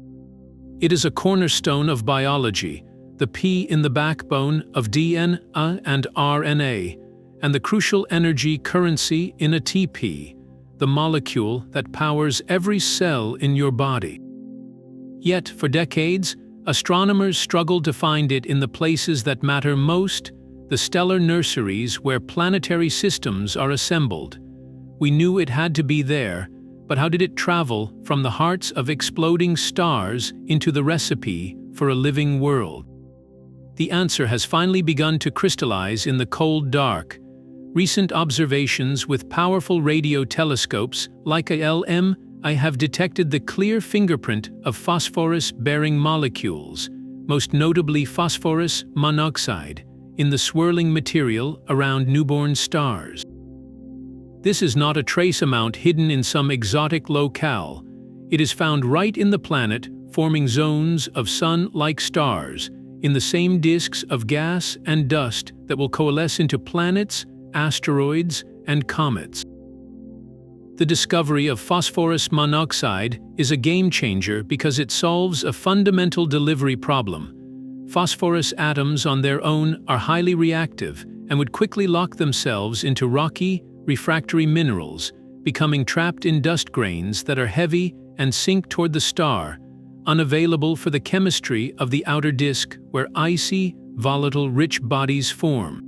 It is a cornerstone of biology, the P in the backbone of DNA and RNA, and the crucial energy currency in ATP, the molecule that powers every cell in your body. Yet, for decades, astronomers struggled to find it in the places that matter most, the stellar nurseries where planetary systems are assembled. We knew it had to be there, but how did it travel from the hearts of exploding stars into the recipe for a living world? The answer has finally begun to crystallize in the cold dark. Recent observations with powerful radio telescopes like I have detected the clear fingerprint of phosphorus-bearing molecules, most notably phosphorus monoxide, in the swirling material around newborn stars. This is not a trace amount hidden in some exotic locale. It is found right in the planet, forming zones of sun-like stars, in the same disks of gas and dust that will coalesce into planets, asteroids, and comets. The discovery of phosphorus monoxide is a game-changer because it solves a fundamental delivery problem. Phosphorus atoms on their own are highly reactive and would quickly lock themselves into rocky, refractory minerals, becoming trapped in dust grains that are heavy and sink toward the star, unavailable for the chemistry of the outer disk where icy, volatile, rich bodies form.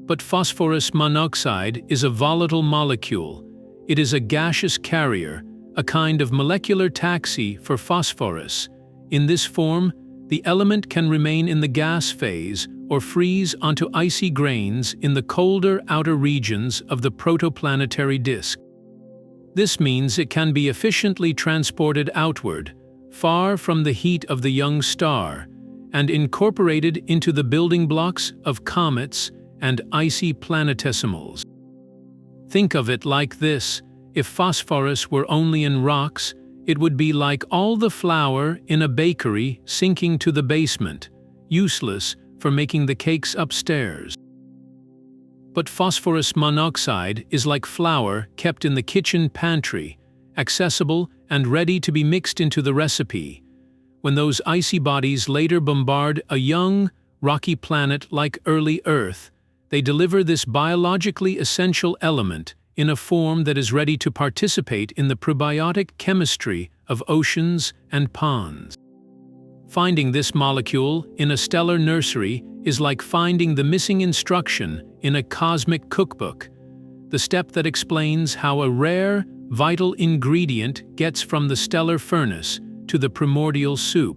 But phosphorus monoxide is a volatile molecule. It is a gaseous carrier, a kind of molecular taxi for phosphorus. In this form, the element can remain in the gas phase or freeze onto icy grains in the colder outer regions of the protoplanetary disk. This means it can be efficiently transported outward, far from the heat of the young star, and incorporated into the building blocks of comets and icy planetesimals. Think of it like this: if phosphorus were only in rocks, it would be like all the flour in a bakery sinking to the basement, useless for making the cakes upstairs. But phosphorus monoxide is like flour kept in the kitchen pantry, accessible and ready to be mixed into the recipe. When those icy bodies later bombard a young, rocky planet like early Earth, they deliver this biologically essential element in a form that is ready to participate in the prebiotic chemistry of oceans and ponds. Finding this molecule in a stellar nursery is like finding the missing instruction in a cosmic cookbook, the step that explains how a rare, vital ingredient gets from the stellar furnace to the primordial soup.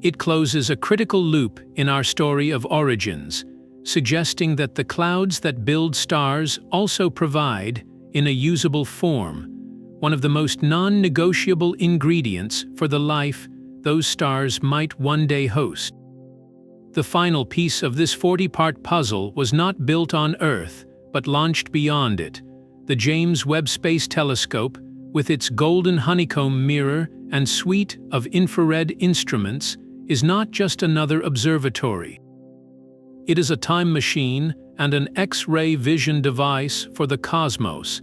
It closes a critical loop in our story of origins, suggesting that the clouds that build stars also provide, in a usable form, one of the most non-negotiable ingredients for the life those stars might one day host. The final piece of this 40-part puzzle was not built on Earth, but launched beyond it. The James Webb Space Telescope, with its golden honeycomb mirror and suite of infrared instruments, is not just another observatory. It is a time machine and an X-ray vision device for the cosmos,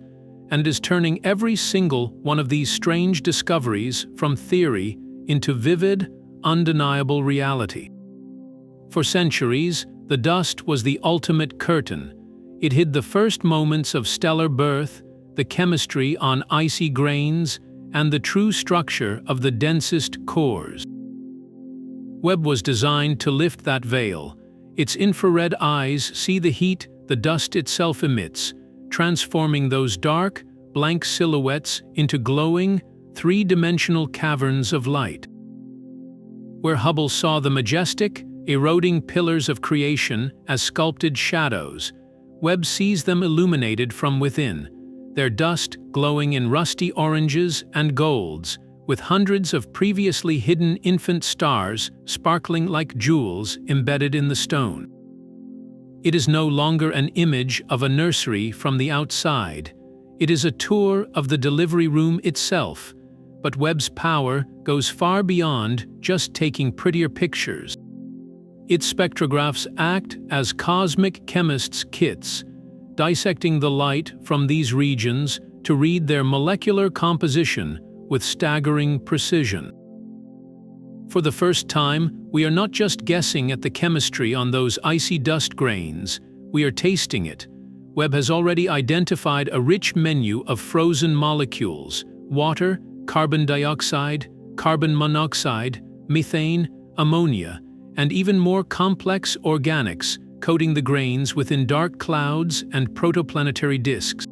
and is turning every single one of these strange discoveries from theory into vivid, undeniable reality. For centuries, the dust was the ultimate curtain. It hid the first moments of stellar birth, the chemistry on icy grains, and the true structure of the densest cores. Webb was designed to lift that veil. Its infrared eyes see the heat the dust itself emits, transforming those dark, blank silhouettes into glowing, three-dimensional caverns of light. Where Hubble saw the majestic, eroding pillars of creation as sculpted shadows, Webb sees them illuminated from within, their dust glowing in rusty oranges and golds, with hundreds of previously hidden infant stars sparkling like jewels embedded in the stone. It is no longer an image of a nursery from the outside. It is a tour of the delivery room itself, but Webb's power goes far beyond just taking prettier pictures. Its spectrographs act as cosmic chemists' kits, dissecting the light from these regions to read their molecular composition with staggering precision. For the first time, we are not just guessing at the chemistry on those icy dust grains, we are tasting it. Webb has already identified a rich menu of frozen molecules: water, carbon dioxide, carbon monoxide, methane, ammonia, and even more complex organics coating the grains within dark clouds and protoplanetary disks.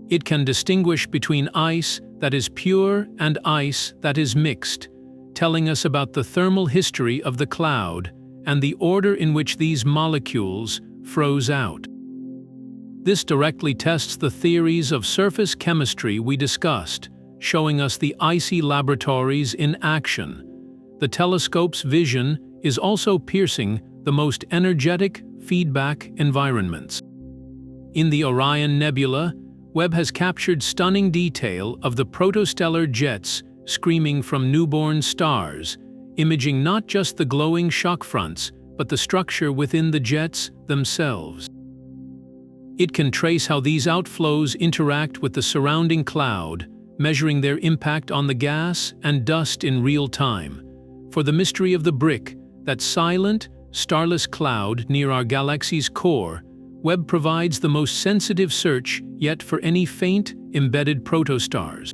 It can distinguish between ice that is pure and ice that is mixed, telling us about the thermal history of the cloud and the order in which these molecules froze out. This directly tests the theories of surface chemistry we discussed, showing us the icy laboratories in action. The telescope's vision is also piercing the most energetic feedback environments. In the Orion Nebula, Webb has captured stunning detail of the protostellar jets screaming from newborn stars, imaging not just the glowing shock fronts, but the structure within the jets themselves. It can trace how these outflows interact with the surrounding cloud, measuring their impact on the gas and dust in real time. For the mystery of the brick, that silent, starless cloud near our galaxy's core, Webb provides the most sensitive search yet for any faint, embedded protostars.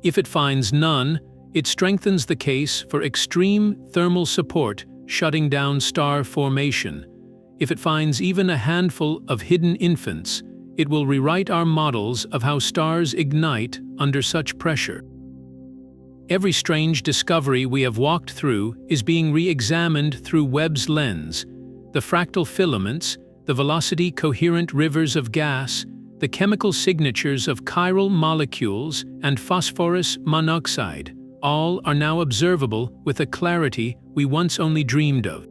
If it finds none, it strengthens the case for extreme thermal support, shutting down star formation. If it finds even a handful of hidden infants, it will rewrite our models of how stars ignite under such pressure. Every strange discovery we have walked through is being re-examined through Webb's lens: the fractal filaments, the velocity-coherent rivers of gas, the chemical signatures of chiral molecules and phosphorus monoxide. All are now observable with a clarity we once only dreamed of.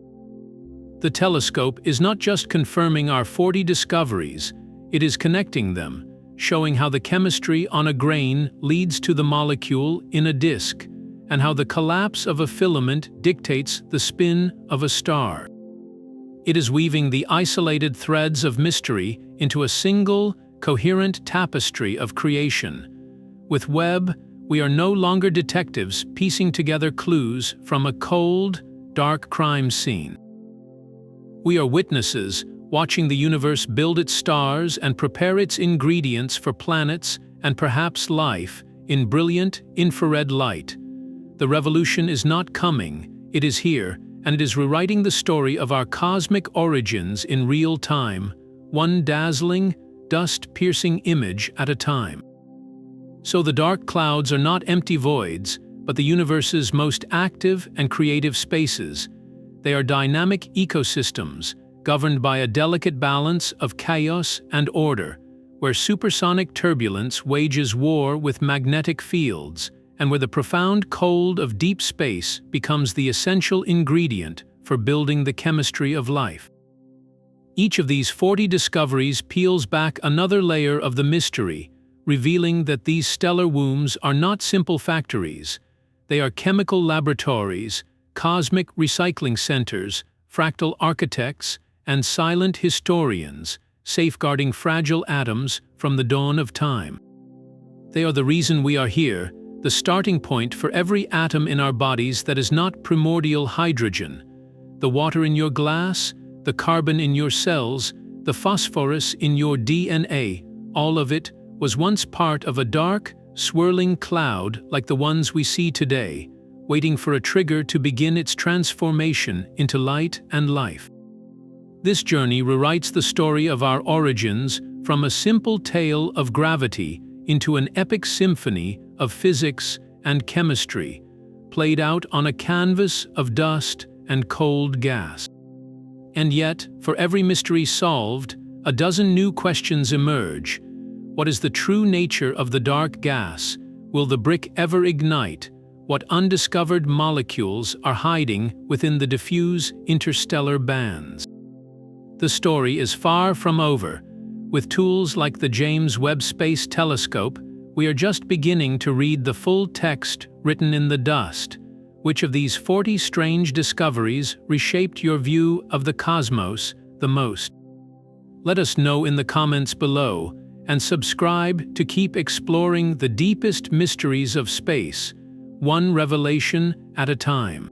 The telescope is not just confirming our 40 discoveries, it is connecting them, showing how the chemistry on a grain leads to the molecule in a disk, and how the collapse of a filament dictates the spin of a star. It is weaving the isolated threads of mystery into a single, coherent tapestry of creation. With Webb, we are no longer detectives piecing together clues from a cold, dark crime scene. We are witnesses, watching the universe build its stars and prepare its ingredients for planets and perhaps life in brilliant infrared light. The revolution is not coming, it is here, and it is rewriting the story of our cosmic origins in real time, one dazzling, dust-piercing image at a time. So the dark clouds are not empty voids, but the universe's most active and creative spaces. They are dynamic ecosystems, governed by a delicate balance of chaos and order, where supersonic turbulence wages war with magnetic fields, and where the profound cold of deep space becomes the essential ingredient for building the chemistry of life. Each of these 40 discoveries peels back another layer of the mystery, revealing that these stellar wombs are not simple factories. They are chemical laboratories, cosmic recycling centers, fractal architects, and silent historians, safeguarding fragile atoms from the dawn of time. They are the reason we are here, the starting point for every atom in our bodies that is not primordial hydrogen. The water in your glass, the carbon in your cells, the phosphorus in your DNA, all of it was once part of a dark, swirling cloud like the ones we see today, waiting for a trigger to begin its transformation into light and life. This journey rewrites the story of our origins from a simple tale of gravity into an epic symphony of physics and chemistry, played out on a canvas of dust and cold gas. And yet, for every mystery solved, a dozen new questions emerge. What is the true nature of the dark gas? Will the brick ever ignite? What undiscovered molecules are hiding within the diffuse interstellar bands? The story is far from over. With tools like the James Webb Space Telescope, we are just beginning to read the full text written in the dust. Which of these 40 strange discoveries reshaped your view of the cosmos the most? Let us know in the comments below, and subscribe to keep exploring the deepest mysteries of space, one revelation at a time.